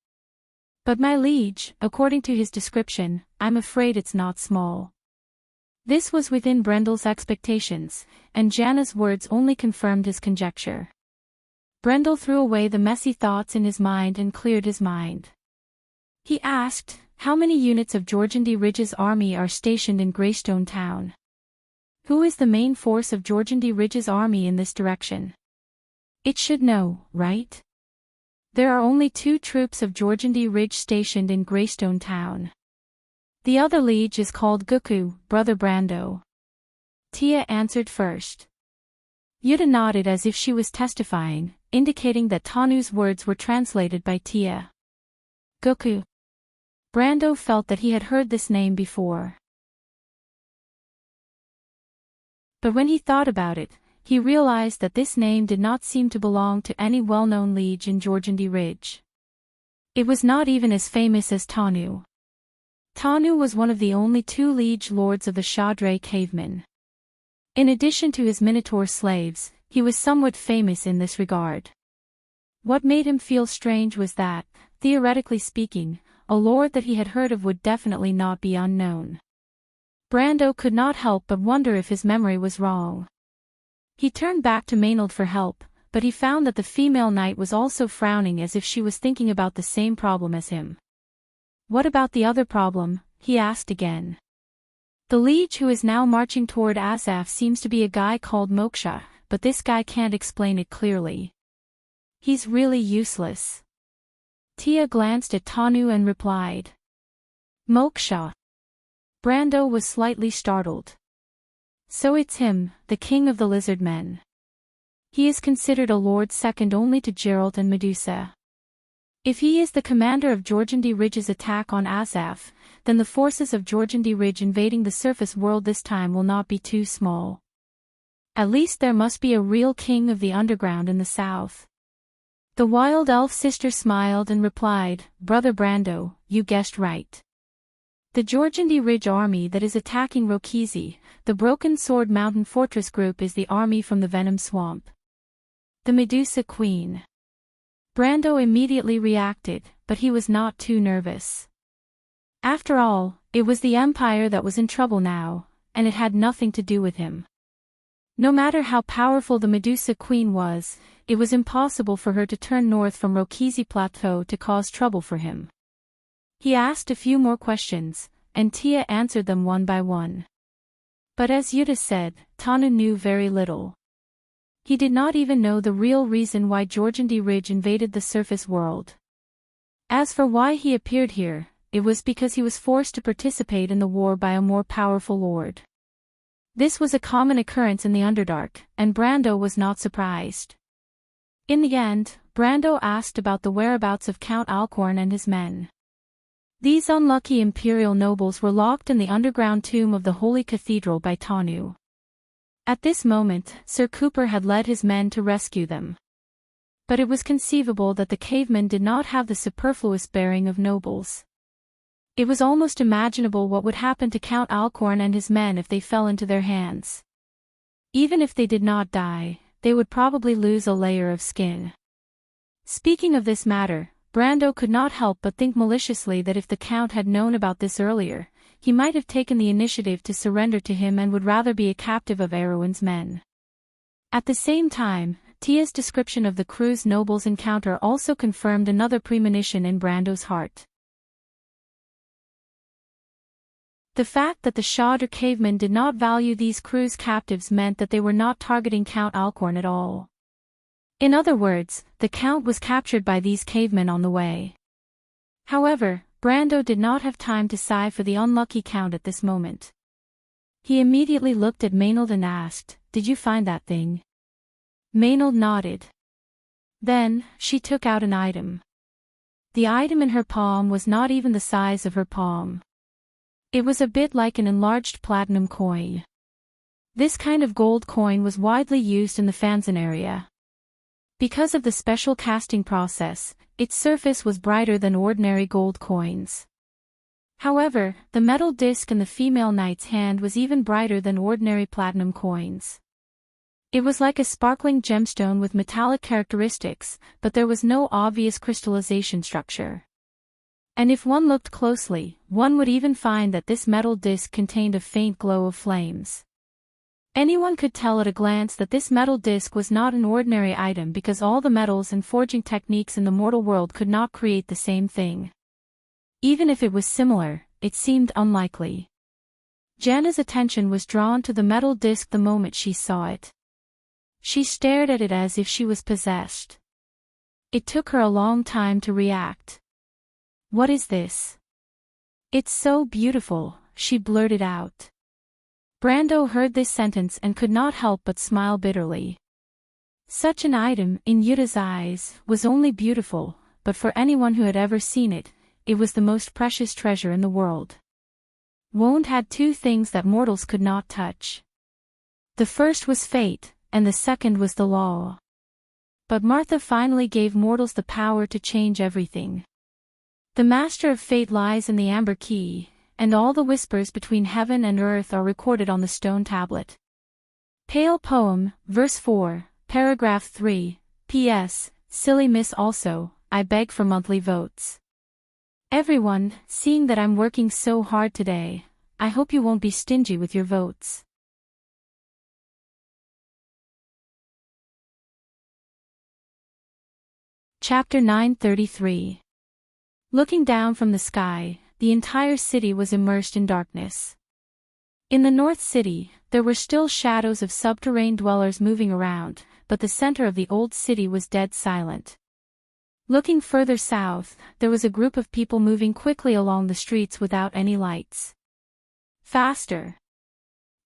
But my liege, according to his description, I'm afraid it's not small." This was within Brendel's expectations, and Janna's words only confirmed his conjecture. Brendel threw away the messy thoughts in his mind and cleared his mind. He asked, "How many units of Georgandy Ridge's army are stationed in Greystone Town? Who is the main force of Georgandy Ridge's army in this direction? It should know, right? There are only 2 troops of Georgandy Ridge stationed in Greystone Town. The other liege is called Guku, Brother Brando." Tia answered first. Jutta nodded as if she was testifying, indicating that Tanu's words were translated by Tia. Guku. Brando felt that he had heard this name before. But when he thought about it, he realized that this name did not seem to belong to any well-known liege in Georgandy Ridge. It was not even as famous as Tanu. Tanu was one of the only 2 liege lords of the Chadre cavemen. In addition to his Minotaur slaves, he was somewhat famous in this regard. What made him feel strange was that, theoretically speaking, a lord that he had heard of would definitely not be unknown. Brando could not help but wonder if his memory was wrong. He turned back to Maynard for help, but he found that the female knight was also frowning as if she was thinking about the same problem as him. "What about the other problem?" he asked again. "The liege who is now marching toward Asaf seems to be a guy called Moksha, but this guy can't explain it clearly. He's really useless." Tia glanced at Tanu and replied, "Moksha." Brando was slightly startled. "So it's him, the king of the lizard men. He is considered a lord second only to Geralt and Medusa. If he is the commander of Georgandy Ridge's attack on Asaf, then the forces of Georgandy Ridge invading the surface world this time will not be too small. At least there must be a real king of the underground in the south." The wild elf sister smiled and replied, "Brother Brando, you guessed right. The Georgandy Ridge army that is attacking Rokizi, the Broken Sword Mountain Fortress group, is the army from the Venom Swamp. The Medusa Queen." Brando immediately reacted, but he was not too nervous. After all, it was the Empire that was in trouble now, and it had nothing to do with him. No matter how powerful the Medusa Queen was, it was impossible for her to turn north from Rokizi Plateau to cause trouble for him. He asked a few more questions, and Tia answered them one by one. But as Jutta said, Tanu knew very little. He did not even know the real reason why Georgandy Ridge invaded the surface world. As for why he appeared here, it was because he was forced to participate in the war by a more powerful lord. This was a common occurrence in the Underdark, and Brando was not surprised. In the end, Brando asked about the whereabouts of Count Alcorn and his men. These unlucky imperial nobles were locked in the underground tomb of the Holy Cathedral by Tanu. At this moment, Sir Cooper had led his men to rescue them. But it was conceivable that the cavemen did not have the superfluous bearing of nobles. It was almost imaginable what would happen to Count Alcorn and his men if they fell into their hands. Even if they did not die, they would probably lose a layer of skin. Speaking of this matter, Brando could not help but think maliciously that if the Count had known about this earlier, he might have taken the initiative to surrender to him and would rather be a captive of Erwin's men. At the same time, Tia's description of the crew's noble's encounter also confirmed another premonition in Brando's heart. The fact that the Shadr cavemen did not value these crew's captives meant that they were not targeting Count Alcorn at all. In other words, the Count was captured by these cavemen on the way. However, Brando did not have time to sigh for the unlucky Count at this moment. He immediately looked at Maynard and asked, "Did you find that thing?" Maynard nodded. Then, she took out an item. The item in her palm was not even the size of her palm. It was a bit like an enlarged platinum coin. This kind of gold coin was widely used in the Fanzine area. Because of the special casting process, its surface was brighter than ordinary gold coins. However, the metal disc in the female knight's hand was even brighter than ordinary platinum coins. It was like a sparkling gemstone with metallic characteristics, but there was no obvious crystallization structure. And if one looked closely, one would even find that this metal disc contained a faint glow of flames. Anyone could tell at a glance that this metal disc was not an ordinary item because all the metals and forging techniques in the mortal world could not create the same thing. Even if it was similar, it seemed unlikely. Jana's attention was drawn to the metal disc the moment she saw it. She stared at it as if she was possessed. It took her a long time to react. "What is this?" "It's so beautiful," she blurted out. Brando heard this sentence and could not help but smile bitterly. Such an item, in Yuta's eyes, was only beautiful, but for anyone who had ever seen it, it was the most precious treasure in the world. Wand had two things that mortals could not touch. The first was fate, and the second was the law. But Martha finally gave mortals the power to change everything. The master of fate lies in the amber key, and all the whispers between heaven and earth are recorded on the stone tablet. Pale Poem, Verse 4, Paragraph 3, P.S. Silly Miss also, I beg for monthly votes. Everyone, seeing that I'm working so hard today, I hope you won't be stingy with your votes. Chapter 933. Looking down from the sky, the entire city was immersed in darkness. In the North City, there were still shadows of subterranean dwellers moving around, but the center of the old city was dead silent. Looking further south, there was a group of people moving quickly along the streets without any lights. Faster!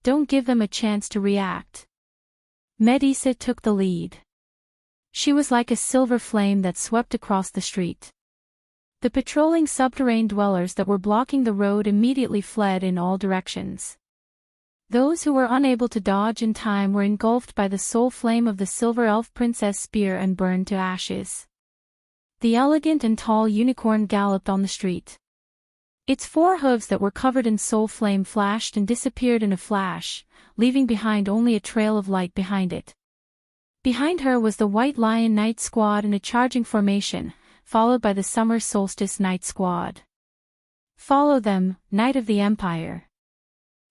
Don't give them a chance to react. Medisa took the lead. She was like a silver flame that swept across the street. The patrolling subterranean dwellers that were blocking the road immediately fled in all directions. Those who were unable to dodge in time were engulfed by the soul flame of the silver elf princess spear and burned to ashes. The elegant and tall unicorn galloped on the street. Its four hooves that were covered in soul flame flashed and disappeared in a flash, leaving behind only a trail of light behind it. Behind her was the White Lion Knight Squad in a charging formation, followed by the Summer Solstice Knight Squad. Follow them, Knight of the Empire.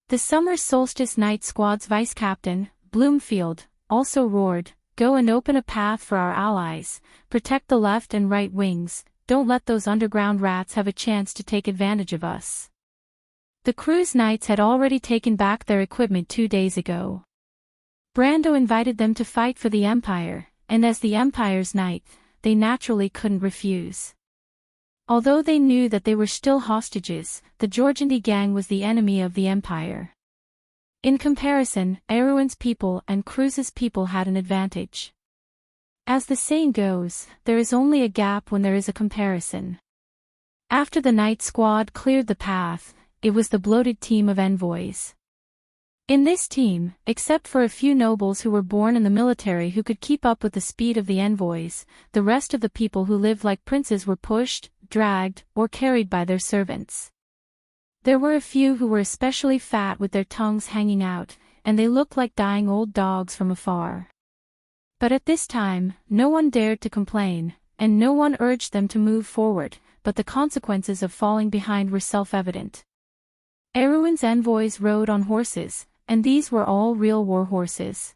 The Summer Solstice Knight Squad's vice captain, Bloomfield, also roared, "Go and open a path for our allies, protect the left and right wings, don't let those underground rats have a chance to take advantage of us." The crew's knights had already taken back their equipment 2 days ago. Brando invited them to fight for the Empire, and as the Empire's knight, they naturally couldn't refuse. Although they knew that they were still hostages, the Georgiandy gang was the enemy of the Empire. In comparison, Erewhon's people and Cruz's people had an advantage. As the saying goes, there is only a gap when there is a comparison. After the Knight Squad cleared the path, it was the bloated team of envoys. In this team, except for a few nobles who were born in the military who could keep up with the speed of the envoys, the rest of the people who lived like princes were pushed, dragged, or carried by their servants. There were a few who were especially fat with their tongues hanging out, and they looked like dying old dogs from afar. But at this time, no one dared to complain, and no one urged them to move forward, but the consequences of falling behind were self-evident. Erewhon's envoys rode on horses, and these were all real war horses.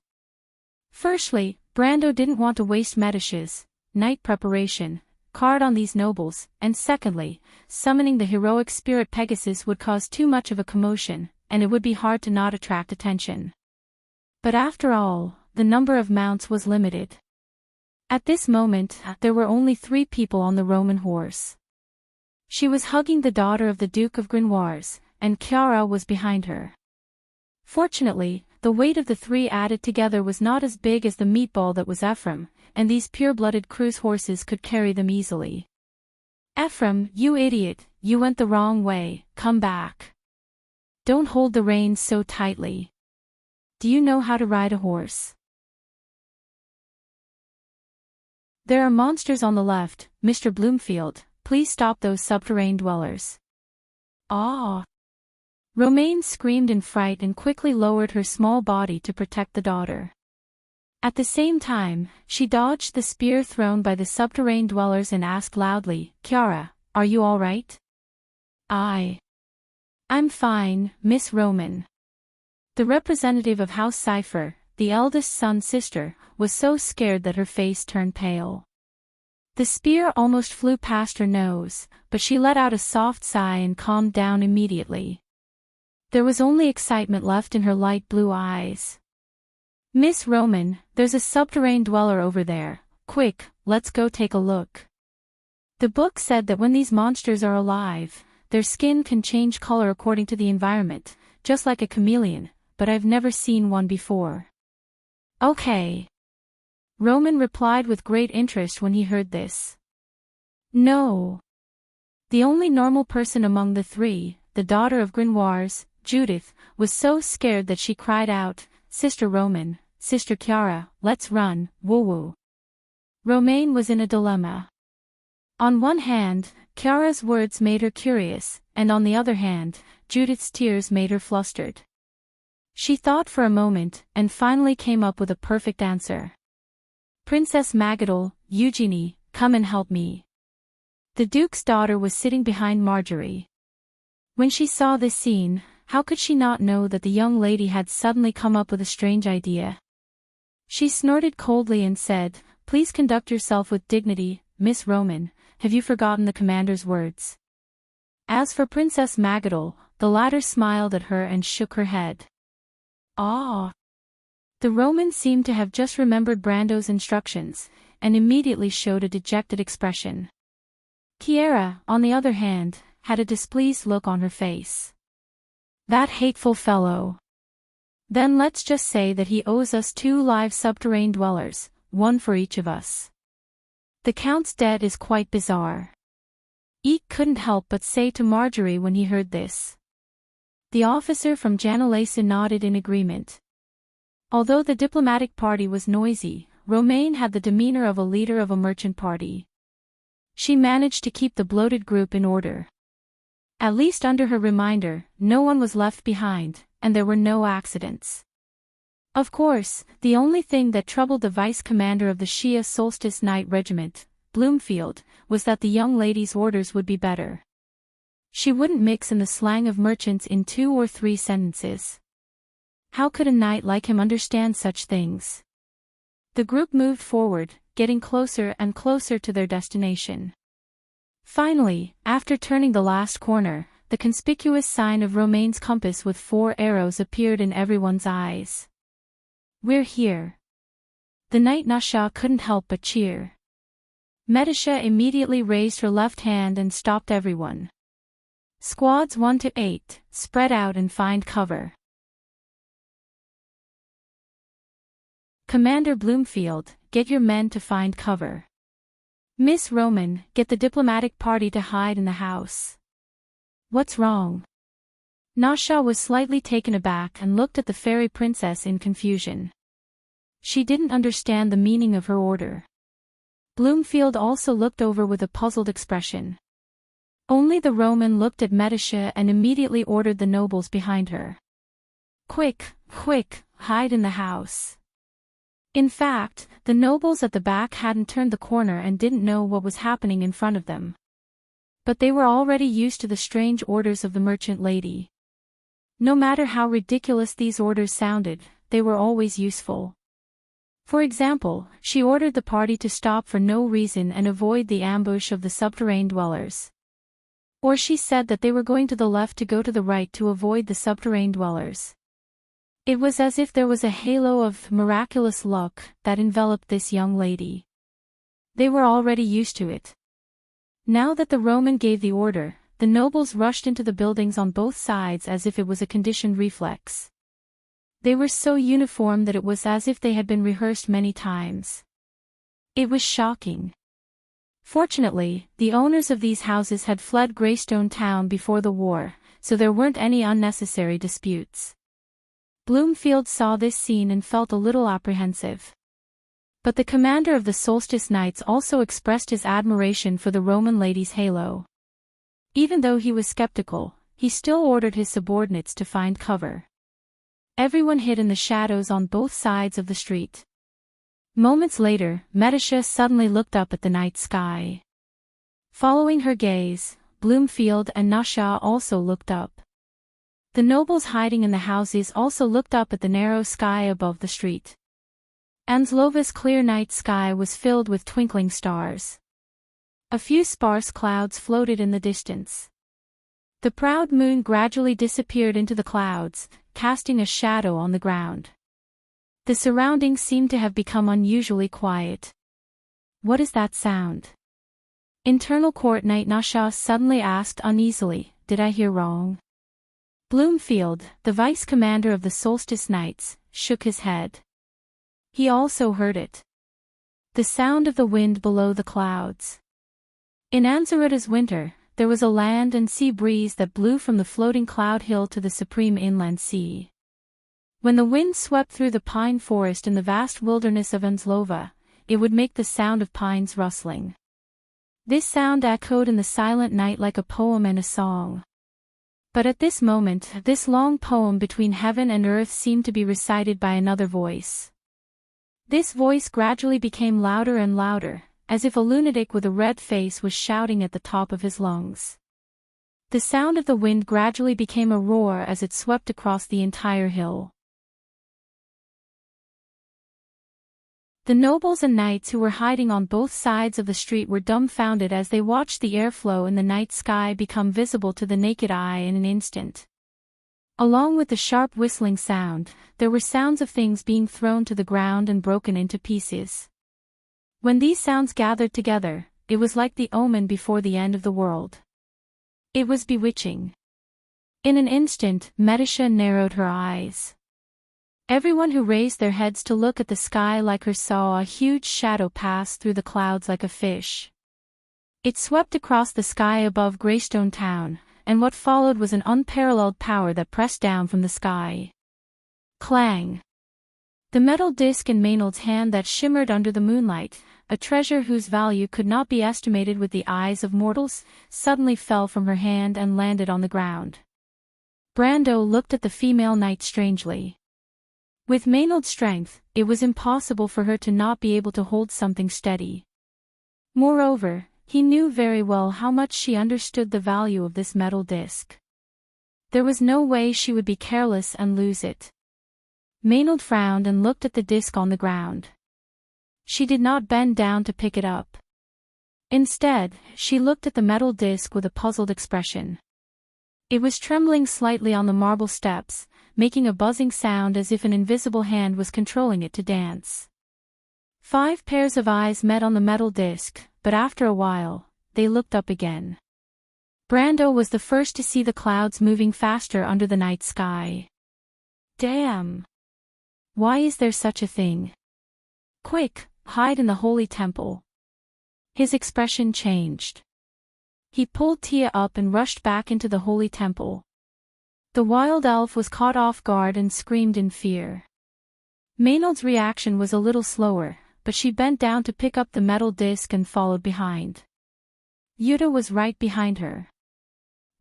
Firstly, Brando didn't want to waste Medicia's night preparation card on these nobles, and secondly, summoning the heroic spirit Pegasus would cause too much of a commotion, and it would be hard to not attract attention. But after all, the number of mounts was limited. At this moment, there were only 3 people on the Roman horse. She was hugging the daughter of the Duke of Grenoires, and Chiara was behind her. Fortunately, the weight of the 3 added together was not as big as the meatball that was Ephraim, and these pure-blooded cruise horses could carry them easily. "Ephraim, you idiot, you went the wrong way, come back. Don't hold the reins so tightly. Do you know how to ride a horse? There are monsters on the left, Mr. Bloomfield, please stop those subterranean dwellers." "Ah!" Romaine screamed in fright and quickly lowered her small body to protect the daughter. At the same time, she dodged the spear thrown by the subterranean dwellers and asked loudly, "Chiara, are you all right?" I'm fine, Miss Roman." The representative of House Cypher, the eldest son's sister, was so scared that her face turned pale. The spear almost flew past her nose, but she let out a soft sigh and calmed down immediately. There was only excitement left in her light blue eyes. "Miss Roman, there's a subterranean dweller over there. Quick, let's go take a look." The book said that when these monsters are alive, their skin can change color according to the environment, just like a chameleon, but I've never seen one before. "Okay." Roman replied with great interest when he heard this. "No." The only normal person among the 3, the daughter of Grenoires, Judith, was so scared that she cried out, "Sister Roman, Sister Chiara, let's run, woo-woo." Romaine was in a dilemma. On one hand, Chiara's words made her curious, and on the other hand, Judith's tears made her flustered. She thought for a moment, and finally came up with a perfect answer. "Princess Magadol, Eugenie, come and help me." The Duke's daughter was sitting behind Marjorie. When she saw this scene, how could she not know that the young lady had suddenly come up with a strange idea? She snorted coldly and said, "Please conduct yourself with dignity, Miss Roman, have you forgotten the commander's words?" As for Princess Magadol, the latter smiled at her and shook her head. "Ah!" The Roman seemed to have just remembered Brando's instructions, and immediately showed a dejected expression. Chiara, on the other hand, had a displeased look on her face. "That hateful fellow. Then let's just say that he owes us 2 live subterranean dwellers, 1 for each of us. The Count's debt is quite bizarre." Eek couldn't help but say to Marjorie when he heard this. The officer from Janalesa nodded in agreement. Although the diplomatic party was noisy, Romaine had the demeanor of a leader of a merchant party. She managed to keep the bloated group in order. At least under her reminder, no one was left behind, and there were no accidents. Of course, the only thing that troubled the vice-commander of the Shia Solstice Night Regiment, Bloomfield, was that the young lady's orders would be better. She wouldn't mix in the slang of merchants in 2 or 3 sentences. How could a knight like him understand such things? The group moved forward, getting closer and closer to their destination. Finally, after turning the last corner, the conspicuous sign of Romaine's compass with 4 arrows appeared in everyone's eyes. "We're here." The knight Nasha couldn't help but cheer. Medicia immediately raised her left hand and stopped everyone. "Squads 1 to 8, spread out and find cover." "Commander Bloomfield, get your men to find cover." "Miss Roman, get the diplomatic party to hide in the house." "What's wrong?" Nasha was slightly taken aback and looked at the fairy princess in confusion. She didn't understand the meaning of her order. Bloomfield also looked over with a puzzled expression. Only the Roman looked at Medicia and immediately ordered the nobles behind her. "Quick, quick, hide in the house." In fact, the nobles at the back hadn't turned the corner and didn't know what was happening in front of them. But they were already used to the strange orders of the merchant lady. No matter how ridiculous these orders sounded, they were always useful. For example, she ordered the party to stop for no reason and avoid the ambush of the subterranean dwellers. Or she said that they were going to the left to go to the right to avoid the subterranean dwellers. It was as if there was a halo of miraculous luck that enveloped this young lady. They were already used to it. Now that the Roman gave the order, the nobles rushed into the buildings on both sides as if it was a conditioned reflex. They were so uniform that it was as if they had been rehearsed many times. It was shocking. Fortunately, the owners of these houses had fled Greystone Town before the war, so there weren't any unnecessary disputes. Bloomfield saw this scene and felt a little apprehensive. But the commander of the Solstice Knights also expressed his admiration for the Roman lady's halo. Even though he was skeptical, he still ordered his subordinates to find cover. Everyone hid in the shadows on both sides of the street. Moments later, Medicia suddenly looked up at the night sky. Following her gaze, Bloomfield and Nasha also looked up. The nobles hiding in the houses also looked up at the narrow sky above the street. Anslova's clear night sky was filled with twinkling stars. A few sparse clouds floated in the distance. The proud moon gradually disappeared into the clouds, casting a shadow on the ground. The surroundings seemed to have become unusually quiet. What is that sound? Internal Court Knight Nasha suddenly asked uneasily, did I hear wrong? Bloomfield, the vice commander of the Solstice Knights, shook his head. He also heard it. The sound of the wind below the clouds. In Anzaruta's winter, there was a land and sea breeze that blew from the floating cloud hill to the supreme inland sea. When the wind swept through the pine forest in the vast wilderness of Anslova, it would make the sound of pines rustling. This sound echoed in the silent night like a poem and a song. But at this moment, this long poem between heaven and earth seemed to be recited by another voice. This voice gradually became louder and louder, as if a lunatic with a red face was shouting at the top of his lungs. The sound of the wind gradually became a roar as it swept across the entire hill. The nobles and knights who were hiding on both sides of the street were dumbfounded as they watched the airflow in the night sky become visible to the naked eye in an instant. Along with the sharp whistling sound, there were sounds of things being thrown to the ground and broken into pieces. When these sounds gathered together, it was like the omen before the end of the world. It was bewitching. In an instant, Medicia narrowed her eyes. Everyone who raised their heads to look at the sky like her saw a huge shadow pass through the clouds like a fish. It swept across the sky above Greystone Town, and what followed was an unparalleled power that pressed down from the sky. Clang! The metal disc in Maynard's hand that shimmered under the moonlight, a treasure whose value could not be estimated with the eyes of mortals, suddenly fell from her hand and landed on the ground. Brando looked at the female knight strangely. With Maynard's strength, it was impossible for her to not be able to hold something steady. Moreover, he knew very well how much she understood the value of this metal disc. There was no way she would be careless and lose it. Maynard frowned and looked at the disc on the ground. She did not bend down to pick it up. Instead, she looked at the metal disc with a puzzled expression. It was trembling slightly on the marble steps, making a buzzing sound as if an invisible hand was controlling it to dance. 5 pairs of eyes met on the metal disc, but after a while, they looked up again. Brando was the first to see the clouds moving faster under the night sky. Damn! Why is there such a thing? Quick, hide in the holy temple. His expression changed. He pulled Tia up and rushed back into the holy temple. The wild elf was caught off guard and screamed in fear. Maynard's reaction was a little slower, but she bent down to pick up the metal disc and followed behind. Yuta was right behind her.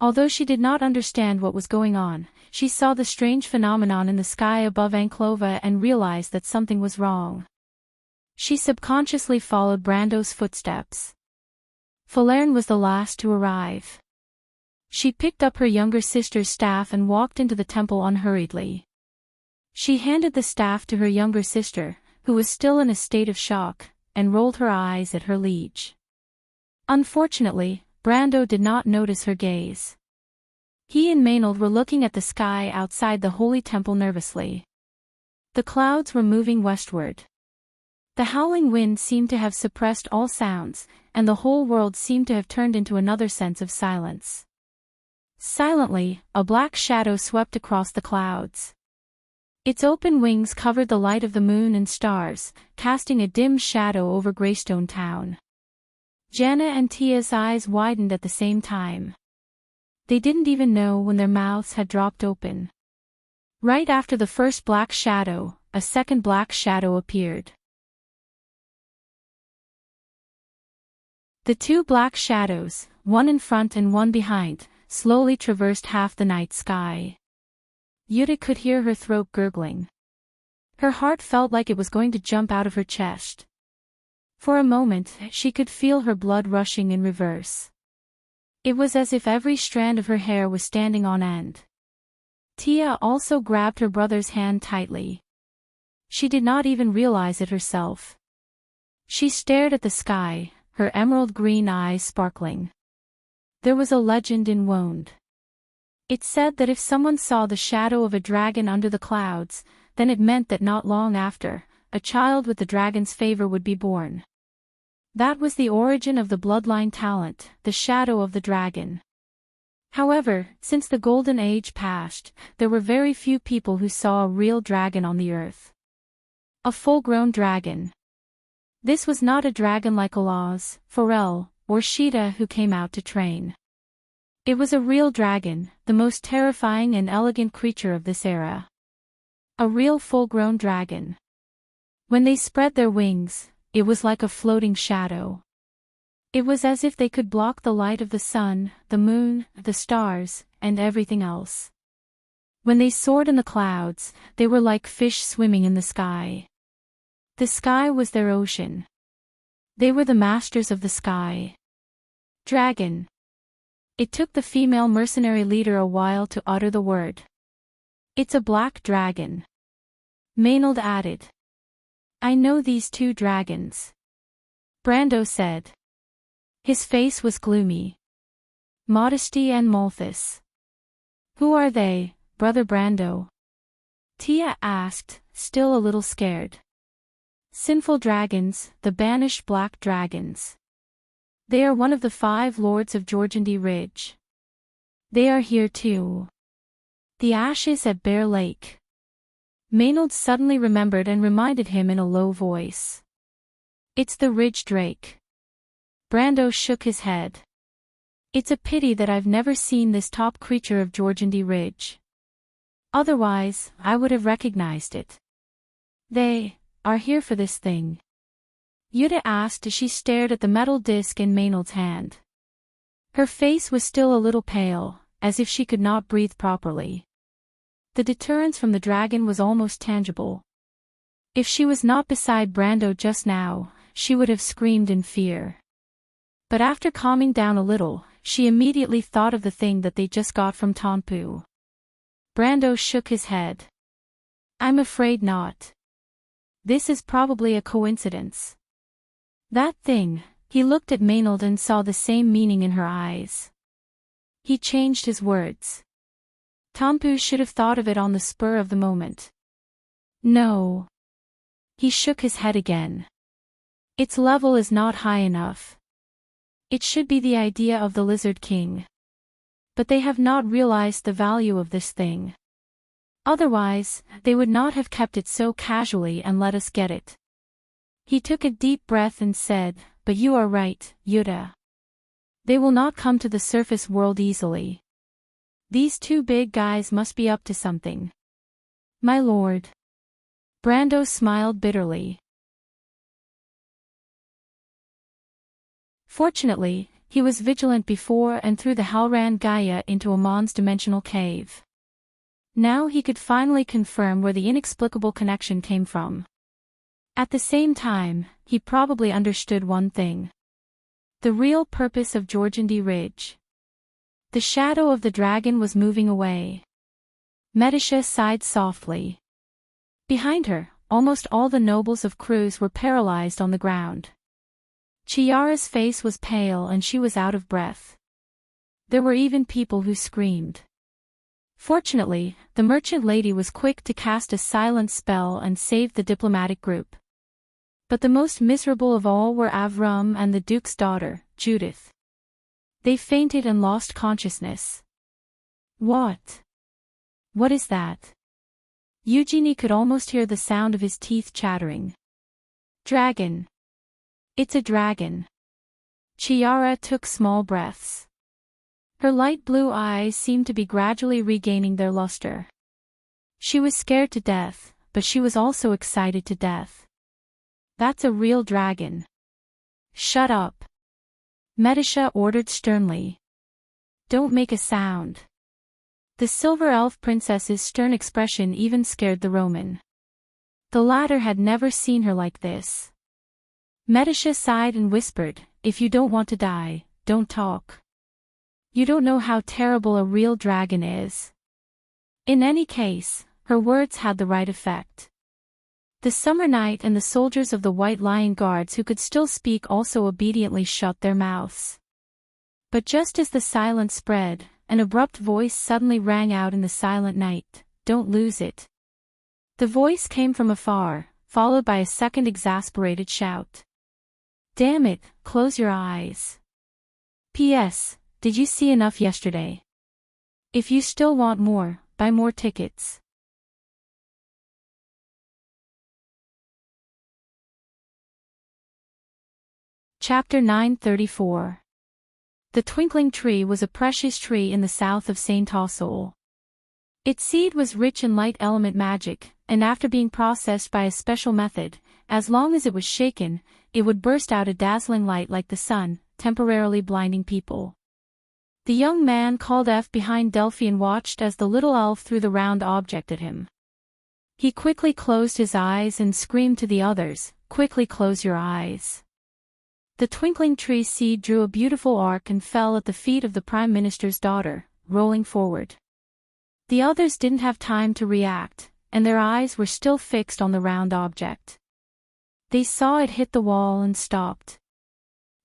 Although she did not understand what was going on, she saw the strange phenomenon in the sky above Anklova and realized that something was wrong. She subconsciously followed Brando's footsteps. Falern was the last to arrive. She picked up her younger sister's staff and walked into the temple unhurriedly. She handed the staff to her younger sister, who was still in a state of shock, and rolled her eyes at her liege. Unfortunately, Brando did not notice her gaze. He and Maynard were looking at the sky outside the holy temple nervously. The clouds were moving westward. The howling wind seemed to have suppressed all sounds, and the whole world seemed to have turned into another sense of silence. Silently, a black shadow swept across the clouds. Its open wings covered the light of the moon and stars, casting a dim shadow over Greystone Town. Jana and Tia's eyes widened at the same time. They didn't even know when their mouths had dropped open. Right after the first black shadow, a second black shadow appeared. The two black shadows, one in front and one behind, slowly traversed half the night sky. Yuta could hear her throat gurgling. Her heart felt like it was going to jump out of her chest. For a moment, she could feel her blood rushing in reverse. It was as if every strand of her hair was standing on end. Tia also grabbed her brother's hand tightly. She did not even realize it herself. She stared at the sky, her emerald green eyes sparkling. There was a legend in Wonde. It said that if someone saw the shadow of a dragon under the clouds, then it meant that not long after, a child with the dragon's favor would be born. That was the origin of the bloodline talent, the shadow of the dragon. However, since the Golden Age passed, there were very few people who saw a real dragon on the earth. A full-grown dragon. This was not a dragon like Alaz, Forel, or Sheeta who came out to train. It was a real dragon, the most terrifying and elegant creature of this era. A real full-grown dragon. When they spread their wings, it was like a floating shadow. It was as if they could block the light of the sun, the moon, the stars, and everything else. When they soared in the clouds, they were like fish swimming in the sky. The sky was their ocean. They were the masters of the sky. Dragon. It took the female mercenary leader a while to utter the word. It's a black dragon. Maynard added. I know these two dragons. Brando said. His face was gloomy. Modesty and Malthus. Who are they, Brother Brando? Tia asked, still a little scared. Sinful dragons, the banished black dragons. They are one of the 5 lords of Georgandy Ridge. They are here too. The ashes at Bear Lake. Maynard suddenly remembered and reminded him in a low voice. It's the Ridge Drake. Brando shook his head. It's a pity that I've never seen this top creature of Georgandy Ridge. Otherwise, I would have recognized it. They are here for this thing. Yuta asked as she stared at the metal disc in Maynard's hand. Her face was still a little pale, as if she could not breathe properly. The deterrence from the dragon was almost tangible. If she was not beside Brando just now, she would have screamed in fear. But after calming down a little, she immediately thought of the thing that they just got from Tonpu. Brando shook his head. I'm afraid not. This is probably a coincidence. That thing, he looked at Maynard and saw the same meaning in her eyes. He changed his words. Tonpu should have thought of it on the spur of the moment. No. He shook his head again. Its level is not high enough. It should be the idea of the Lizard King. But they have not realized the value of this thing. Otherwise, they would not have kept it so casually and let us get it. He took a deep breath and said, but you are right, Yuta. They will not come to the surface world easily. These two big guys must be up to something. My lord. Brando smiled bitterly. Fortunately, he was vigilant before and threw the Halran Gaia into Amon's dimensional cave. Now he could finally confirm where the inexplicable connection came from. At the same time, he probably understood one thing. The real purpose of Georgandy Ridge. The shadow of the dragon was moving away. Medisha sighed softly. Behind her, almost all the nobles of Cruz were paralyzed on the ground. Chiara's face was pale and she was out of breath. There were even people who screamed. Fortunately, the merchant lady was quick to cast a silent spell and saved the diplomatic group. But the most miserable of all were Avram and the Duke's daughter, Judith. They fainted and lost consciousness. What? What is that? Eugenie could almost hear the sound of his teeth chattering. Dragon. It's a dragon. Chiara took small breaths. Her light blue eyes seemed to be gradually regaining their luster. She was scared to death, but she was also excited to death. That's a real dragon. Shut up. Medisha ordered sternly. Don't make a sound. The silver elf princess's stern expression even scared the Roman. The latter had never seen her like this. Medisha sighed and whispered, "If you don't want to die, don't talk. You don't know how terrible a real dragon is." In any case, her words had the right effect. The summer night and the soldiers of the White Lion Guards who could still speak also obediently shut their mouths. But just as the silence spread, an abrupt voice suddenly rang out in the silent night, "Don't lose it." The voice came from afar, followed by a second exasperated shout. "Damn it, close your eyes. P.S. Did you see enough yesterday? If you still want more, buy more tickets." Chapter 934. The twinkling tree was a precious tree in the south of St. Tassol. Its seed was rich in light element magic, and after being processed by a special method, as long as it was shaken, it would burst out a dazzling light like the sun, temporarily blinding people. The young man called F behind Delphi and watched as the little elf threw the round object at him. He quickly closed his eyes and screamed to the others, "Quickly close your eyes." The twinkling tree seed drew a beautiful arc and fell at the feet of the Prime Minister's daughter, rolling forward. The others didn't have time to react, and their eyes were still fixed on the round object. They saw it hit the wall and stopped.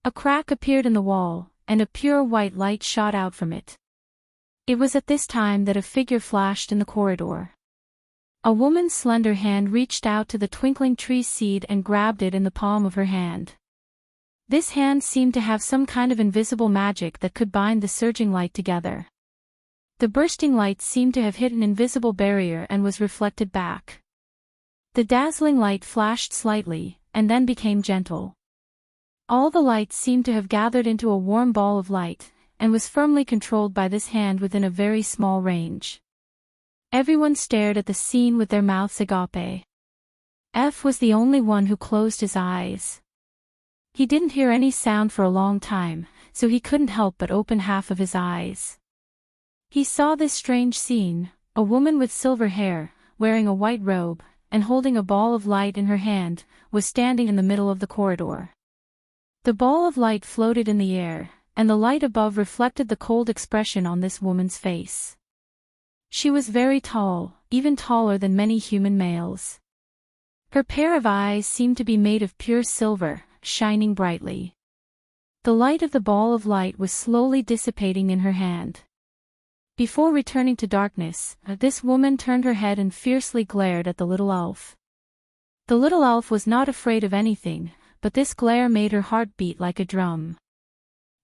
A crack appeared in the wall, and a pure white light shot out from it. It was at this time that a figure flashed in the corridor. A woman's slender hand reached out to the twinkling tree seed and grabbed it in the palm of her hand. This hand seemed to have some kind of invisible magic that could bind the surging light together. The bursting light seemed to have hit an invisible barrier and was reflected back. The dazzling light flashed slightly, and then became gentle. All the light seemed to have gathered into a warm ball of light, and was firmly controlled by this hand within a very small range. Everyone stared at the scene with their mouths agape. F was the only one who closed his eyes. He didn't hear any sound for a long time, so he couldn't help but open half of his eyes. He saw this strange scene: a woman with silver hair, wearing a white robe, and holding a ball of light in her hand, was standing in the middle of the corridor. The ball of light floated in the air, and the light above reflected the cold expression on this woman's face. She was very tall, even taller than many human males. Her pair of eyes seemed to be made of pure silver, shining brightly. The light of the ball of light was slowly dissipating in her hand. Before returning to darkness, this woman turned her head and fiercely glared at the little elf. The little elf was not afraid of anything, but this glare made her heart beat like a drum.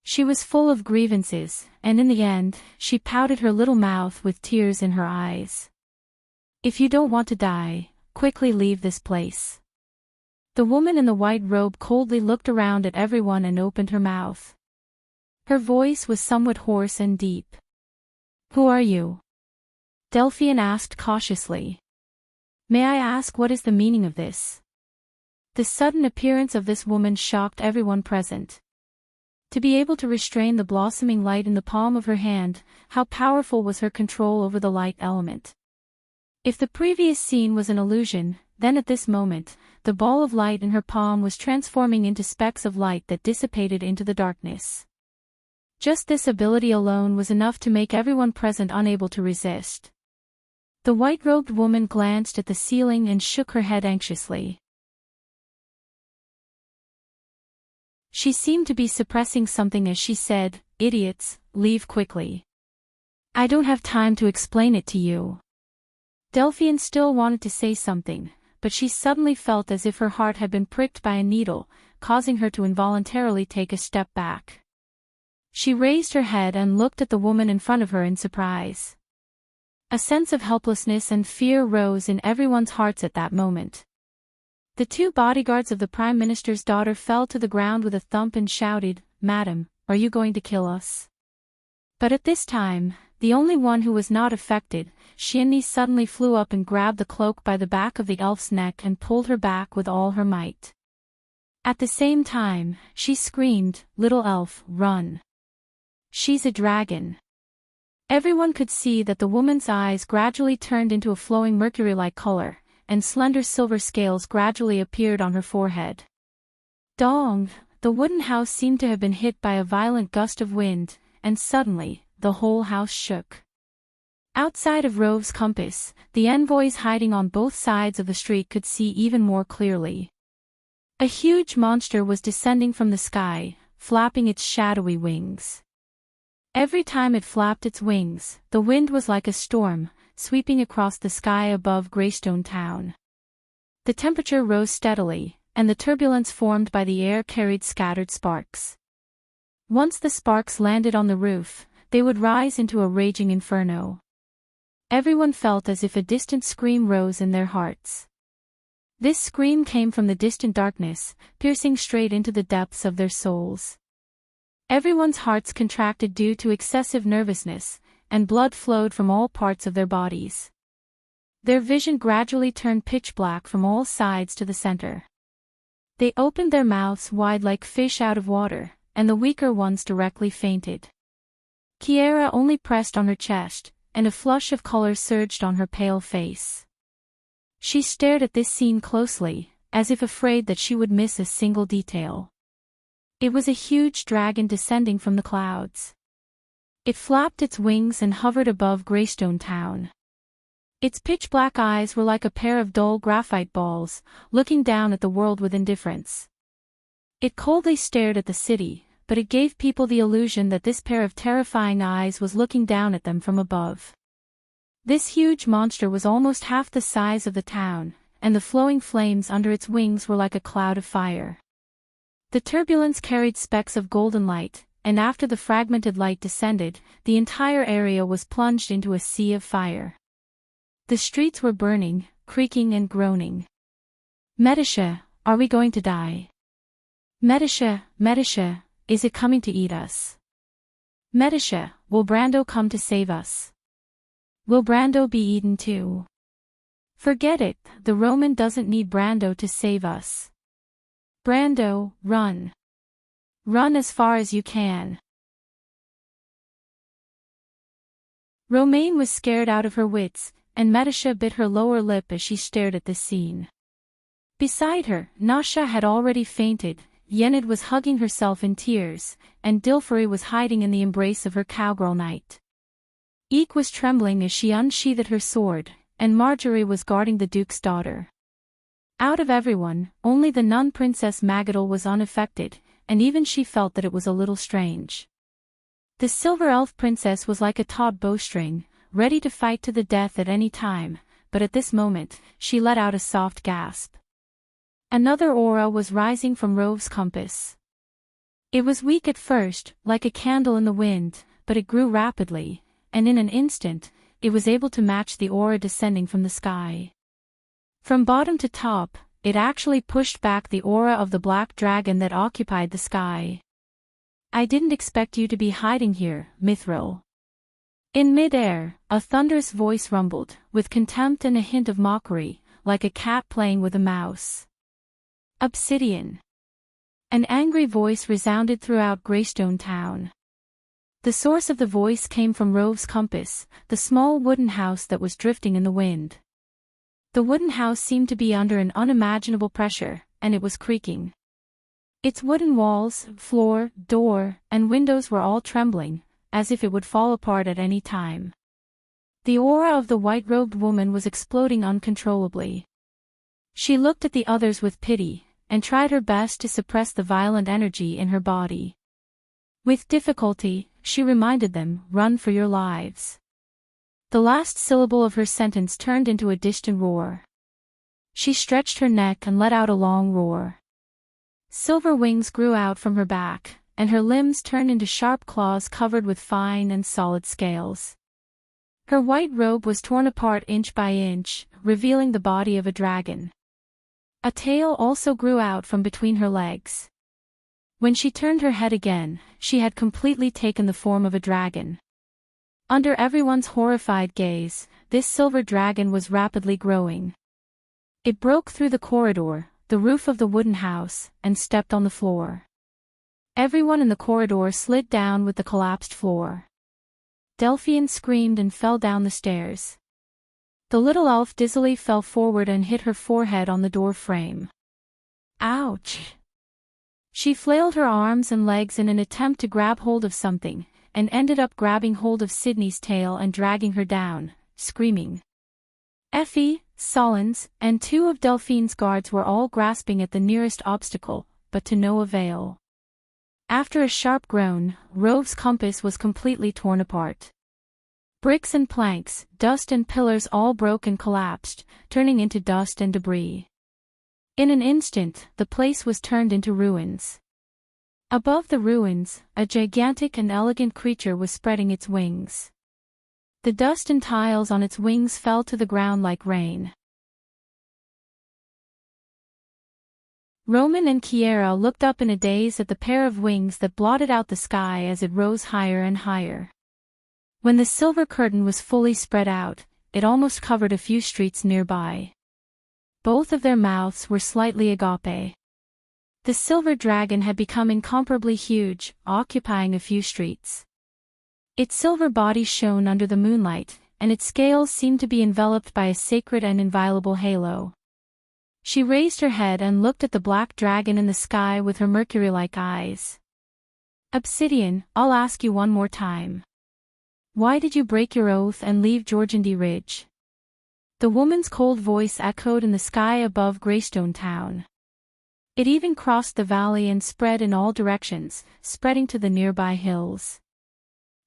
She was full of grievances, and in the end, she pouted her little mouth with tears in her eyes. "If you don't want to die, quickly leave this place." The woman in the white robe coldly looked around at everyone and opened her mouth. Her voice was somewhat hoarse and deep. "Who are you?" Delphian asked cautiously. "May I ask what is the meaning of this?" The sudden appearance of this woman shocked everyone present. To be able to restrain the blossoming light in the palm of her hand, how powerful was her control over the light element. If the previous scene was an illusion, then at this moment, the ball of light in her palm was transforming into specks of light that dissipated into the darkness. Just this ability alone was enough to make everyone present unable to resist. The white-robed woman glanced at the ceiling and shook her head anxiously. She seemed to be suppressing something as she said, "Idiots, leave quickly. I don't have time to explain it to you." Delphian still wanted to say something, but she suddenly felt as if her heart had been pricked by a needle, causing her to involuntarily take a step back. She raised her head and looked at the woman in front of her in surprise. A sense of helplessness and fear rose in everyone's hearts at that moment. The two bodyguards of the Prime Minister's daughter fell to the ground with a thump and shouted, "Madam, are you going to kill us?" But at this time, the only one who was not affected, Shienni suddenly flew up and grabbed the cloak by the back of the elf's neck and pulled her back with all her might. At the same time, she screamed, "Little elf, run. She's a dragon." Everyone could see that the woman's eyes gradually turned into a flowing mercury-like color, and slender silver scales gradually appeared on her forehead. Dong! The wooden house seemed to have been hit by a violent gust of wind, and suddenly, the whole house shook. Outside of Rove's compass, the envoys hiding on both sides of the street could see even more clearly. A huge monster was descending from the sky, flapping its shadowy wings. Every time it flapped its wings, the wind was like a storm, sweeping across the sky above Greystone Town. The temperature rose steadily, and the turbulence formed by the air carried scattered sparks. Once the sparks landed on the roof, they would rise into a raging inferno. Everyone felt as if a distant scream rose in their hearts. This scream came from the distant darkness, piercing straight into the depths of their souls. Everyone's hearts contracted due to excessive nervousness, and blood flowed from all parts of their bodies. Their vision gradually turned pitch black from all sides to the center. They opened their mouths wide like fish out of water, and the weaker ones directly fainted. Kiera only pressed on her chest, and a flush of color surged on her pale face. She stared at this scene closely, as if afraid that she would miss a single detail. It was a huge dragon descending from the clouds. It flapped its wings and hovered above Greystone Town. Its pitch-black eyes were like a pair of dull graphite balls, looking down at the world with indifference. It coldly stared at the city, but it gave people the illusion that this pair of terrifying eyes was looking down at them from above. This huge monster was almost half the size of the town, and the flowing flames under its wings were like a cloud of fire. The turbulence carried specks of golden light, and after the fragmented light descended, the entire area was plunged into a sea of fire. The streets were burning, creaking and groaning. "Medisha, are we going to die? Medisha, Medisha, is it coming to eat us? Medisha, will Brando come to save us? Will Brando be eaten too? Forget it, the Roman doesn't need Brando to save us. Brando, run. Run as far as you can." Romaine was scared out of her wits, and Medisha bit her lower lip as she stared at this scene. Beside her, Nasha had already fainted, Yenid was hugging herself in tears, and Dilfari was hiding in the embrace of her cowgirl knight. Eek was trembling as she unsheathed her sword, and Marjorie was guarding the Duke's daughter. Out of everyone, only the nun Princess Magadal was unaffected, and even she felt that it was a little strange. The silver elf princess was like a taut bowstring, ready to fight to the death at any time, but at this moment, she let out a soft gasp. Another aura was rising from Rove's compass. It was weak at first, like a candle in the wind, but it grew rapidly, and in an instant, it was able to match the aura descending from the sky. From bottom to top, it actually pushed back the aura of the black dragon that occupied the sky. "I didn't expect you to be hiding here, Mithril." In mid-air, a thunderous voice rumbled, with contempt and a hint of mockery, like a cat playing with a mouse. "Obsidian." An angry voice resounded throughout Greystone Town. The source of the voice came from Rove's compass, the small wooden house that was drifting in the wind. The wooden house seemed to be under an unimaginable pressure, and it was creaking. Its wooden walls, floor, door, and windows were all trembling, as if it would fall apart at any time. The aura of the white-robed woman was exploding uncontrollably. She looked at the others with pity, and tried her best to suppress the violent energy in her body. With difficulty, she reminded them, "Run for your lives." The last syllable of her sentence turned into a distant roar. She stretched her neck and let out a long roar. Silver wings grew out from her back, and her limbs turned into sharp claws covered with fine and solid scales. Her white robe was torn apart inch by inch, revealing the body of a dragon. A tail also grew out from between her legs. When she turned her head again, she had completely taken the form of a dragon. Under everyone's horrified gaze, this silver dragon was rapidly growing. It broke through the corridor, the roof of the wooden house, and stepped on the floor. Everyone in the corridor slid down with the collapsed floor. Delphian screamed and fell down the stairs. The little elf dizzily fell forward and hit her forehead on the door frame. Ouch! She flailed her arms and legs in an attempt to grab hold of something, and ended up grabbing hold of Sydney's tail and dragging her down, screaming. Effie, Solons, and 2 of Delphine's guards were all grasping at the nearest obstacle, but to no avail. After a sharp groan, Rove's compass was completely torn apart. Bricks and planks, dust and pillars all broke and collapsed, turning into dust and debris. In an instant, the place was turned into ruins. Above the ruins, a gigantic and elegant creature was spreading its wings. The dust and tiles on its wings fell to the ground like rain. Roman and Kiera looked up in a daze at the pair of wings that blotted out the sky as it rose higher and higher. When the silver curtain was fully spread out, it almost covered a few streets nearby. Both of their mouths were slightly agape. The silver dragon had become incomparably huge, occupying a few streets. Its silver body shone under the moonlight, and its scales seemed to be enveloped by a sacred and inviolable halo. She raised her head and looked at the black dragon in the sky with her mercury-like eyes. Obsidian, I'll ask you one more time. Why did you break your oath and leave Georgandy Ridge? The woman's cold voice echoed in the sky above Greystone Town. It even crossed the valley and spread in all directions, spreading to the nearby hills.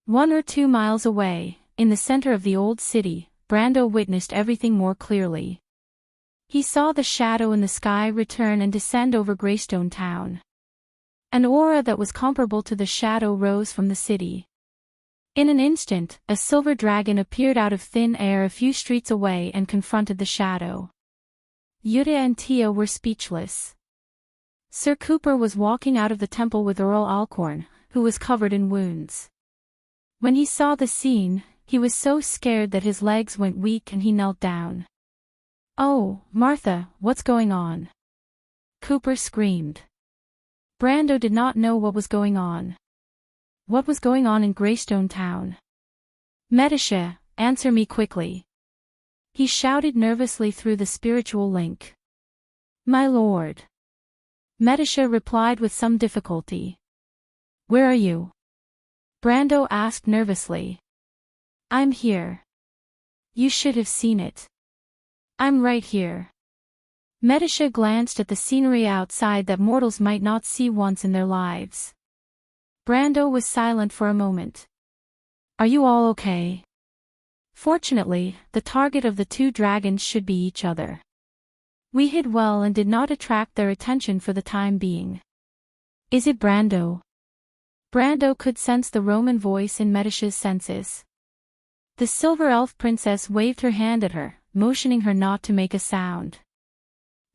1 or 2 miles away, in the center of the old city, Brando witnessed everything more clearly. He saw the shadow in the sky return and descend over Greystone Town. An aura that was comparable to the shadow rose from the city. In an instant, a silver dragon appeared out of thin air a few streets away and confronted the shadow. Yuta and Tia were speechless. Sir Cooper was walking out of the temple with Earl Alcorn, who was covered in wounds. When he saw the scene, he was so scared that his legs went weak and he knelt down. "Oh, Martha, what's going on?" Cooper screamed. Brando did not know what was going on. What was going on in Greystone Town? Medisha, answer me quickly. He shouted nervously through the spiritual link. My lord. Medisha replied with some difficulty. Where are you? Brando asked nervously. I'm here. You should have seen it. I'm right here. Medisha glanced at the scenery outside that mortals might not see once in their lives. Brando was silent for a moment. Are you all okay? Fortunately, the target of the 2 dragons should be each other. We hid well and did not attract their attention for the time being. Is it Brando? Brando could sense the Roman voice in Medisha's senses. The silver elf princess waved her hand at her, motioning her not to make a sound.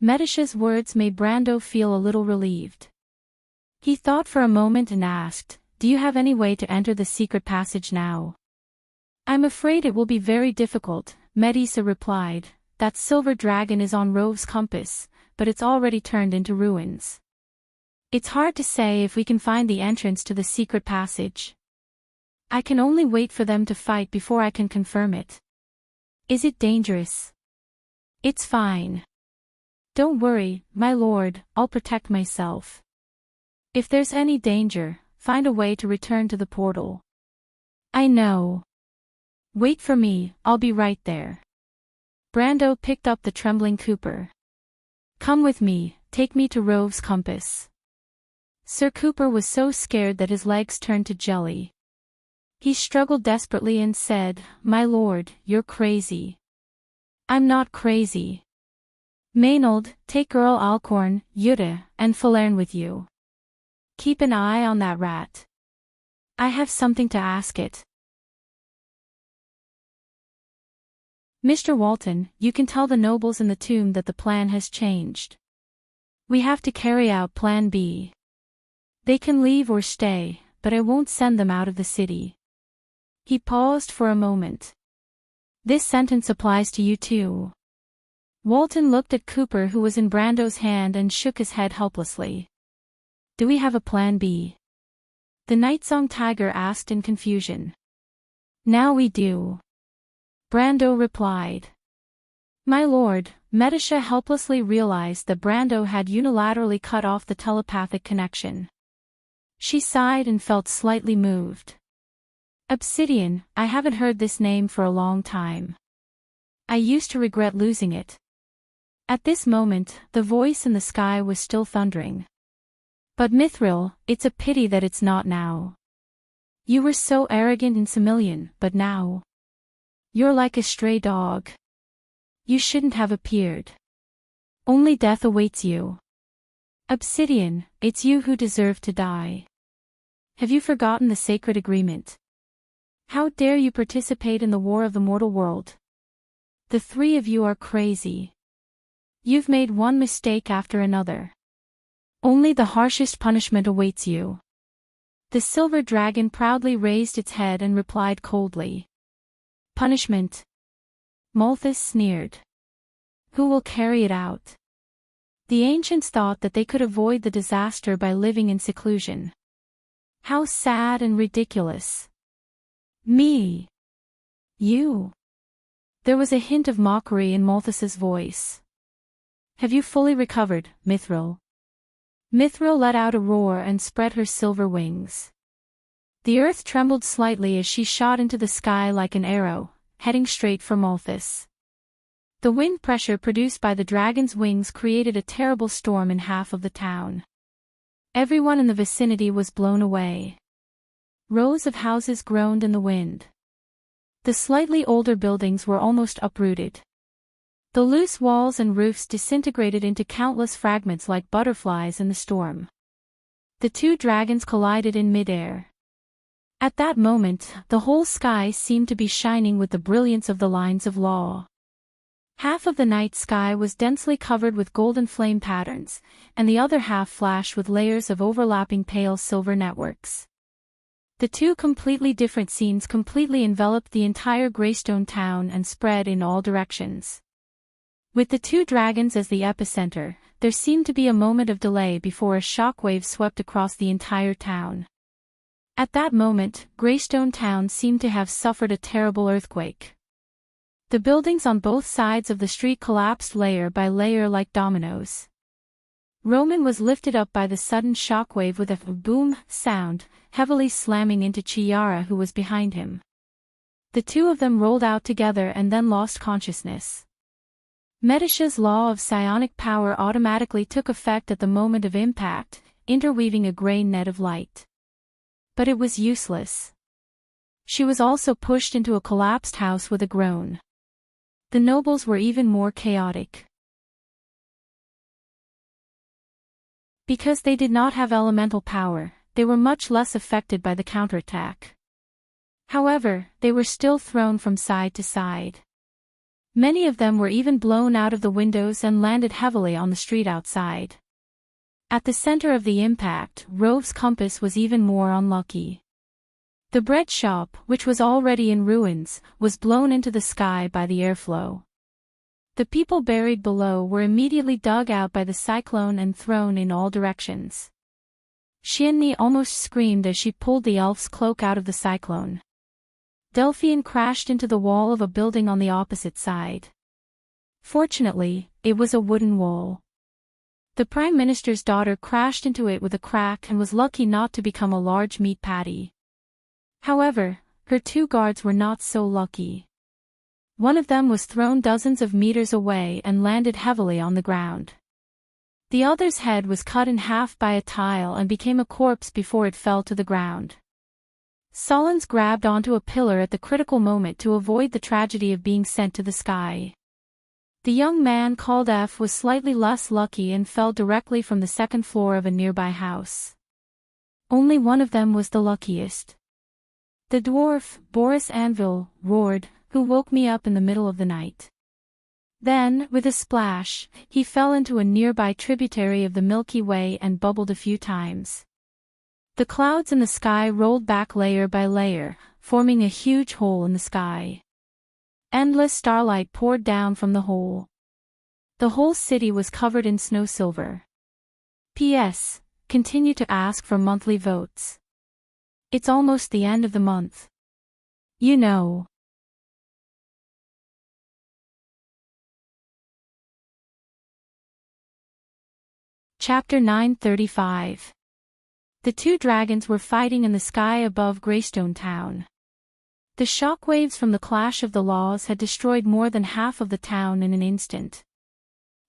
Medisha's words made Brando feel a little relieved. He thought for a moment and asked, Do you have any way to enter the secret passage now? I'm afraid it will be very difficult, Medisa replied. That silver dragon is on Rove's compass, but it's already turned into ruins. It's hard to say if we can find the entrance to the secret passage. I can only wait for them to fight before I can confirm it. Is it dangerous? It's fine. Don't worry, my lord, I'll protect myself. If there's any danger, find a way to return to the portal. I know. Wait for me, I'll be right there. Brando picked up the trembling Cooper. Come with me, take me to Rove's compass. Sir Cooper was so scared that his legs turned to jelly. He struggled desperately and said, My lord, you're crazy. I'm not crazy. Maynard, take Earl Alcorn, Jutta, and Falerne with you. Keep an eye on that rat. I have something to ask it. Mr. Walton, you can tell the nobles in the tomb that the plan has changed. We have to carry out Plan B. They can leave or stay, but I won't send them out of the city. He paused for a moment. This sentence applies to you too. Walton looked at Cooper, who was in Brando's hand, and shook his head helplessly. Do we have a plan B? The Nightsong Tiger asked in confusion. Now we do. Brando replied. My lord, Medisha helplessly realized that Brando had unilaterally cut off the telepathic connection. She sighed and felt slightly moved. Obsidian, I haven't heard this name for a long time. I used to regret losing it. At this moment, the voice in the sky was still thundering. But Mithril, it's a pity that it's not now. You were so arrogant in Semillion, but now. You're like a stray dog. You shouldn't have appeared. Only death awaits you. Obsidian, it's you who deserve to die. Have you forgotten the sacred agreement? How dare you participate in the war of the mortal world? The three of you are crazy. You've made one mistake after another. Only the harshest punishment awaits you. The silver dragon proudly raised its head and replied coldly. Punishment? Malthus sneered. Who will carry it out? The ancients thought that they could avoid the disaster by living in seclusion. How sad and ridiculous. Me. You. There was a hint of mockery in Malthus's voice. Have you fully recovered, Mithril? Mithril let out a roar and spread her silver wings. The earth trembled slightly as she shot into the sky like an arrow, heading straight for Malthus. The wind pressure produced by the dragon's wings created a terrible storm in half of the town. Everyone in the vicinity was blown away. Rows of houses groaned in the wind. The slightly older buildings were almost uprooted. The loose walls and roofs disintegrated into countless fragments like butterflies in the storm. The two dragons collided in midair. At that moment, the whole sky seemed to be shining with the brilliance of the lines of law. Half of the night sky was densely covered with golden flame patterns, and the other half flashed with layers of overlapping pale silver networks. The two completely different scenes completely enveloped the entire Greystone town and spread in all directions. With the two dragons as the epicenter, there seemed to be a moment of delay before a shockwave swept across the entire town. At that moment, Greystone town seemed to have suffered a terrible earthquake. The buildings on both sides of the street collapsed layer by layer like dominoes. Roman was lifted up by the sudden shockwave with a boom sound, heavily slamming into Chiara, who was behind him. The two of them rolled out together and then lost consciousness. Medisha's law of psionic power automatically took effect at the moment of impact, interweaving a grey net of light. But it was useless. She was also pushed into a collapsed house with a groan. The nobles were even more chaotic. Because they did not have elemental power, they were much less affected by the counterattack. However, they were still thrown from side to side. Many of them were even blown out of the windows and landed heavily on the street outside. At the center of the impact, Rove's compass was even more unlucky. The bread shop, which was already in ruins, was blown into the sky by the airflow. The people buried below were immediately dug out by the cyclone and thrown in all directions. Shienni almost screamed as she pulled the elf's cloak out of the cyclone. Delphian crashed into the wall of a building on the opposite side. Fortunately, it was a wooden wall. The Prime Minister's daughter crashed into it with a crack and was lucky not to become a large meat patty. However, her two guards were not so lucky. One of them was thrown dozens of meters away and landed heavily on the ground. The other's head was cut in half by a tile and became a corpse before it fell to the ground. Solons grabbed onto a pillar at the critical moment to avoid the tragedy of being sent to the sky. The young man called F was slightly less lucky and fell directly from the second floor of a nearby house. Only one of them was the luckiest. The dwarf, Boris Anvil, roared, "Who woke me up in the middle of the night?" Then, with a splash, he fell into a nearby tributary of the Milky Way and bubbled a few times. The clouds in the sky rolled back layer by layer, forming a huge hole in the sky. Endless starlight poured down from the hole. The whole city was covered in snow silver. P.S. Continue to ask for monthly votes. It's almost the end of the month. You know. Chapter 935. The two dragons were fighting in the sky above Greystone Town. The shockwaves from the clash of the laws had destroyed more than half of the town in an instant.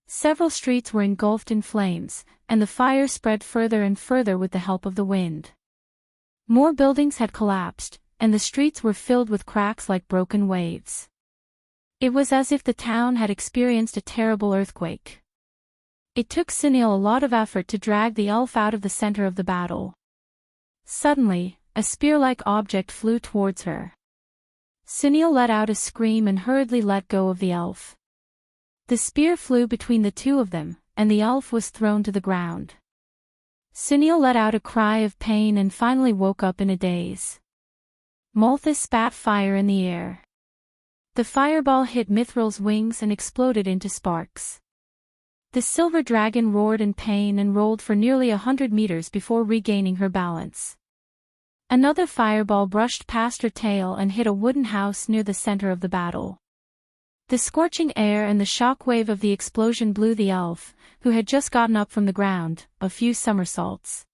Several streets were engulfed in flames, and the fire spread further and further with the help of the wind. More buildings had collapsed, and the streets were filled with cracks like broken waves. It was as if the town had experienced a terrible earthquake. It took Sunil a lot of effort to drag the elf out of the center of the battle. Suddenly, a spear-like object flew towards her. Sunil let out a scream and hurriedly let go of the elf. The spear flew between the two of them, and the elf was thrown to the ground. Sunil let out a cry of pain and finally woke up in a daze. Malthus spat fire in the air. The fireball hit Mithril's wings and exploded into sparks. The silver dragon roared in pain and rolled for nearly 100 meters before regaining her balance. Another fireball brushed past her tail and hit a wooden house near the center of the battle. The scorching air and the shock wave of the explosion blew the elf, who had just gotten up from the ground, a few somersaults.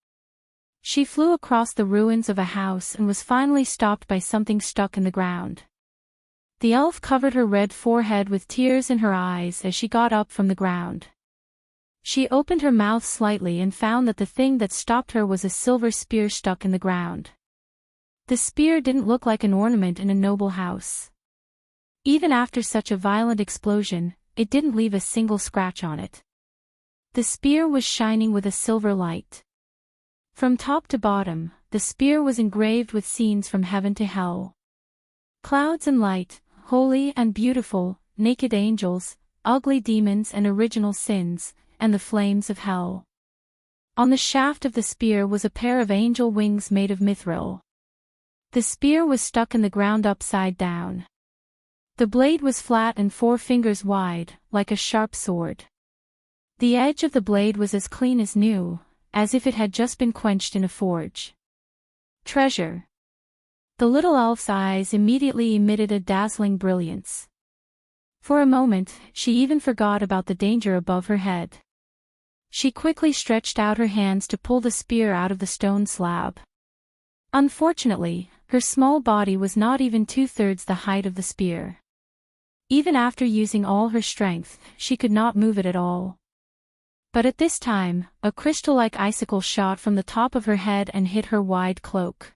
She flew across the ruins of a house and was finally stopped by something stuck in the ground. The elf covered her red forehead with tears in her eyes as she got up from the ground. She opened her mouth slightly and found that the thing that stopped her was a silver spear stuck in the ground. The spear didn't look like an ornament in a noble house. Even after such a violent explosion, it didn't leave a single scratch on it. The spear was shining with a silver light. From top to bottom, the spear was engraved with scenes from heaven to hell. Clouds and light, holy and beautiful, naked angels, ugly demons and original sins, and the flames of hell. On the shaft of the spear was a pair of angel wings made of mithril. The spear was stuck in the ground upside down. The blade was flat and 4 fingers wide, like a sharp sword. The edge of the blade was as clean as new, as if it had just been quenched in a forge. Treasure. The little elf's eyes immediately emitted a dazzling brilliance. For a moment, she even forgot about the danger above her head. She quickly stretched out her hands to pull the spear out of the stone slab. Unfortunately, her small body was not even 2/3 the height of the spear. Even after using all her strength, she could not move it at all. But at this time, a crystal-like icicle shot from the top of her head and hit her wide cloak.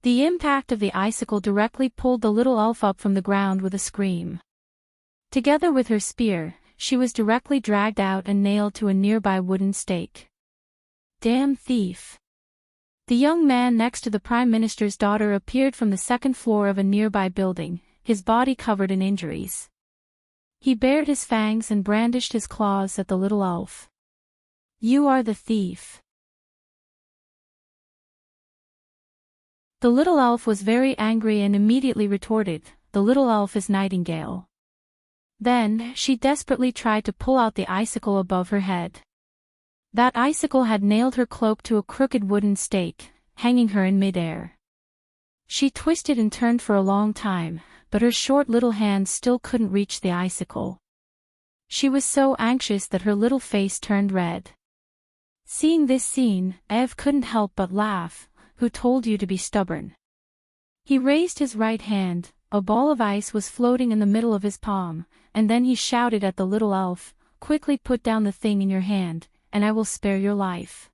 The impact of the icicle directly pulled the little elf up from the ground with a scream. Together with her spear, she was directly dragged out and nailed to a nearby wooden stake. Damn thief! The young man next to the Prime Minister's daughter appeared from the second floor of a nearby building, his body covered in injuries. He bared his fangs and brandished his claws at the little elf. You are the thief. The little elf was very angry and immediately retorted, the little elf is Nightingale. Then, she desperately tried to pull out the icicle above her head. That icicle had nailed her cloak to a crooked wooden stake, hanging her in midair. She twisted and turned for a long time, but her short little hands still couldn't reach the icicle. She was so anxious that her little face turned red. Seeing this scene, Ev couldn't help but laugh. Who told you to be stubborn? He raised his right hand, a ball of ice was floating in the middle of his palm, and then he shouted at the little elf, "Quickly put down the thing in your hand, and I will spare your life."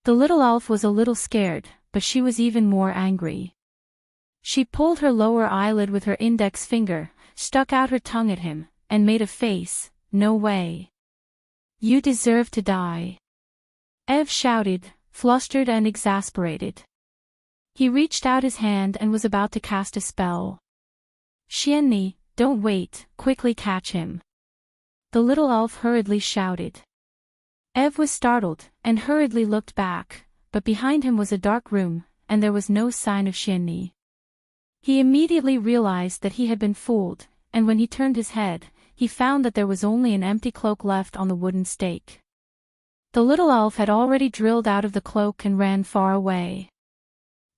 The little elf was a little scared, but she was even more angry. She pulled her lower eyelid with her index finger, stuck out her tongue at him, and made a face. "No way. You deserve to die." Ev shouted, flustered and exasperated. He reached out his hand and was about to cast a spell. "Shienni, don't wait, quickly catch him." The little elf hurriedly shouted. Ev was startled, and hurriedly looked back, but behind him was a dark room, and there was no sign of Shienni. He immediately realized that he had been fooled, and when he turned his head, he found that there was only an empty cloak left on the wooden stake. The little elf had already drilled out of the cloak and ran far away.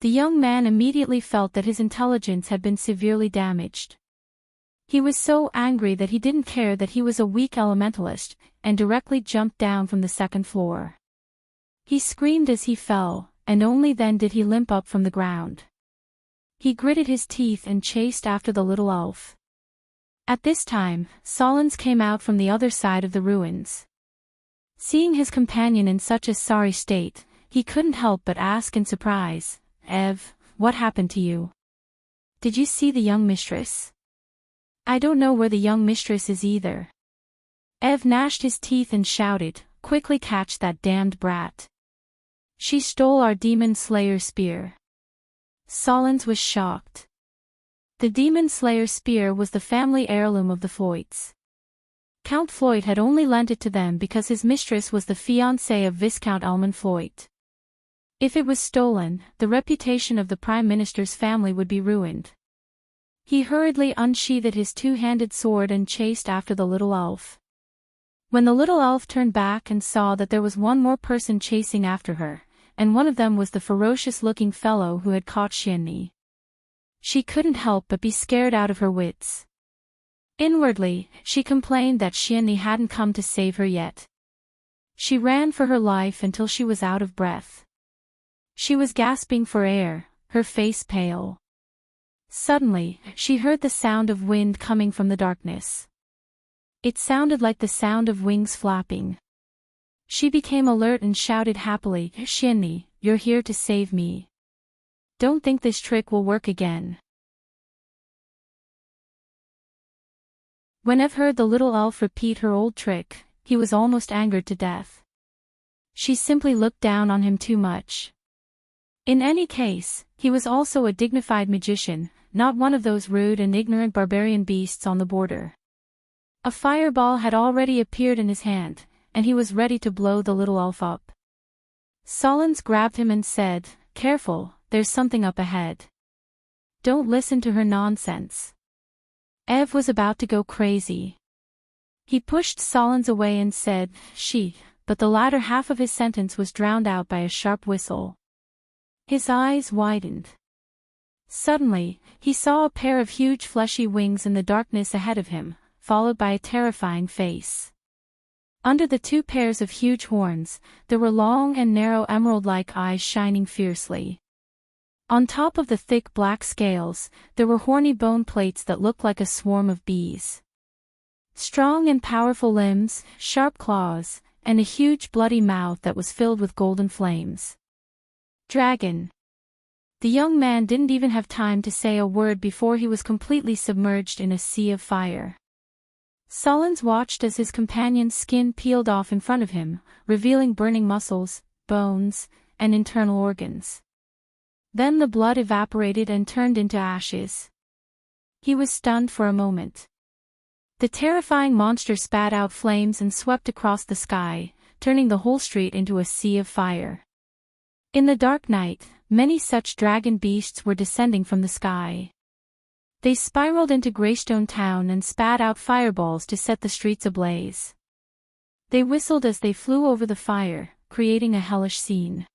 The young man immediately felt that his intelligence had been severely damaged. He was so angry that he didn't care that he was a weak elementalist, and directly jumped down from the second floor. He screamed as he fell, and only then did he limp up from the ground. He gritted his teeth and chased after the little elf. At this time, Solons came out from the other side of the ruins. Seeing his companion in such a sorry state, he couldn't help but ask in surprise, "Ev, what happened to you? Did you see the young mistress?" "I don't know where the young mistress is either." Ev gnashed his teeth and shouted, "Quickly catch that damned brat. She stole our demon slayer spear." Solons was shocked. The demon slayer spear was the family heirloom of the Floyds. Count Floyd had only lent it to them because his mistress was the fiancée of Viscount Elman Floyd. If it was stolen, the reputation of the Prime Minister's family would be ruined. He hurriedly unsheathed his two-handed sword and chased after the little elf. When the little elf turned back and saw that there was one more person chasing after her, and one of them was the ferocious-looking fellow who had caught Shienni, she couldn't help but be scared out of her wits. Inwardly, she complained that Shienni hadn't come to save her yet. She ran for her life until she was out of breath. She was gasping for air, her face pale. Suddenly, she heard the sound of wind coming from the darkness. It sounded like the sound of wings flapping. She became alert and shouted happily, "Shienni, you're here to save me. Don't think this trick will work again." When Ev heard the little elf repeat her old trick, he was almost angered to death. She simply looked down on him too much. In any case, he was also a dignified magician, not one of those rude and ignorant barbarian beasts on the border. A fireball had already appeared in his hand, and he was ready to blow the little elf up. Solons grabbed him and said, "Careful, there's something up ahead. Don't listen to her nonsense." Ev was about to go crazy. He pushed Solons away and said, "She," but the latter half of his sentence was drowned out by a sharp whistle. His eyes widened. Suddenly, he saw a pair of huge fleshy wings in the darkness ahead of him, followed by a terrifying face. Under the two pairs of huge horns, there were long and narrow emerald-like eyes shining fiercely. On top of the thick black scales, there were horny bone plates that looked like a swarm of bees. Strong and powerful limbs, sharp claws, and a huge bloody mouth that was filled with golden flames. Dragon. The young man didn't even have time to say a word before he was completely submerged in a sea of fire. Solons watched as his companion's skin peeled off in front of him, revealing burning muscles, bones, and internal organs. Then the blood evaporated and turned into ashes. He was stunned for a moment. The terrifying monster spat out flames and swept across the sky, turning the whole street into a sea of fire. In the dark night, many such dragon beasts were descending from the sky. They spiraled into Greystone Town and spat out fireballs to set the streets ablaze. They whistled as they flew over the fire, creating a hellish scene.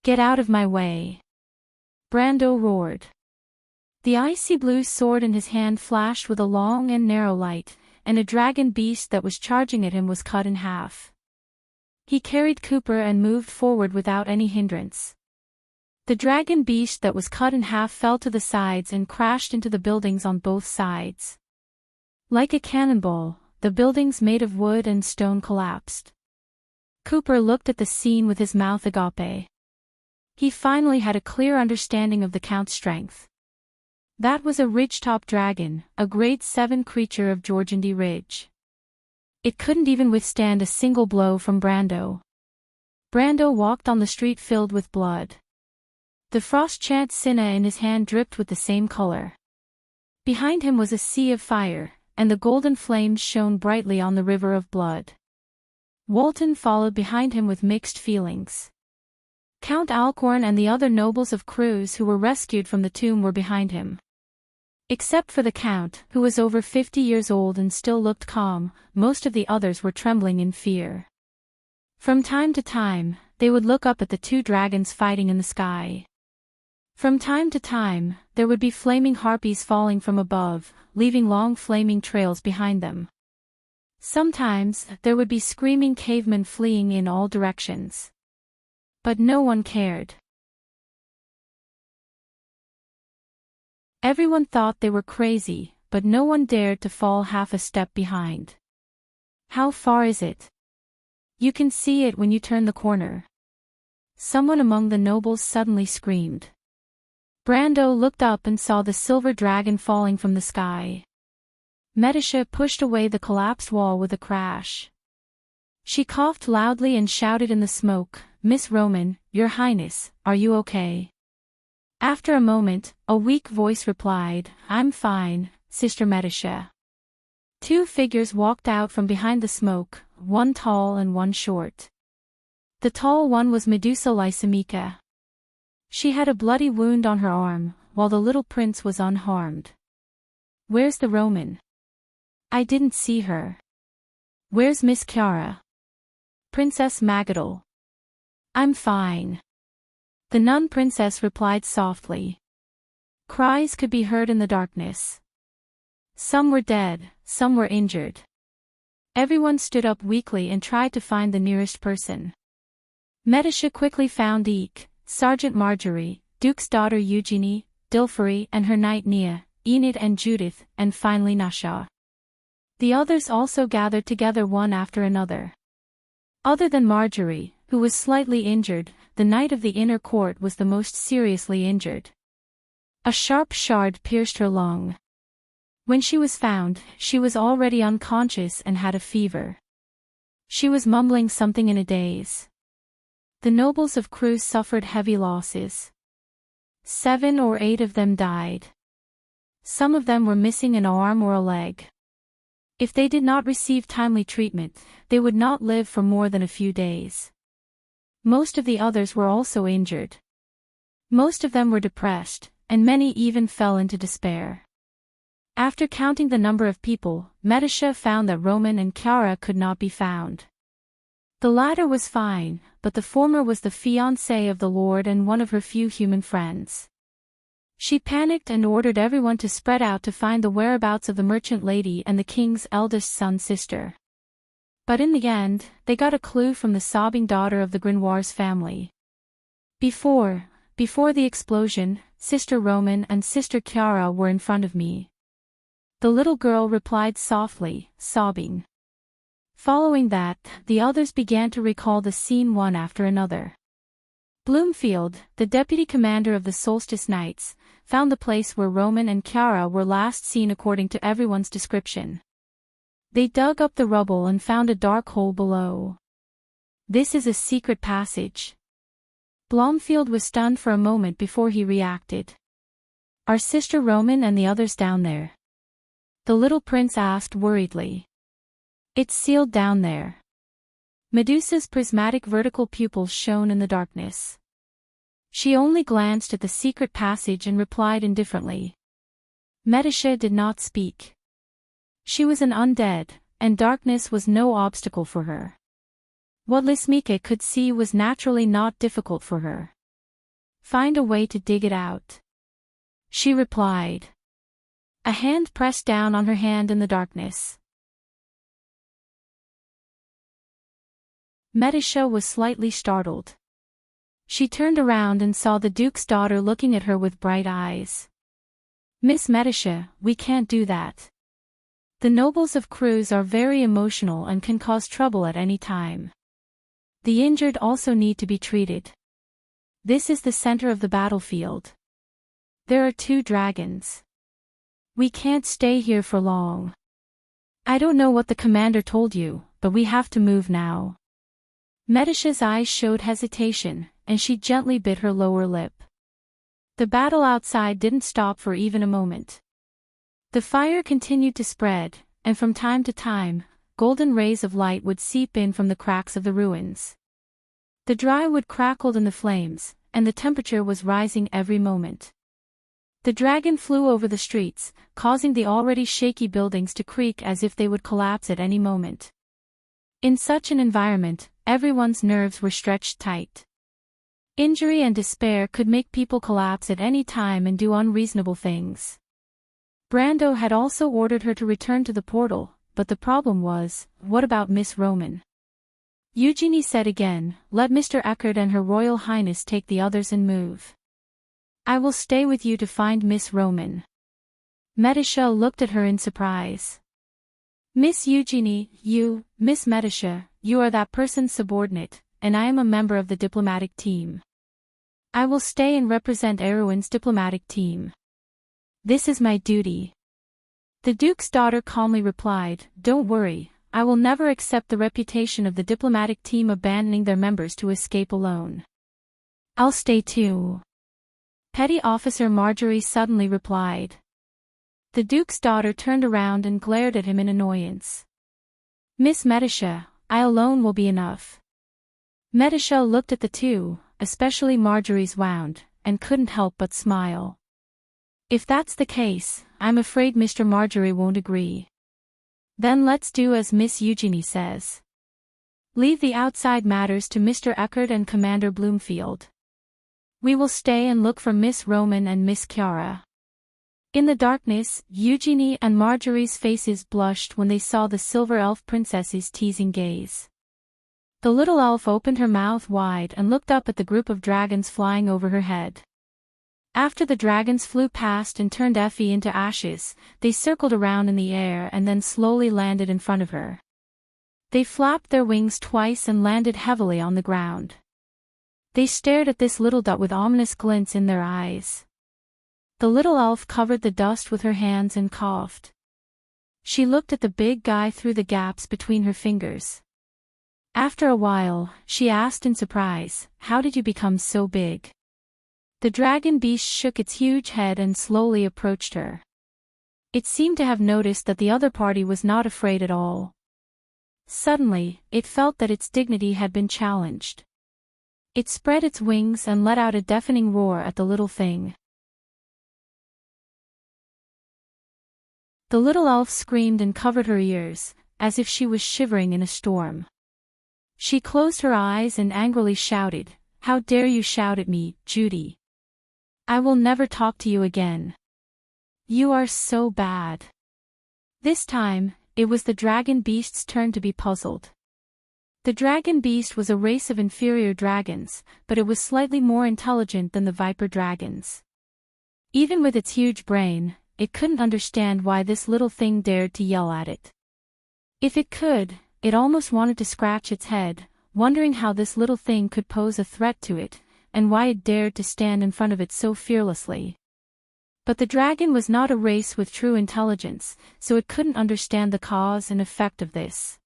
"Get out of my way!" Brando roared. The icy blue sword in his hand flashed with a long and narrow light, and a dragon beast that was charging at him was cut in half. He carried Cooper and moved forward without any hindrance. The dragon beast that was cut in half fell to the sides and crashed into the buildings on both sides. Like a cannonball, the buildings made of wood and stone collapsed. Cooper looked at the scene with his mouth agape. He finally had a clear understanding of the Count's strength. That was a ridgetop dragon, a grade 7 creature of Georgandy Ridge. It couldn't even withstand a single blow from Brando. Brando walked on the street filled with blood. The frost-chant Cinna in his hand dripped with the same color. Behind him was a sea of fire, and the golden flames shone brightly on the river of blood. Walton followed behind him with mixed feelings. Count Alcorn and the other nobles of Cruz who were rescued from the tomb were behind him. Except for the Count, who was over 50 years old and still looked calm, most of the others were trembling in fear. From time to time, they would look up at the two dragons fighting in the sky. From time to time, there would be flaming harpies falling from above, leaving long flaming trails behind them. Sometimes, there would be screaming cavemen fleeing in all directions. But no one cared. Everyone thought they were crazy, but no one dared to fall half a step behind. How far is it? You can see it when you turn the corner. Someone among the nobles suddenly screamed. Brando looked up and saw the silver dragon falling from the sky. Medisha pushed away the collapsed wall with a crash. She coughed loudly and shouted in the smoke, "Miss Roman, Your Highness, are you okay?" After a moment, a weak voice replied, "I'm fine, Sister Medisha." Two figures walked out from behind the smoke, one tall and one short. The tall one was Medusa Lysimachia. She had a bloody wound on her arm, while the little prince was unharmed. "Where's the Roman? I didn't see her. Where's Miss Chiara? Princess Magadol?" "I'm fine." The nun princess replied softly. Cries could be heard in the darkness. Some were dead, some were injured. Everyone stood up weakly and tried to find the nearest person. Medisha quickly found Eek, Sergeant Marjorie, Duke's daughter Eugenie, Dilferi and her knight Nia, Enid and Judith, and finally Nasha. The others also gathered together one after another. Other than Marjorie, who was slightly injured, the knight of the inner court was the most seriously injured. A sharp shard pierced her lung. When she was found, she was already unconscious and had a fever. She was mumbling something in a daze. The nobles of Cruz suffered heavy losses. 7 or 8 of them died. Some of them were missing an arm or a leg. If they did not receive timely treatment, they would not live for more than a few days. Most of the others were also injured. Most of them were depressed, and many even fell into despair. After counting the number of people, Medisha found that Roman and Chiara could not be found. The latter was fine, but the former was the fiancé of the Lord and one of her few human friends. She panicked and ordered everyone to spread out to find the whereabouts of the merchant lady and the king's eldest son's sister. But in the end, they got a clue from the sobbing daughter of the Grenoir's family. Before the explosion, Sister Roman and Sister Chiara were in front of me. The little girl replied softly, sobbing. Following that, the others began to recall the scene one after another. Bloomfield, the deputy commander of the Solstice Knights, found the place where Roman and Chiara were last seen according to everyone's description. They dug up the rubble and found a dark hole below. "This is a secret passage." Blomfield was stunned for a moment before he reacted. "Are Sister Roman and the others down there?" The little prince asked worriedly. "It's sealed down there." Medusa's prismatic vertical pupils shone in the darkness. She only glanced at the secret passage and replied indifferently. Medisha did not speak. She was an undead, and darkness was no obstacle for her. What Lysimachia could see was naturally not difficult for her. "Find a way to dig it out," she replied. A hand pressed down on her hand in the darkness. Medisha was slightly startled. She turned around and saw the Duke's daughter looking at her with bright eyes. "Miss Medisha, we can't do that. The nobles of Cruz are very emotional and can cause trouble at any time. The injured also need to be treated. This is the center of the battlefield. There are 2 dragons. We can't stay here for long. I don't know what the commander told you, but we have to move now." Medisha's eyes showed hesitation, and she gently bit her lower lip. The battle outside didn't stop for even a moment. The fire continued to spread, and from time to time, golden rays of light would seep in from the cracks of the ruins. The dry wood crackled in the flames, and the temperature was rising every moment. The dragon flew over the streets, causing the already shaky buildings to creak as if they would collapse at any moment. In such an environment, everyone's nerves were stretched tight. Injury and despair could make people collapse at any time and do unreasonable things. Brando had also ordered her to return to the portal, but the problem was, what about Miss Roman? Eugenie said again, "Let Mr. Eckert and Her Royal Highness take the others and move. I will stay with you to find Miss Roman." Medisha looked at her in surprise. "Miss Eugenie, Miss Medisha, you are that person's subordinate, and I am a member of the diplomatic team. I will stay and represent Erwin's diplomatic team. This is my duty." The Duke's daughter calmly replied, "Don't worry, I will never accept the reputation of the diplomatic team abandoning their members to escape alone. I'll stay too." Petty Officer Marjorie suddenly replied. The Duke's daughter turned around and glared at him in annoyance. "Miss Medisha, I alone will be enough." Medisha looked at the 2, especially Marjorie's wound, and couldn't help but smile. "If that's the case, I'm afraid Mr. Marjorie won't agree. Then let's do as Miss Eugenie says. Leave the outside matters to Mr. Eckert and Commander Bloomfield. We will stay and look for Miss Roman and Miss Chiara." In the darkness, Eugenie and Marjorie's faces blushed when they saw the silver elf princess's teasing gaze. The little elf opened her mouth wide and looked up at the group of dragons flying over her head. After the dragons flew past and turned Effie into ashes, they circled around in the air and then slowly landed in front of her. They flapped their wings twice and landed heavily on the ground. They stared at this little dot with ominous glints in their eyes. The little elf covered the dust with her hands and coughed. She looked at the big guy through the gaps between her fingers. After a while, she asked in surprise, "How did you become so big?" The dragon beast shook its huge head and slowly approached her. It seemed to have noticed that the other party was not afraid at all. Suddenly, it felt that its dignity had been challenged. It spread its wings and let out a deafening roar at the little thing. The little elf screamed and covered her ears, as if she was shivering in a storm. She closed her eyes and angrily shouted, "How dare you shout at me, Judy? I will never talk to you again. You are so bad." This time, it was the dragon beast's turn to be puzzled. The dragon beast was a race of inferior dragons, but it was slightly more intelligent than the viper dragons. Even with its huge brain, it couldn't understand why this little thing dared to yell at it. If it could, it almost wanted to scratch its head, wondering how this little thing could pose a threat to it, and why it dared to stand in front of it so fearlessly. But the dragon was not a race with true intelligence, so it couldn't understand the cause and effect of this.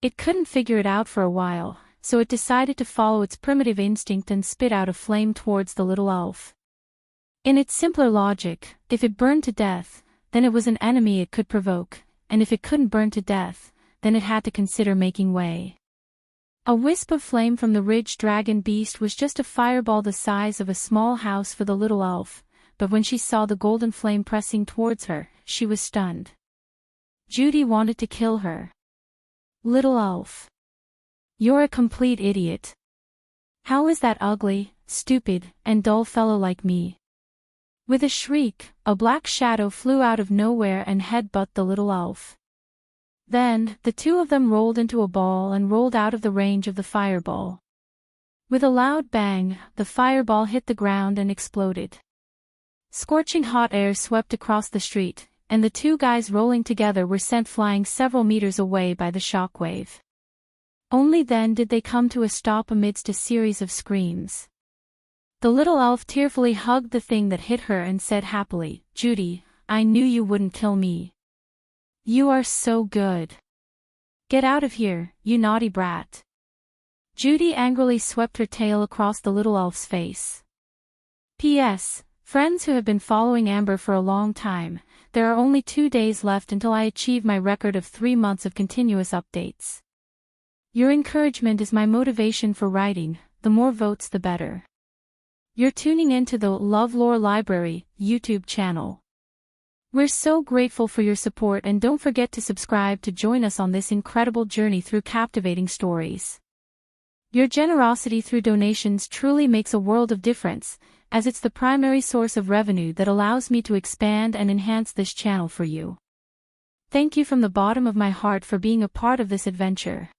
It couldn't figure it out for a while, so it decided to follow its primitive instinct and spit out a flame towards the little elf. In its simpler logic, if it burned to death, then it was an enemy it could provoke, and if it couldn't burn to death, then it had to consider making way. A wisp of flame from the ridged dragon beast was just a fireball the size of a small house for the little elf, but when she saw the golden flame pressing towards her, she was stunned. Judy wanted to kill her. "Little elf. You're a complete idiot. How is that ugly, stupid, and dull fellow like me?" With a shriek, a black shadow flew out of nowhere and headbutted the little elf. Then, the two of them rolled into a ball and rolled out of the range of the fireball. With a loud bang, the fireball hit the ground and exploded. Scorching hot air swept across the street, and the two guys rolling together were sent flying several meters away by the shockwave. Only then did they come to a stop amidst a series of screams. The little elf tearfully hugged the thing that hit her and said happily, "Judy, I knew you wouldn't kill me. You are so good. Get out of here, you naughty brat." Judy angrily swept her tail across the little elf's face. P.S. Friends who have been following Amber for a long time, there are only 2 days left until I achieve my record of 3 months of continuous updates. Your encouragement is my motivation for writing, the more votes the better. You're tuning into the LoveLore Library YouTube channel. We're so grateful for your support, and don't forget to subscribe to join us on this incredible journey through captivating stories. Your generosity through donations truly makes a world of difference, as it's the primary source of revenue that allows me to expand and enhance this channel for you. Thank you from the bottom of my heart for being a part of this adventure.